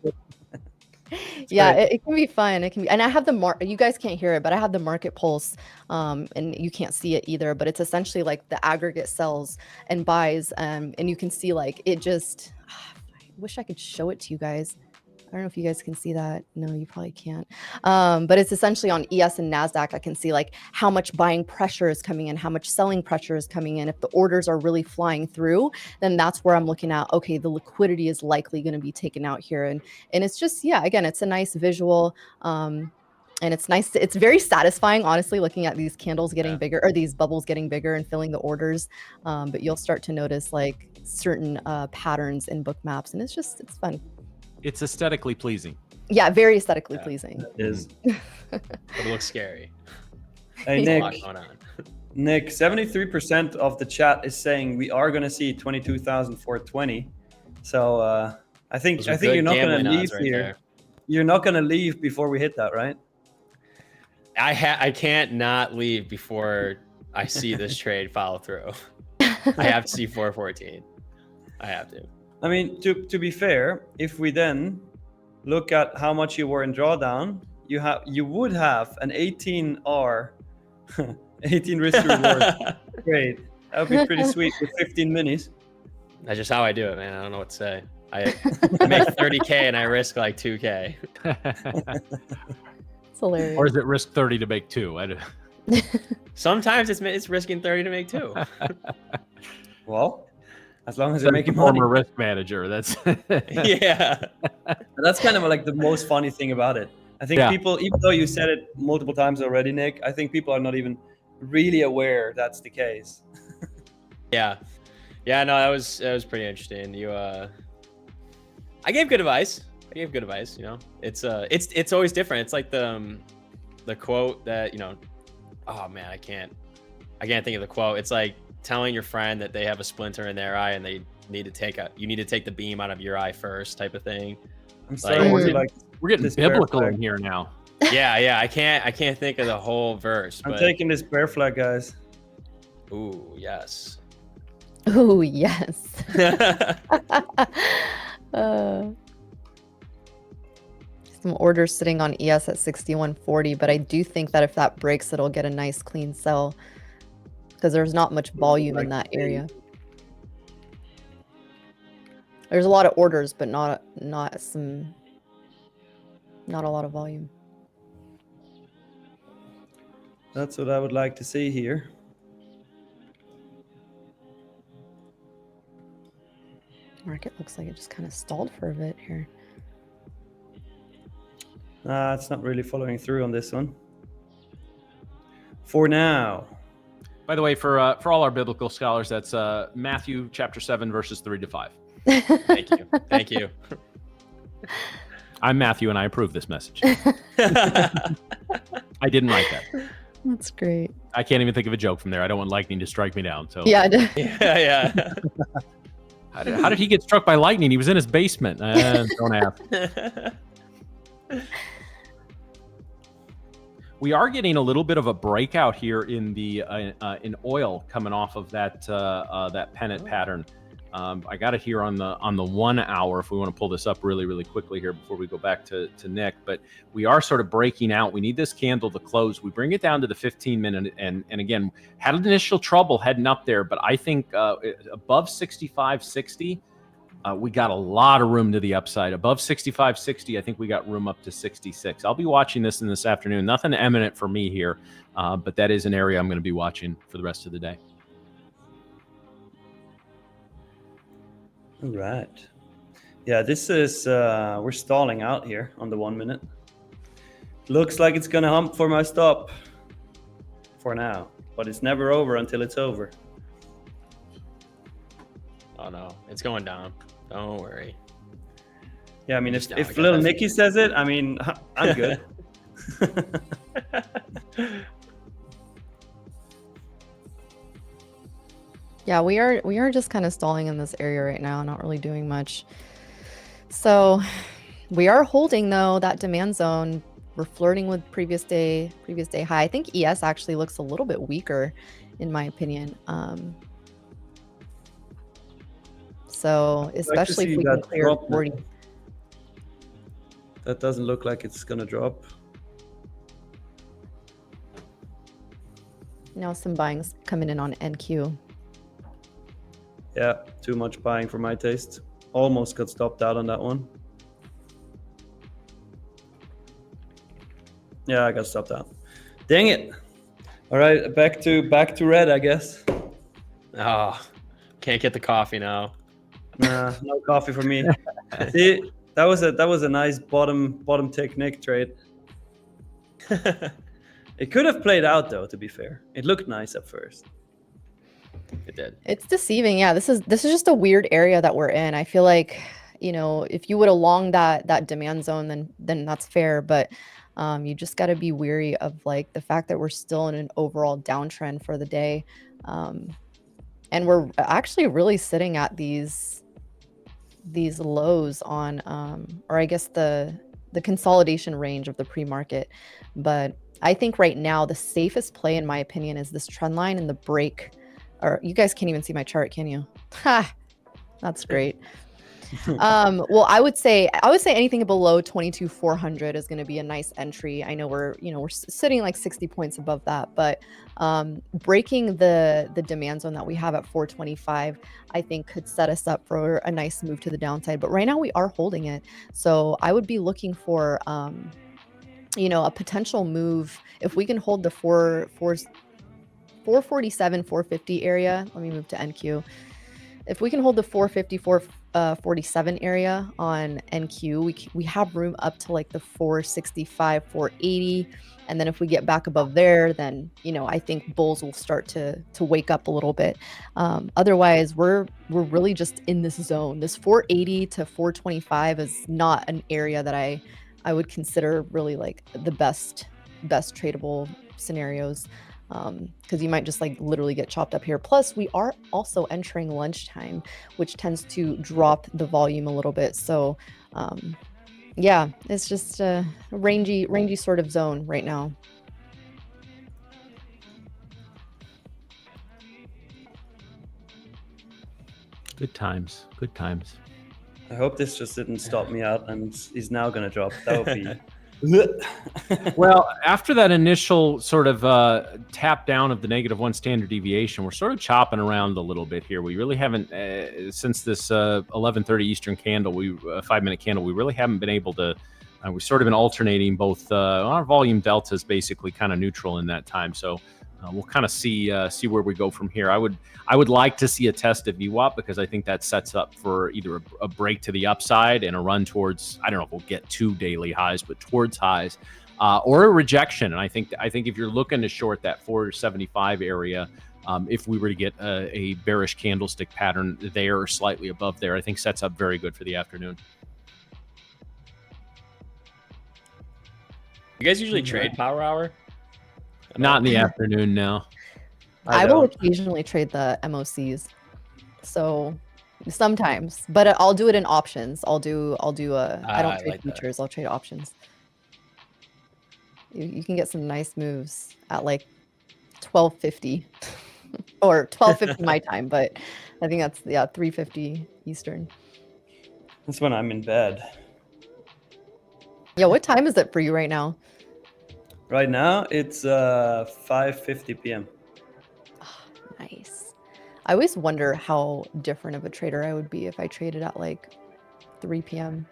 Yeah, it can be fun. It can be, and I have you guys can't hear it, but I have the market pulse, and you can't see it either, but it's essentially like the aggregate sells and buys, and you can see like it just, I wish I could show it to you guys. I don't know if you guys can see that. No, you probably can't. But it's essentially on ES and NASDAQ. I can see like how much buying pressure is coming in, how much selling pressure is coming in. If the orders are really flying through, then that's where I'm looking at, okay, the liquidity is likely going to be taken out here. And it's just, yeah, again, it's a nice visual. And it's nice. It's very satisfying, honestly, looking at these candles getting bigger, or these bubbles getting bigger and filling the orders. But you'll start to notice like certain patterns in book maps, and it's fun. It's aesthetically pleasing. Yeah, very aesthetically pleasing. It is. But it looks scary. Hey, Nick, 73% of the chat is saying we are going to see 22,420. So I think you're not going to leave here. There. You're not going to leave before we hit that, right? I can't not leave before I see this trade follow through. I have to see 414. I have to. I mean, to be fair, if we then look at how much you were in drawdown, you would have an 18R, 18 risk reward trade. That would be pretty sweet with 15 minis. That's just how I do it, man. I don't know what to say. I make 30K and I risk like 2K. It's hilarious. Or is it risk 30 to make 2? Sometimes it's risking 30 to make 2. Well, as long as you're making money. Former risk manager, that's yeah. That's kind of like the most funny thing about it. I think people, even though you said it multiple times already, Nick, I think people are not even really aware that's the case. Yeah, no, that was pretty interesting. I gave good advice. You know, it's always different. It's like the quote that, you know, oh man, I can't think of the quote. It's like telling your friend that they have a splinter in their eye and they need to take the beam out of your eye first type of thing. I'm sorry. We're getting this biblical bear in flag. here now. Yeah. I can't think of the whole verse. I'm But taking this bear flag, guys. ooh, yes. Oh, yes. Some orders sitting on ES at 6140, but I do think that if that breaks, it'll get a nice clean sell because there's not much volume in that area. There's a lot of orders, but not a lot of volume. That's what I would like to see here. Market looks like it just kind of stalled for a bit here. It's not really following through on this one. For now. By the way, for all our biblical scholars, that's Matthew chapter 7, verses 3-5. Thank you. I'm Matthew, and I approve this message. I didn't write that. That's great. I can't even think of a joke from there. I don't want lightning to strike me down. So Yeah. Yeah. How did he get struck by lightning? He was in his basement. Don't ask. We are getting a little bit of a breakout here in the in oil coming off of that that pennant pattern. I got it here on the 1 hour. If we want to pull this up really quickly here before we go back to Nick, but we are sort of breaking out. We need this candle to close. We bring it down to the 15-minute, and again had initial trouble heading up there, but I think above 65.60. We got a lot of room to the upside. Above 65.60, I think we got room up to 66. I'll be watching this in this afternoon. Nothing imminent for me here, but that is an area I'm going to be watching for the rest of the day. All right. Yeah, this is, we're stalling out here on the 1 minute. Looks like it's going to hump for my stop for now, but it's never over until it's over. Oh no, it's going down. Don't worry. Yeah, I mean, Just if now, I little guess. Nicky says it, I mean, I'm good. Yeah, we are just kind of stalling in this area right now, not really doing much. So we are holding though that demand zone. We're flirting with previous day high. I think ES actually looks a little bit weaker, in my opinion. So especially if we can clear 40. That doesn't look like it's gonna drop. Now some buying's coming in on NQ. Yeah, too much buying for my taste. Almost got stopped out on that one. Yeah, I got stopped out. Dang it. All right, back to red, I guess. Oh, can't get the coffee now. Nah, no coffee for me. See, that was a nice bottom tick Nick trade. It could have played out though, to be fair. It looked nice at first. It did. It's deceiving. Yeah, this is just a weird area that we're in. I feel like, you know, if you would along that demand zone, then that's fair. But you just got to be weary of like the fact that we're still in an overall downtrend for the day, and we're actually really sitting at these lows on, or I guess the consolidation range of the pre-market. But I think right now the safest play, in my opinion, is this trend line and the break. Or you guys can't even see my chart, can you? Ha! That's great. Well, I would say anything below 22,400 is going to be a nice entry. I know we're sitting like 60 points above that, but breaking the demand zone that we have at 425, I think could set us up for a nice move to the downside. But right now we are holding it, so I would be looking for a potential move if we can hold the 447, 450 area. Let me move to NQ. If we can hold the 450, 447 area on NQ, we have room up to like the 465, 480. And then if we get back above there, then, I think bulls will start to wake up a little bit. Otherwise, we're really just in this zone. This 480 to 425 is not an area that I would consider really like the best tradable scenarios. because you might just like literally get chopped up here. Plus, we are also entering lunchtime, which tends to drop the volume a little bit. So, yeah, it's just a rangy sort of zone right now. Good times. Good times. I hope this just didn't stop me out and he's now going to drop. That would be... Well, after that initial sort of tap down of the -1 standard deviation, we're sort of chopping around a little bit here. We really haven't, since this 11:30 Eastern candle, 5-minute candle, we really haven't been able to, we've sort of been alternating both, our volume delta is basically kind of neutral in that time. So we'll kind of see where we go from here. I would like to see a test of VWAP because I think that sets up for either a break to the upside and a run towards, I don't know if we'll get to daily highs, but towards highs, or a rejection. And I think if you're looking to short that 475 area, if we were to get a bearish candlestick pattern there or slightly above there, I think sets up very good for the afternoon. You guys usually trade power hour? Not in the afternoon, no. I will occasionally trade the MOCs, so sometimes, but I'll do it in options. I don't trade like futures. I'll trade options. You can get some nice moves at like 12:50 or 12:50 my time, but I think that's 3:50 Eastern. That's when I'm in bed. Yeah, what time is it for you right now? Right now, it's 5:50 p.m. Oh, nice. I always wonder how different of a trader I would be if I traded at like 3 p.m.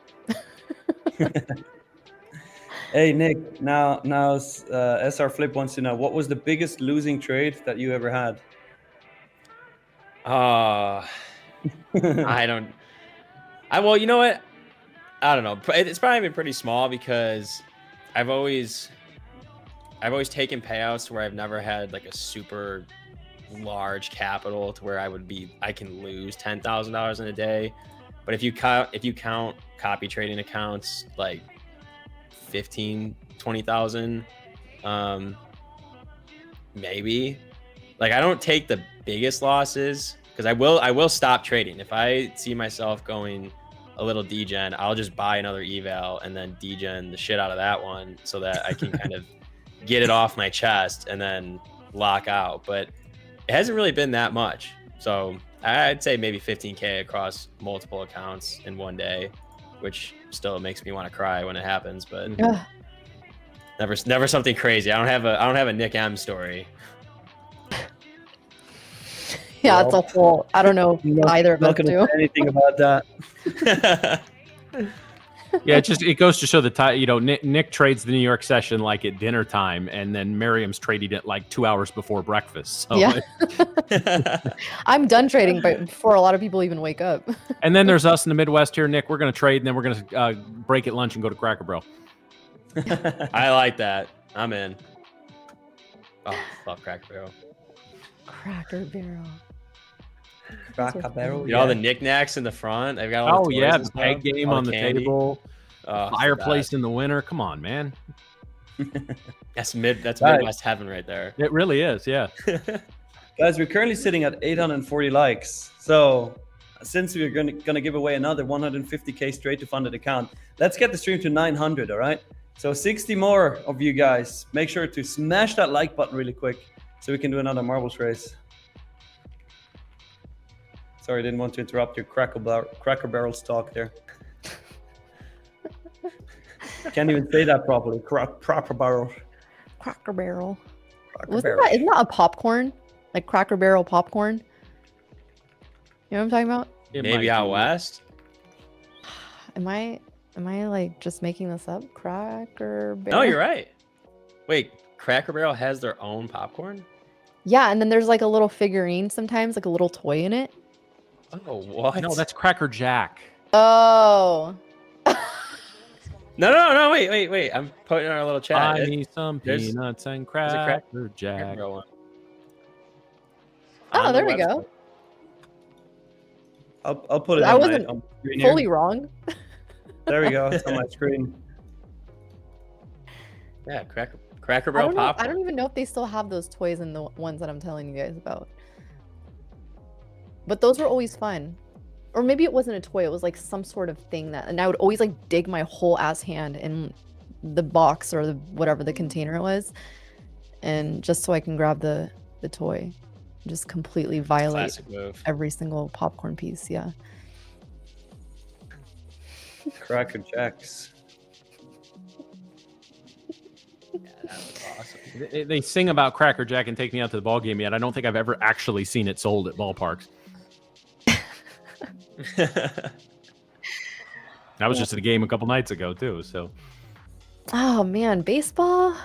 Hey, Nick, now SR Flip wants to know, what was the biggest losing trade that you ever had? Well, you know what? I don't know. It's probably been pretty small because I've always taken payouts where I've never had like a super large capital to where I can lose $10,000 in a day. But if you count copy trading accounts, like 15, 20,000, maybe. Like I don't take the biggest losses because I will stop trading. If I see myself going a little degen, I'll just buy another eval and then degen the shit out of that one so that I can kind of get it off my chest and then lock out. But it hasn't really been that much. So I'd say maybe 15K across multiple accounts in one day, which still makes me want to cry when it happens, but never something crazy. I don't have a Nick M story. Yeah, it's a whole, I don't know if either of us do. Not going to say anything about that. Yeah, it goes to show the Nick trades the New York session like at dinner time, and then Miriam's trading it like 2 hours before breakfast. So Yeah. I'm done trading before a lot of people even wake up. And then there's us in the Midwest here, Nick. We're going to trade, and then we're going to break at lunch and go to Cracker Barrel. I like that. I'm in. Oh, love Cracker Barrel. Cracker Barrel. Cracker Barrel. You know all the knick-knacks in the front. They've got all the toys and the stuff, peg game all on the candy. table, Oh, fireplace in the winter. Come on, man. That's Midwest heaven right there. It really is. Yeah. Guys, we're currently sitting at 840 likes. So since we're gonna give away another 150K straight to funded account, let's get the stream to 900. All right. So 60 more of you guys. Make sure to smash that like button really quick so we can do another marbles race. Sorry, I didn't want to interrupt your Cracker Barrel talk there. Can't even say that properly. Cracker Barrel. Cracker Barrel. Cracker Barrel. Isn't that a popcorn? Like Cracker Barrel popcorn? You know what I'm talking about? Maybe out west. Am I like just making this up? Cracker Barrel. No, you're right. Wait, Cracker Barrel has their own popcorn? Yeah, and then there's like a little figurine sometimes, like a little toy in it. Oh, what? No, that's Cracker Jack. Oh. No, wait. I'm putting in our little chat. Buy me some peanuts and Cracker Jack. Oh, On there the we go. I'll put it I on wasn't my screen fully here. wrong. There we go. It's on my screen. Yeah, Cracker I Barrel don't know. I popcorn. don't even know if they still have those toys in the ones that I'm telling you guys about. But those were always fun. Or maybe it wasn't a toy. It was like some sort of thing that, and I would always like dig my whole ass hand in the box or whatever the container it was, and just so I can grab the toy, just completely violate Classic move. every single popcorn piece. Yeah. Cracker Jacks. Yeah, that was awesome. They sing about Cracker Jack and Take Me Out to the Ball Game yet. I don't think I've ever actually seen it sold at ballparks. That was just at a game a couple nights ago too. So, Oh man, baseball.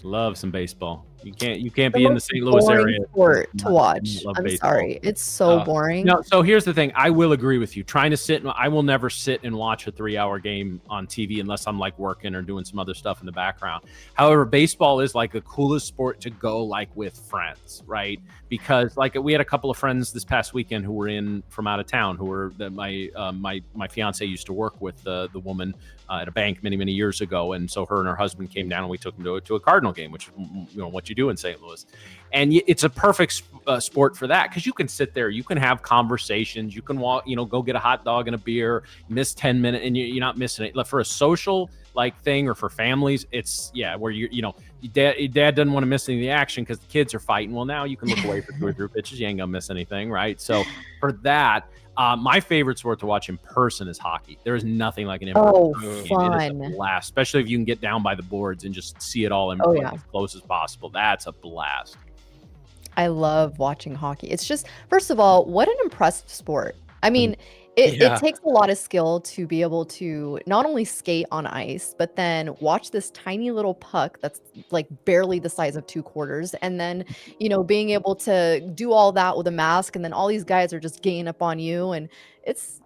love some baseball. You can't The be in the most St. Louis boring area sport and to not watch. love I'm baseball. sorry, it's so Oh. boring. No, so here's the thing. I will agree with you. Trying to sit, I will never sit and watch a 3-hour game on TV unless I'm like working or doing some other stuff in the background. However, baseball is like the coolest sport to go like with friends, right? Because like we had a couple of friends this past weekend who were in from out of town who were my fiance used to work with the woman at a bank many years ago, and so her and her husband came down and we took them to a Cardinal game, which is what you do in St. Louis. And it's a perfect sport for that because you can sit there, you can have conversations, you can walk, go get a hot dog and a beer, miss 10 minutes, and you're not missing it. Like for a social like thing or for families, it's where your dad doesn't want to miss any of the action because the kids are fighting. Well, now you can look away for 2 or 3 pitches, you ain't gonna miss anything, right? So for that. My favorite sport to watch in person is hockey. There is nothing like an in-person game. It is fun. a blast, especially if you can get down by the boards and just see it all in as close as possible. That's a blast. I love watching hockey. It's just, first of all, what an impressive sport. I mean, it takes a lot of skill to be able to not only skate on ice, but then watch this tiny little puck that's like barely the size of 2 quarters. And then, being able to do all that with a mask, and then all these guys are just ganging up on you. And it's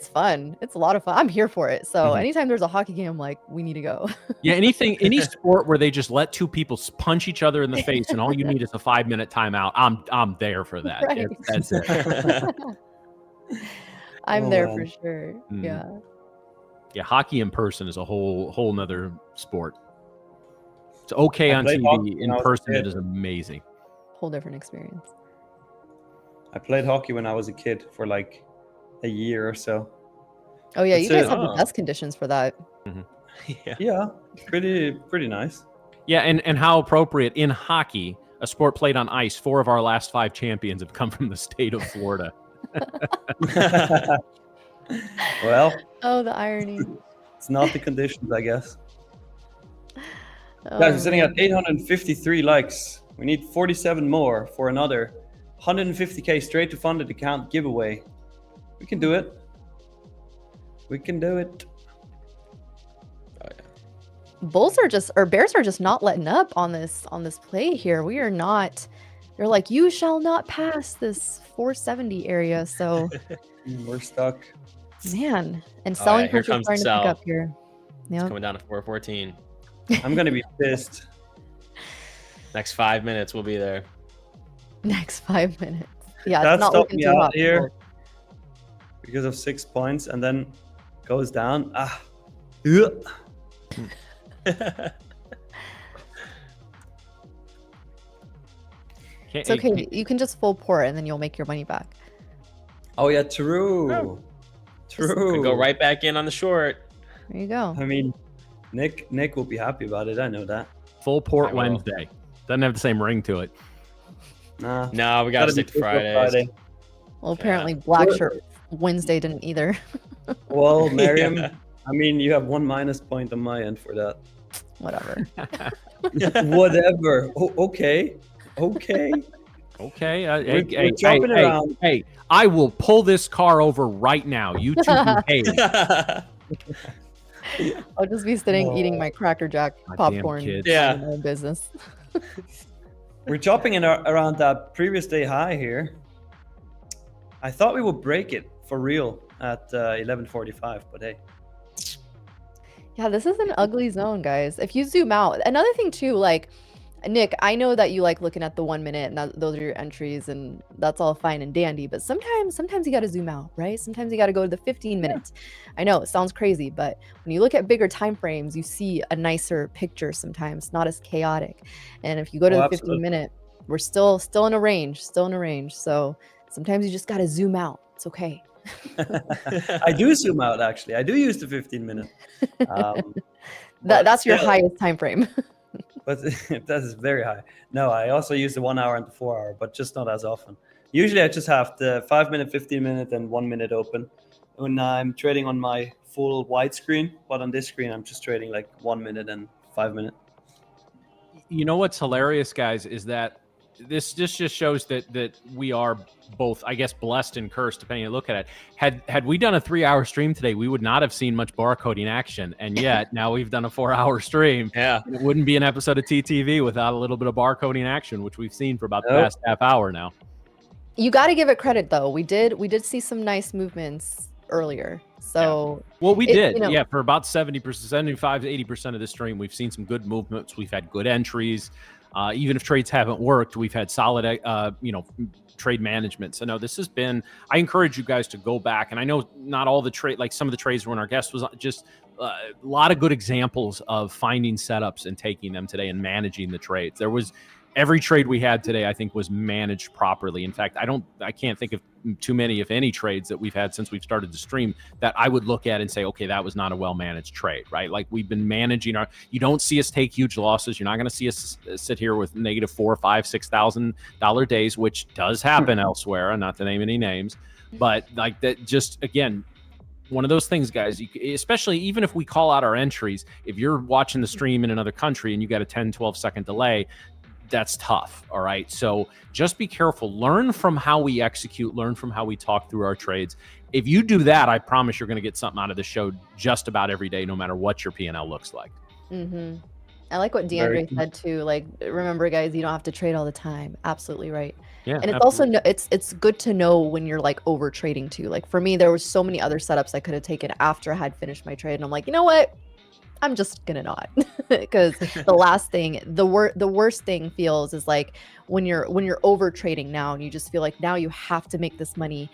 fun. It's a lot of fun. I'm here for it. So anytime there's a hockey game, I'm like, we need to go. Yeah, any sport where they just let 2 people punch each other in the face and all you need is a 5-minute timeout. I'm there for that. Right. That's it. I'm there for sure. Mm. Yeah. Yeah, hockey in person is a whole nother sport. It's okay on played hockey TV. In when I was a person, kid. it is amazing. Whole different experience. I played hockey when I was a kid for like a year or so. Oh yeah, That's you guys it. have the best conditions for that. Yeah, pretty nice. Yeah, and how appropriate in hockey, a sport played on ice. 4 of our last 5 champions have come from the state of Florida. Well, Oh, the irony. it's not the conditions, I guess. Oh, Guys, we're sitting man. at 853 likes. We need 47 more for another 150k straight to funded account giveaway. We can do it. We can do it. Bears are just not letting up on this play here. We are not. They're like, you shall not pass this 470 area. So We're stuck. man, and selling here pressure comes the starting to pick sell. up here. It's Yeah. coming down to 414. I'm gonna be pissed. Next 5 minutes, we'll be there. Next 5 minutes. Yeah, That it's not stopped looking me too out hot. here because of 6 points and then goes down. Ugh. It's okay. You can just full pour it and then you'll make your money back. Oh yeah, true. Oh. True. Could go right back in on the short. There you go. I mean, Nick will be happy about it. I know that. Full Port I will. Wednesday. Doesn't have the same ring to it. Nah. No, we gotta Gotta be stick to Football Fridays. Well, apparently Black Shirt Wednesday didn't either. Well, Miriam, Yeah. I mean, you have 1 minus point on my end for that. Whatever. Whatever. Okay. Okay. We're jumping around. Hey, I will pull this car over right now. You two behave. I'll just be sitting eating my Cracker Jack Goddamn popcorn. kids. Yeah. minding my own business. We're jumping in around that previous day high here. I thought we would break it for real at 11:45, but hey. Yeah, this is an ugly zone, guys. If you zoom out, another thing too, like Nick, I know that you like looking at the 1 minute and those are your entries, and that's all fine and dandy. But sometimes you got to zoom out, right? Sometimes you got to go to the 15 minutes. I know it sounds crazy, but when you look at bigger time frames, you see a nicer picture. Sometimes not as chaotic. And if you go to the 15 minute, we're still in a range, So sometimes you just got to zoom out. It's okay. I do zoom out, actually. I do use the 15 minute. That's your highest time frame. But that is very high. No, I also use the 1 hour and the 4 hour, but just not as often. Usually I just have the 5 minute, 15 minute, and 1 minute open when I'm trading on my full wide screen. But on this screen, I'm just trading like 1 minute and 5 minute. You know what's hilarious, guys, is that this just shows that we are both, I guess, blessed and cursed, depending on how you look at it. Had we done a 3 hour stream today, we would not have seen much barcoding action. And yet now we've done a 4 hour stream. Yeah. It wouldn't be an episode of TTV without a little bit of barcoding action, which we've seen for about the past half hour now. You got to give it credit, though. We did see some nice movements earlier. So well, we did. You know, yeah, for about 70%, 75 to 80% of the stream, we've seen some good movements. We've had good entries. Even if trades haven't worked, we've had solid, trade management. So no, this has been, I encourage you guys to go back. And I know not all the trade, like some of the trades when our guest was just a lot of good examples of finding setups and taking them today and managing the trades. There was every trade we had today, I think, was managed properly. In fact, I can't think of too many, if any, trades that we've had since we've started to stream that I would look at and say, okay, that was not a well-managed trade, right? Like we've been managing you don't see us take huge losses. You're not going to see us sit here with negative $4,000, $5,000, $6,000 days, which does happen elsewhere, not to name any names, but like that, just again, one of those things, guys, especially even if we call out our entries, if you're watching the stream in another country and you got a 10, 12 second delay, that's tough. All right. So just be careful. Learn from how we execute, learn from how we talk through our trades. If you do that, I promise you're going to get something out of the show just about every day, no matter what your P&L looks like. Mm-hmm. I like what DeAndre said too. Like, remember, guys, you don't have to trade all the time. Absolutely right. Yeah. And it's also, it's good to know when you're like over trading too. Like for me, there was so many other setups I could have taken after I had finished my trade. And I'm like, you know what? I'm just gonna not, because the last thing, the worst thing feels is like when you're over trading now, and you just feel like now you have to make this money,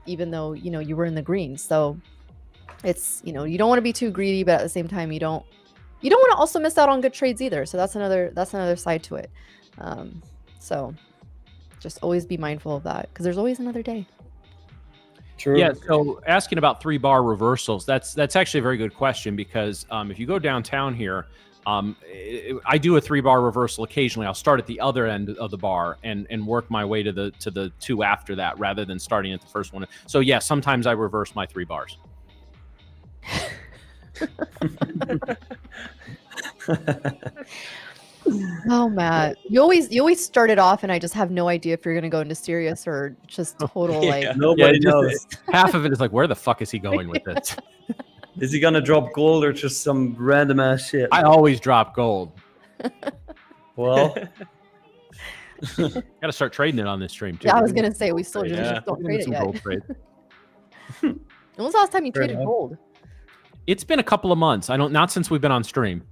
even though you were in the green. So it's you don't want to be too greedy, but at the same time you don't want to also miss out on good trades either. So that's another side to it. So just always be mindful of that, because there's always another day. True. Yeah, so asking about 3-bar reversals, that's actually a very good question, because if you go downtown here, I do a 3-bar reversal occasionally. I'll start at the other end of the bar and work my way to the 2 after that, rather than starting at the first one. So yeah, sometimes I reverse my 3 bars. Oh, Matt, you always start it off, and I just have no idea if you're gonna go into serious or just total like. Nobody knows. Half of it is like, where the fuck is he going with this? Is he gonna drop gold or just some random ass shit? I always drop gold. Well, got to start trading it on this stream too. Yeah, I was gonna say we still just don't trade it yet. When was the last time you traded gold? It's been a couple of months. Not since we've been on stream.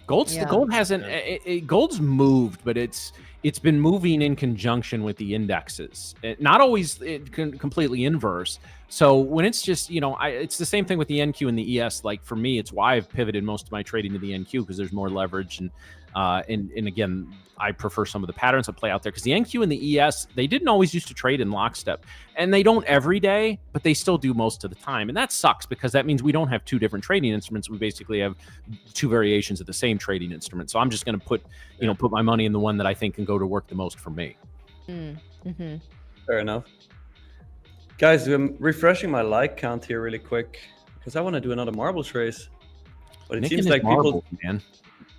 Gold hasn't. Gold's moved, but it's been moving in conjunction with the indexes. Not always completely inverse. So when it's just it's the same thing with the NQ and the ES. Like for me, it's why I've pivoted most of my trading to the NQ, because there's more leverage and again, I prefer some of the patterns that play out there, because the NQ and the ES, they didn't always used to trade in lockstep, and they don't every day, but they still do most of the time. And that sucks, because that means we don't have 2 different trading instruments. We basically have 2 variations of the same trading instrument. So I'm just going to put my money in the one that I think can go to work the most for me. Mm-hmm. Fair enough. Guys, I'm refreshing my like count here really quick, because I want to do another marbles race. But it seems like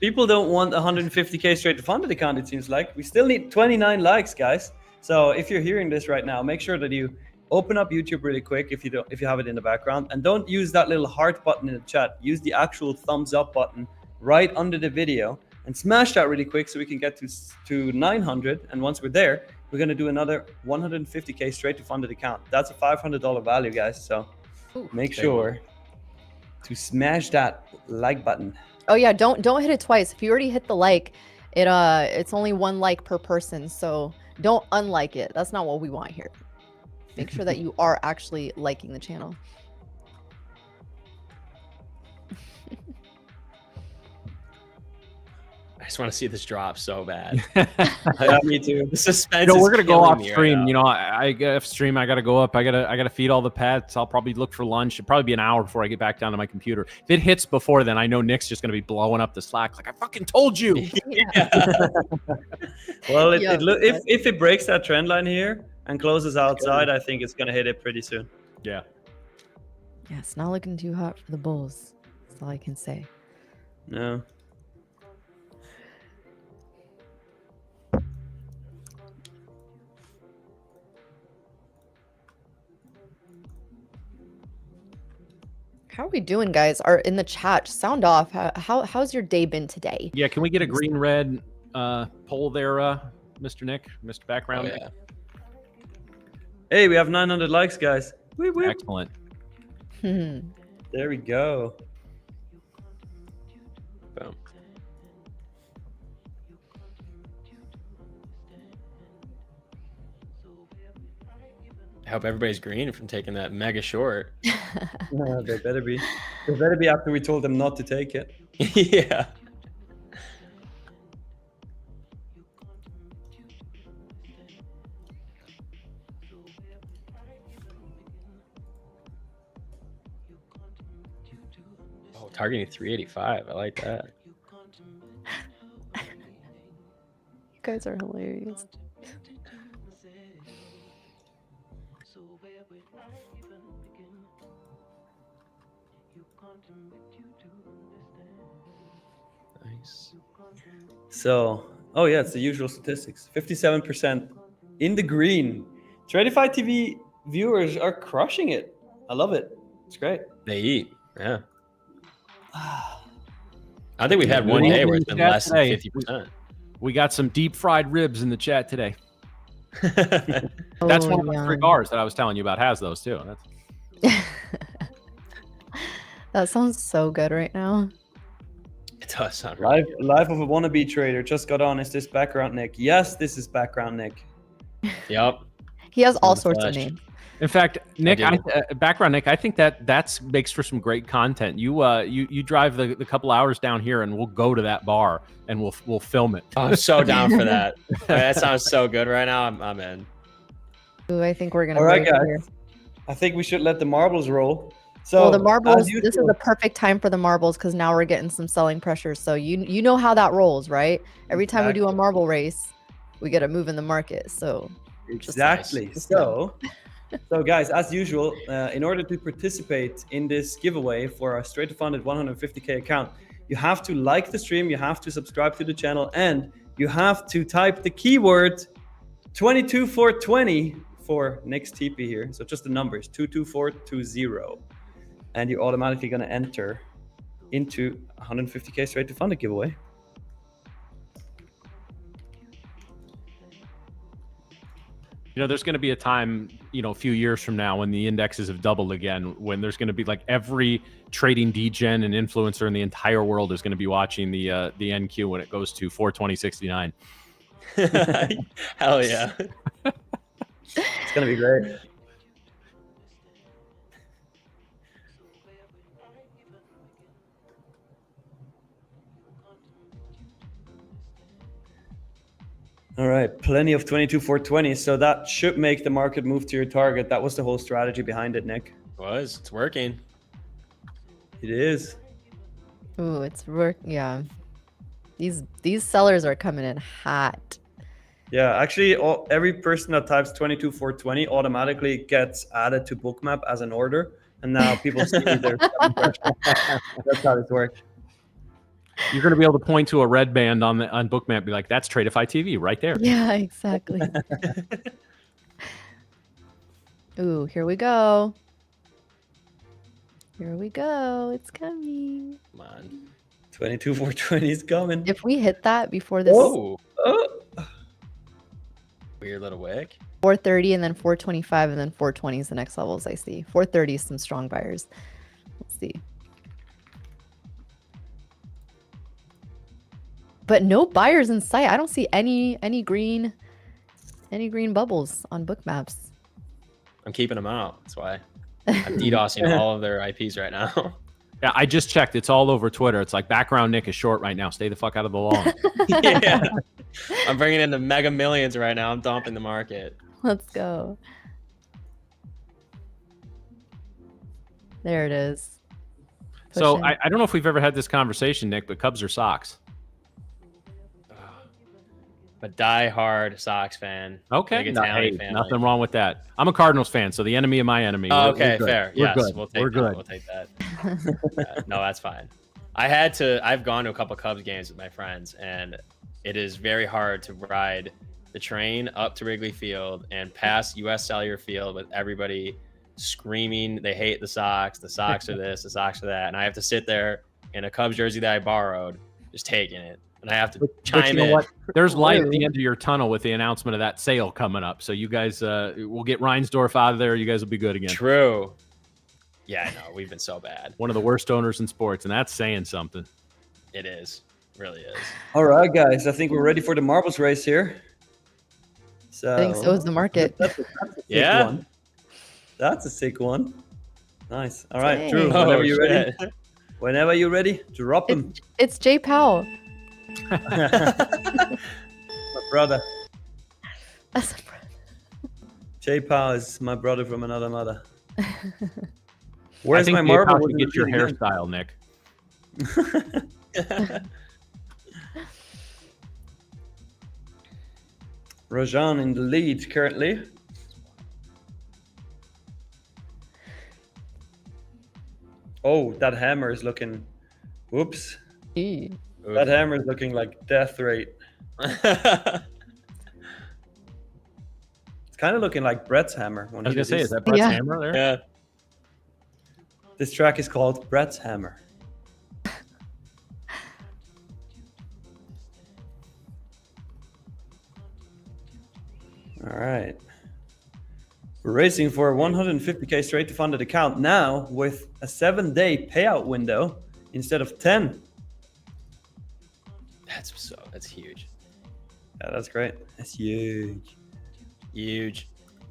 people don't want 150k straight to funded account. It seems like we still need 29 likes, guys. So if you're hearing this right now, make sure that you open up YouTube really quick if you have it in the background, and don't use that little heart button in the chat. Use the actual thumbs up button right under the video and smash that really quick so we can get to 900. And once we're there, we're going to do another 150k straight to funded account. That's a $500 value, guys. So make sure to smash that like button. Oh yeah, don't hit it twice. If you already hit the like, it's only 1 like per person, so don't unlike it. That's not what we want here. Make sure that you are actually liking the channel. I just want to see this drop so bad. Yeah, me too. The suspense. You know, we're is gonna go killing off me right stream. now. You know, I got stream. I gotta go up. I gotta feed all the pets. I'll probably look for lunch. It'll probably be an hour before I get back down to my computer. If it hits before then, I know Nick's just gonna be blowing up the Slack. Like I fucking told you. Yeah. Well, Yeah, if it breaks that trend line here and closes outside, I think it's gonna hit it pretty soon. Yeah. Yeah, it's not looking too hot for the bulls. That's all I can say. No. How are we doing, guys? Are in the chat. Sound off. How's your day been today? Yeah. Can we get a green red poll there, Mr. Nick, Mr. Background? Oh, yeah. Hey, we have 900 likes, guys. Whoop, whoop. Excellent. There we go. Boom. I hope everybody's green from taking that mega short. Yeah, they better be. They better be after we told them not to take it. Yeah. Oh, targeting 385. I like that. You guys are hilarious. Nice. So, oh yeah, it's the usual statistics. 57% in the green. Tradeify TV viewers are crushing it. I love it. It's great. They eat. Yeah. I think we've had one day where it's been less than 50%. We got some deep fried ribs in the chat today. It That's Oh, one of the three yum. bars that I was telling you about has those too. That's That sounds so good right now. does sound right. Life of a wannabe trader just got on. Is this background Nick? Yes, this is background Nick. Yep. He has all the sorts flesh. of names. in fact, Nick, do. background Nick, I think that makes for some great content. You drive the couple hours down here, and we'll go to that bar and we'll film it. Oh, I'm so down for that. That sounds so good right now. I'm in. Ooh, I think we're gonna. All right, break guys. here. I think we should let the marbles roll. So Well, the marbles. as This is usual- the perfect time for the marbles because now we're getting some selling pressure. So you know how that rolls, right? Every time we do a marble race, we get a move in the market. So Exactly. Just So, guys, as usual, in order to participate in this giveaway for our straight to funded 150K account, you have to like the stream, you have to subscribe to the channel, and you have to type the keyword 22420 for Nick's TP here. So just the numbers 22420, and you're automatically going to enter into 150K straight to funded giveaway. You know, there's going to be a time, a few years from now when the indexes have doubled again, when there's going to be like every trading degen and influencer in the entire world is going to be watching the NQ when it goes to 420.69. Hell yeah. It's going to be great. All right, plenty of 22,420. So that should make the market move to your target. That was the whole strategy behind it, Nick. It's working. It is. ooh, it's work. Yeah, these sellers are coming in hot. Yeah, actually, every person that types 22,420 automatically gets added to Bookmap as an order. And now people see their That's how it works. You're going to be able to point to a red band on Bookmap and be like, that's Tradeify TV right there. Yeah, exactly. Ooh, here we go. Here we go. It's coming. Come on. 22,420 is coming. If we hit that before this Oh, Oh, weird little wick. 430 and then 425 and then 420 is the next levels I see. 430 is some strong buyers. Let's see. but no buyers in sight. I don't see any green bubbles on book maps. I'm keeping them out. That's why I'm DDoSing all of their IPs right now. Yeah, I just checked. It's all over Twitter. It's like background Nick is short right now. Stay the fuck out of the lawn. Yeah. I'm bringing in the mega millions right now. I'm dumping the market. Let's go. There it is. So Pushing. I don't know if we've ever had this conversation, Nick, but Cubs or Sox? A die-hard Sox fan. Okay. Big No, Italian hey, family. nothing wrong with that. I'm a Cardinals fan, so the enemy of my enemy. Oh, We're okay, good. fair. We're Yes, good. we'll take We're that. good. We'll take that. No, that's fine. I've gone to a couple Cubs games with my friends, and it is very hard to ride the train up to Wrigley Field and past US Cellular Field with everybody screaming they hate the Sox are this, the Sox are that, and I have to sit there in a Cubs jersey that I borrowed, just taking it, and I have to chime in. What? There's light at the end of your tunnel with the announcement of that sale coming up. So you guys, we'll get Reinsdorf out of there. You guys will be good again. True. Yeah, I know. We've been so bad. One of the worst owners in sports, and that's saying something. It is. Really is. All right, guys. I think we're ready for the marbles race here. So I think so is the market. That's a Yeah. one. That's a sick one. Nice. All right, Dang. Drew. Oh, Whenever you're ready. shit. Whenever you're ready, drop him. It's Jay Powell. My brother. That's Jay Powell is my brother from another mother. I Where's think my Jay marble? Powell should Wasn't get your really good. hairstyle, Nick. Rajan in the lead currently. Oh, that hammer is looking. Whoops. Eee. That hammer is looking like death rate. It's kind of looking like Brett's hammer. I was gonna say, is that Brett's Yeah. hammer there? Yeah. This track is called Brett's Hammer. All right. We're racing for a 150K straight to funded account now with a 7-day payout window instead of 10. That's huge. Yeah, that's great. That's huge. Huge.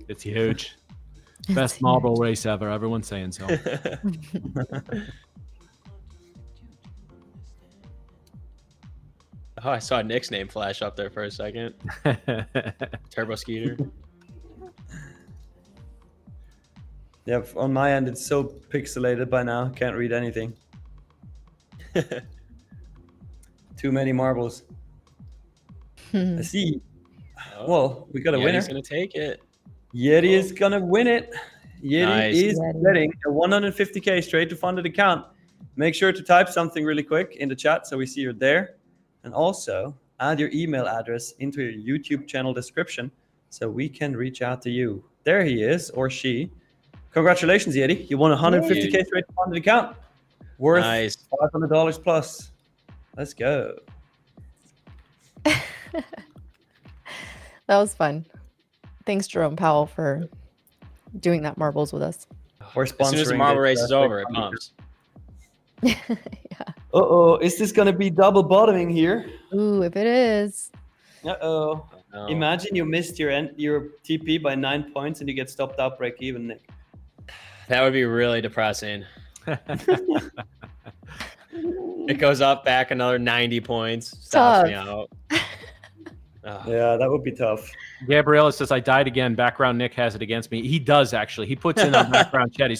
It's huge. Best marble race ever. Everyone's saying so. Oh, I saw Nick's name flash up there for a second. Turbo Skeeter. Yeah, on my end, it's so pixelated by now. Can't read anything. Too many marbles. I see. Well, we got a winner. He's gonna take it. Yeti is gonna win it. Yeti Nice. is getting a 150K straight to funded account. Make sure to type something really quick in the chat so we see you're there. And also add your email address into your YouTube channel description so we can reach out to you. There he is, or she. Congratulations, Yeti. You won a 150K straight to funded account. Worth Nice. $500 plus. Let's go. That was fun. Thanks, Jerome Powell, for doing that marbles with us. We're As soon as the sponsoring marble this, race is uh, over, it pumps. Yeah. Uh-oh, is this gonna be double bottoming here? Ooh, if it is. Uh-oh. No. Imagine you missed your TP by 9 points and you get stopped out break even, Nick. That would be really depressing. It goes up back another 90 points. Stops me out. Oh. Yeah, that would be tough. Gabriella says, I died again. Background Nick has it against me. He does, actually. He puts in on background chat. He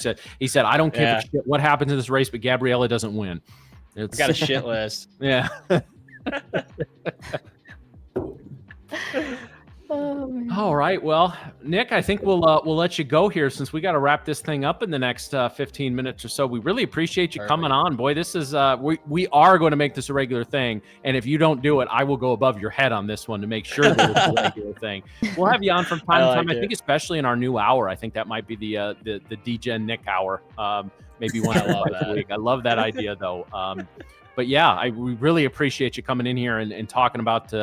said, I don't care shit what happens in this race, but Gabriella doesn't win. It's, I got a shit list. Yeah. Oh, man. All right. Well, Nick, I think we'll let you go here since we got to wrap this thing up in the next 15 minutes or so. We really appreciate you coming on, boy. This is we are going to make this a regular thing, and if you don't do it, I will go above your head on this one to make sure that it's a regular thing. We'll have you on from time to time. I think especially in our new hour. I think that might be the DGen Nick hour. Maybe one a week. I love that idea though. But yeah, we really appreciate you coming in here and talking about.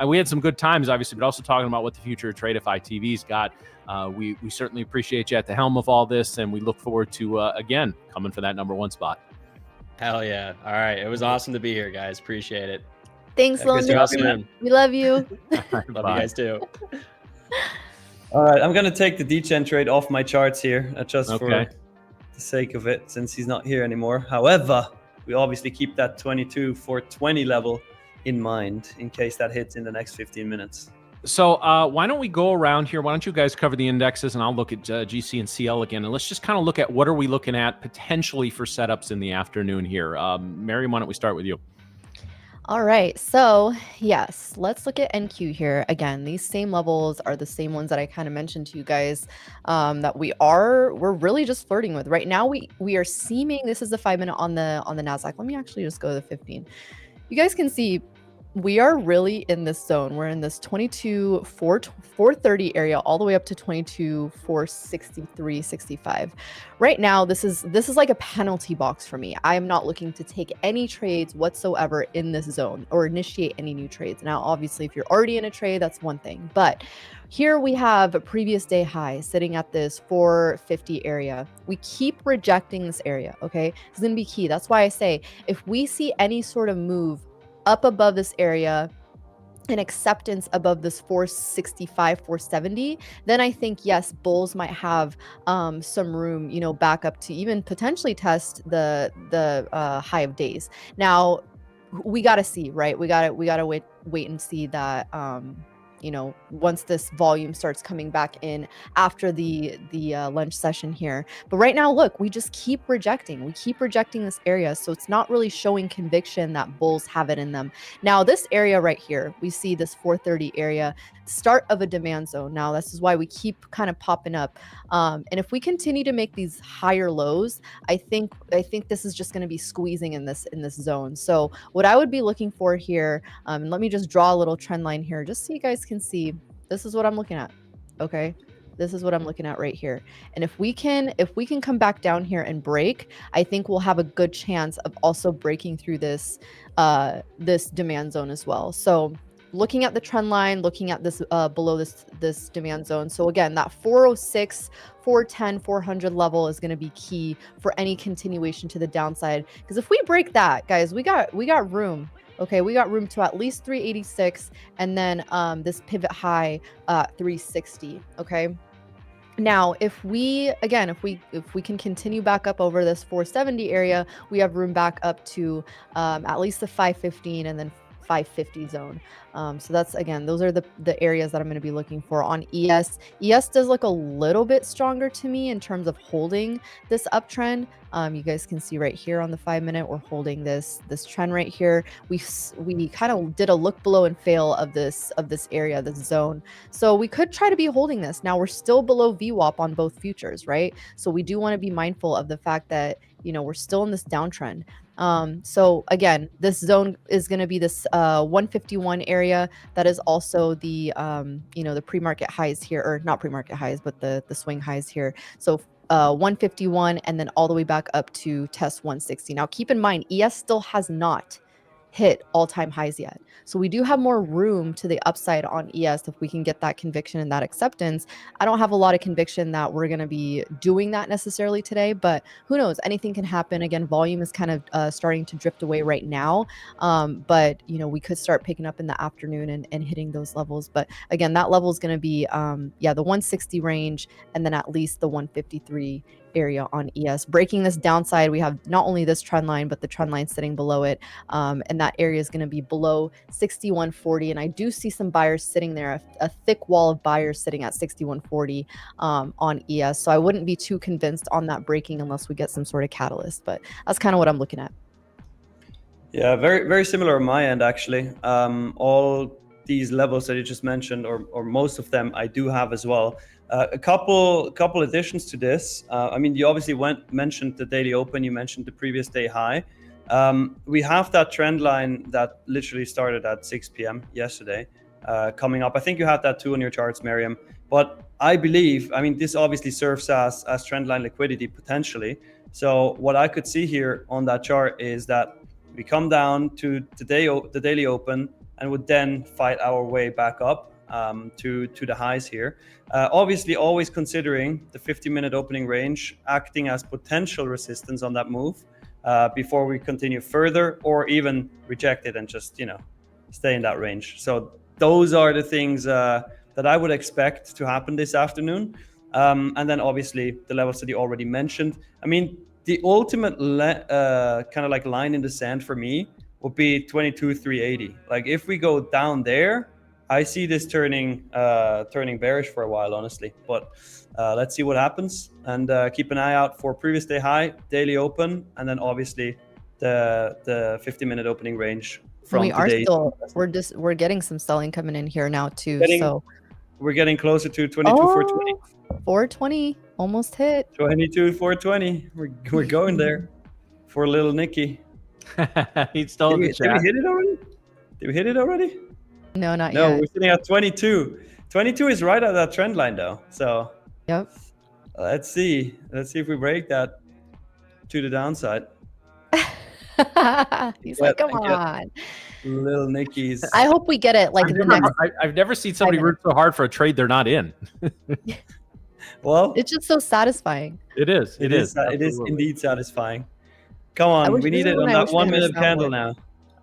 We had some good times, obviously, but also talking about what the future of Tradeify TV's got. We certainly appreciate you at the helm of all this, and we look forward to again coming for that #1 spot. Hell yeah! All right, it was awesome to be here, guys. Appreciate it. Thanks, Yeah, Lil good job, Nicky. man. We love you. Love you guys too. All right, I'm gonna take the D-Chen trade off my charts here, just for Okay. the sake of it, since he's not here anymore. However, we obviously keep that 22 for 20 level in mind in case that hits in the next 15 minutes. So why don't we go around here? Why don't you guys cover the indexes, and I'll look at GC and CL again, and let's just kind of look at what are we looking at potentially for setups in the afternoon here. Miriam, why don't we start with you? All right, so yes, let's look at NQ here. Again, these same levels are the same ones that I kind of mentioned to you guys that we're really just flirting with. Right now, we are seeming, this is the 5 minute on the NASDAQ. Let me actually just go to the 15. You guys can see we are really in this zone. We're in this 22,430 area all the way up to 22,463, 65. Right now, this is like a penalty box for me. I am not looking to take any trades whatsoever in this zone or initiate any new trades. Now, obviously, if you're already in a trade, that's one thing. But here we have a previous day high sitting at this 450 area. We keep rejecting this area, okay? It's going to be key. That's why I say if we see any sort of move up above this area, an acceptance above this 465, 470, then I think, yes, bulls might have some room, you know, back up to even potentially test the high of days. Now, we got to see, right? We got to wait and see that, you know, once this volume starts coming back in after the lunch session here. But right now, look, we just keep rejecting. We keep rejecting this area. So it's not really showing conviction that bulls have it in them. Now, this area right here, we see this 430 area, start of a demand zone. Now, this is why we keep kind of popping up. And if we continue to make these higher lows, I think this is just going to be squeezing in this zone. So what I would be looking for here, let me just draw a little trend line here, just so you guys can see. This is what I'm looking at. Okay, this is what I'm looking at right here. And if we can come back down here and break, I think we'll have a good chance of also breaking through this this demand zone as well. So looking at the trend line, looking at this below this demand zone. So again, that 406, 410, 400 level is going to be key for any continuation to the downside. Because if we break that, guys, we got room. Okay, we got room to at least 386, and then this pivot high 360. Okay. Now, if we can continue back up over this 470 area, we have room back up to at least the 515 and then 550 zone. So that's, again, those are the areas that I'm going to be looking for on ES. ES does look a little bit stronger to me in terms of holding this uptrend. You guys can see right here on the 5 minute, we're holding this trend right here. We kind of did a look below and fail of this area, this zone. So we could try to be holding this. Now we're still below VWAP on both futures, right? So we do want to be mindful of the fact that, you know, we're still in this downtrend. So again, this zone is going to be this 151 area. That is also the you know, the pre-market highs here, or not pre-market highs, but the swing highs here. So 151 and then all the way back up to test 160. Now keep in mind, ES still has not hit all-time highs yet. So we do have more room to the upside on ES if we can get that conviction and that acceptance. I don't have a lot of conviction that we're going to be doing that necessarily today, but who knows? Anything can happen. Again, volume is kind of starting to drift away right now. But, you know, we could start picking up in the afternoon and hitting those levels. But again, that level is going to be, yeah, the 160 range, and then at least the 153 area on ES. Breaking this downside, we have not only this trend line, but the trend line sitting below it. And that area is going to be below 6140. And I do see some buyers sitting there, a thick wall of buyers sitting at 6140 on ES. So I wouldn't be too convinced on that breaking unless we get some sort of catalyst. But that's kind of what I'm looking at. Yeah, very, very similar on my end, actually. All these levels that you just mentioned, or most of them, I do have as well. A couple additions to this. I mean, you obviously mentioned the daily open, you mentioned the previous day high. We have that trend line that literally started at 6 p.m. yesterday coming up. I think you have that too on your charts, Miriam. But I believe, I mean, this obviously serves as trend line liquidity potentially. So what I could see here on that chart is that we come down to the daily open and would then fight our way back up to the highs here. Obviously, always considering the 50-minute opening range acting as potential resistance on that move before we continue further, or even reject it and just, you know, stay in that range. So those are the things that I would expect to happen this afternoon. And then obviously the levels that you already mentioned. I mean, the ultimate kind of like line in the sand for me would be 22,380. Like if we go down there, I see this turning bearish for a while, honestly. But let's see what happens, and keep an eye out for previous day high, daily open, and then obviously the 50-minute opening range from today. We're getting some selling coming in here now too. So we're getting closer to 22,420. 420 almost hit. 22,420. We're going there for little Nicky. He's still in the chat. Did we hit it already? Did we hit it already? No, not No, yet. we're sitting at 22. 22 is right at that trend line though. So Yep. let's see. Let's see if we break that to the downside. He's like, come on. Little Nicky's. I hope we get it like I've never seen somebody root so hard for a trade they're not in. Well, it's just so satisfying. It is. It is indeed satisfying. Come on, we need it on that 1 minute candle now.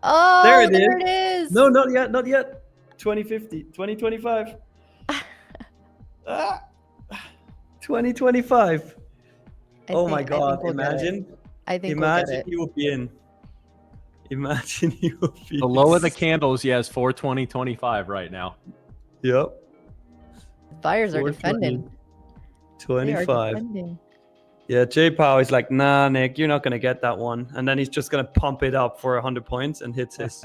Oh, there it is. No, not yet, not yet. 2050, 2025. 2025. Oh my God! Imagine. I think imagine you will be in. Imagine you will be. The low of the candles, yes, 420.25 right now. Yep. Buyers are defending. 25. Yeah, J Pow is like, nah, Nick, you're not gonna get that one, and then he's just gonna pump it up for 100 points and hits his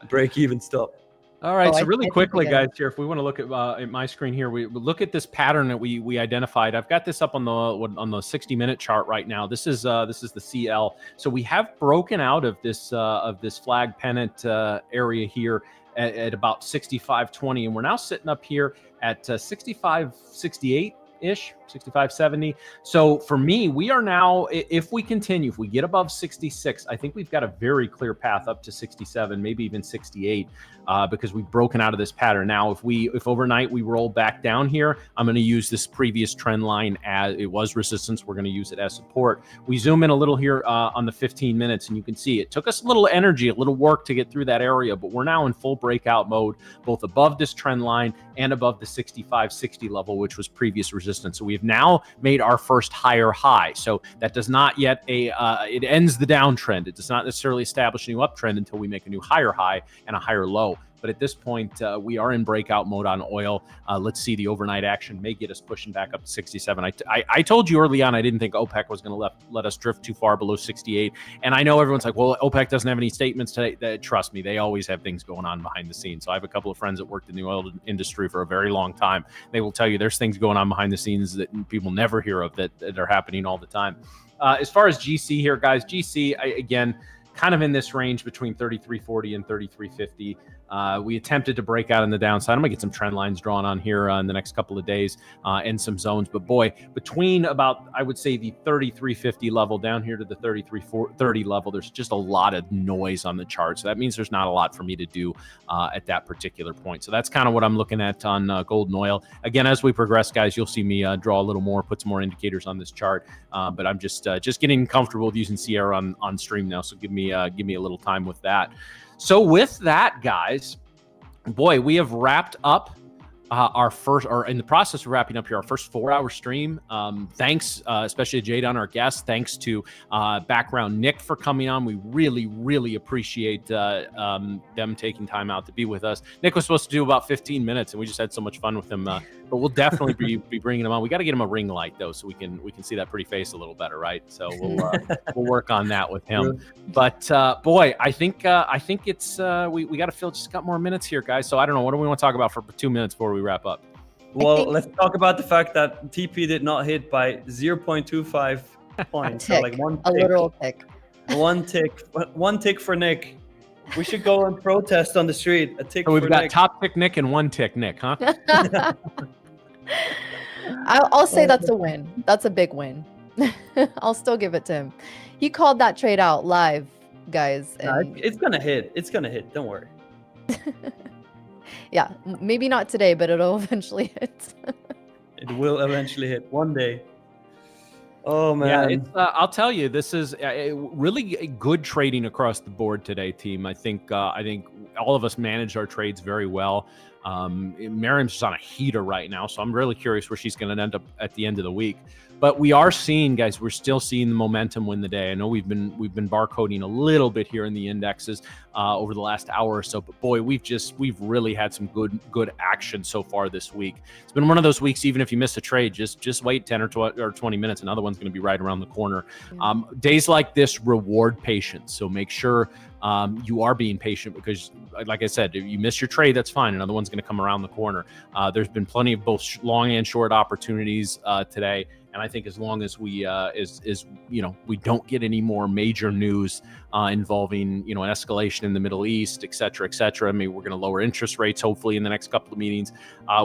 break-even stop. All right, so really quickly, guys, here, if we want to look at my screen here, we look at this pattern that we identified. I've got this up on the 60-minute chart right now. This is the CL. So we have broken out of this flag pennant area here at about 65.20, and we're now sitting up here at 65.68. Ish 65.70. So for me, we are now, if we continue, if we get above 66, I think we've got a very clear path up to 67, maybe even 68, because we've broken out of this pattern. Now, if overnight we roll back down here, I'm going to use this previous trend line as it was resistance. We're going to use it as support. We zoom in a little here on the 15 minutes, and you can see it took us a little energy, a little work to get through that area, but we're now in full breakout mode, both above this trend line and above the 65.60 level, which was previous resistance. So we've now made our first higher high. So that does not yet it ends the downtrend. It does not necessarily establish a new uptrend until we make a new higher high and a higher low. But at this point, we are in breakout mode on oil. Let's see, the overnight action may get us pushing back up to 67. I told you early on I didn't think OPEC was going to let us drift too far below 68. And I know everyone's like, well, OPEC doesn't have any statements today. Trust me, they always have things going on behind the scenes. So I have a couple of friends that worked in the oil industry for a very long time. They will tell you there's things going on behind the scenes that people never hear of that are happening all the time. As far as GC here, guys, GC, again, kind of in this range between 33.40 and 33.50. We attempted to break out in the downside. I'm gonna get some trend lines drawn on here in the next couple of days and some zones. But boy, between about, I would say, the 33.50 level down here to the 33.30 level, there's just a lot of noise on the chart. So that means there's not a lot for me to do at that particular point. So that's kind of what I'm looking at on gold and oil. Again, as we progress, guys, you'll see me draw a little more, put some more indicators on this chart. But I'm just getting comfortable with using Sierra on stream now. So give me a little time with that. So with that, guys, boy, we have wrapped up our first, or in the process of wrapping up here, our first 4-hour stream. Thanks, especially to Jdun, our guest. Thanks to Background Nick for coming on. We really, really appreciate them taking time out to be with us. Nick was supposed to do about 15 minutes, and we just had so much fun with him. But we'll definitely be bringing him on. We got to get him a ring light though, so we can see that pretty face a little better, right? So we'll work on that with him. But boy, I think it's we got to fill just a couple more minutes here, guys. So I don't know, what do we want to talk about for 2 minutes before we wrap up? Well, let's talk about the fact that TP did not hit by 0.25 points. So like a literal tick. One tick for Nick. We should go and protest on the street. A tick. So we've got Nick. top tick Nick and one tick Nick, huh? I'll say that's a win. That's a big win. I'll still give it to him. He called that trade out live, guys. And... it's gonna hit. It's gonna hit. Don't worry. Yeah, maybe not today, but it'll eventually hit. It will eventually hit one day. Oh Yeah, man. it's, I'll tell you, this is really good trading across the board today, team. I think all of us managed our trades very well. Miriam's just on a heater right now, so I'm really curious where she's going to end up at the end of the week. But we are seeing, guys, we're still seeing the momentum win the day. I know we've been barcoding a little bit here in the indexes over the last hour or so, but boy, we've really had some good action so far this week. It's been one of those weeks. Even if you miss a trade, just wait 10 or 20 minutes. Another one's going to be right around the corner. Days like this reward patience, so make sure you are being patient, because like I said, if you miss your trade, that's fine. Another one's going to come around the corner. There's been plenty of both long and short opportunities today. And I think as long as we we don't get any more major news involving an escalation in the Middle East, et cetera, et cetera. I mean, we're going to lower interest rates hopefully in the next couple of meetings.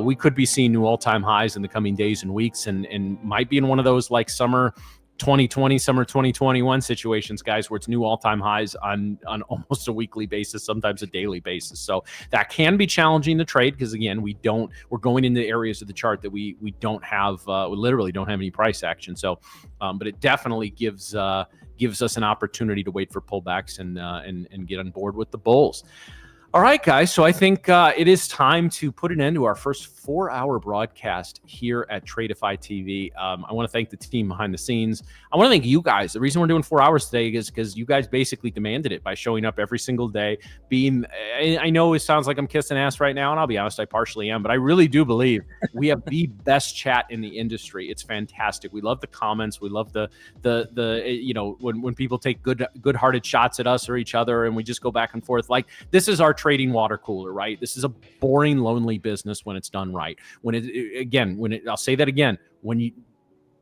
We could be seeing new all-time highs in the coming days and weeks, and might be in one of those like summer 2020, summer 2021 situations, guys, where it's new all-time highs on almost a weekly basis, sometimes a daily basis. So that can be challenging to trade, because again, we're going into areas of the chart that we don't have, we literally don't have any price action. So, but it definitely gives us an opportunity to wait for pullbacks and get on board with the bulls. All right, guys. So I think it is time to put an end to our first 4-hour broadcast here at Tradeify TV. I want to thank the team behind the scenes. I want to thank you guys. The reason we're doing 4 hours today is because you guys basically demanded it by showing up every single day. I know it sounds like I'm kissing ass right now, and I'll be honest, I partially am, but I really do believe we have the best chat in the industry. It's fantastic. We love the comments. We love the when people take good-hearted shots at us or each other, and we just go back and forth. Like, this is our trading water cooler, right? This is a boring, lonely business when it's done right. I'll say that again, when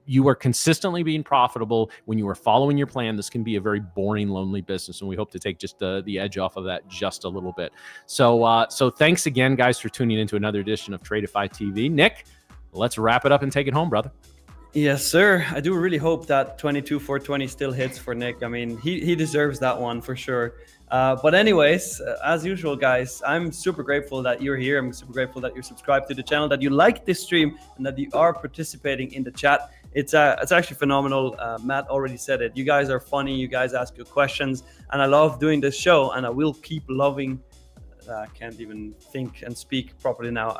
you are consistently being profitable, when you are following your plan, this can be a very boring, lonely business. And we hope to take just the edge off of that just a little bit. So thanks again, guys, for tuning into another edition of Tradeify TV. Nick, let's wrap it up and take it home, brother. Yes, sir. I do really hope that 22-420 still hits for Nick. I mean, he deserves that one for sure. But anyways, as usual, guys, I'm super grateful that you're here. I'm super grateful that you're subscribed to the channel, that you like this stream, and that you are participating in the chat. It's actually phenomenal. Matt already said it. You guys are funny. You guys ask good questions, and I love doing this show, and I will keep loving. I can't even think and speak properly now.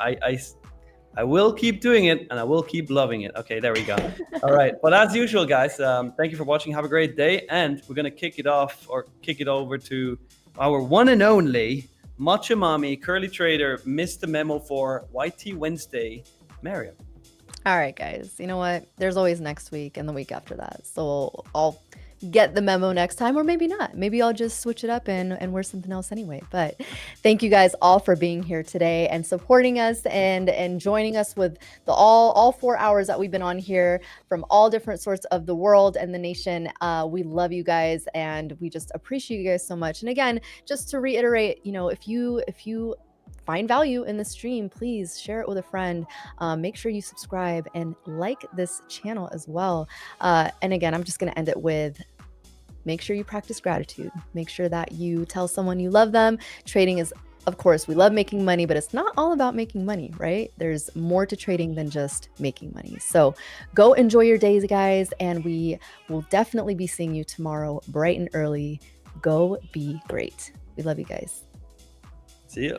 I will keep doing it, and I will keep loving it. Okay, there we go. All right. But as usual, guys, thank you for watching. Have a great day. And we're going to kick it over to our one and only Matcha Mommy, Curly Trader, missed the memo for YT Wednesday, Miriam. All right, guys. You know what? There's always next week and the week after that. So I'll get the memo next time, or maybe not. Maybe I'll just switch it up and wear something else anyway. But thank you guys all for being here today and supporting us and joining us with the all 4 hours that we've been on here from all different sorts of the world and the nation. We love you guys, and we just appreciate you guys so much. And again, just to reiterate, if you find value in the stream, please share it with a friend. Make sure you subscribe and like this channel as well. And again, I'm just going to end it with, make sure you practice gratitude. Make sure that you tell someone you love them. Trading is, of course, we love making money, but it's not all about making money, right? There's more to trading than just making money. So go enjoy your days, guys, and we will definitely be seeing you tomorrow bright and early. Go be great. We love you guys. See ya.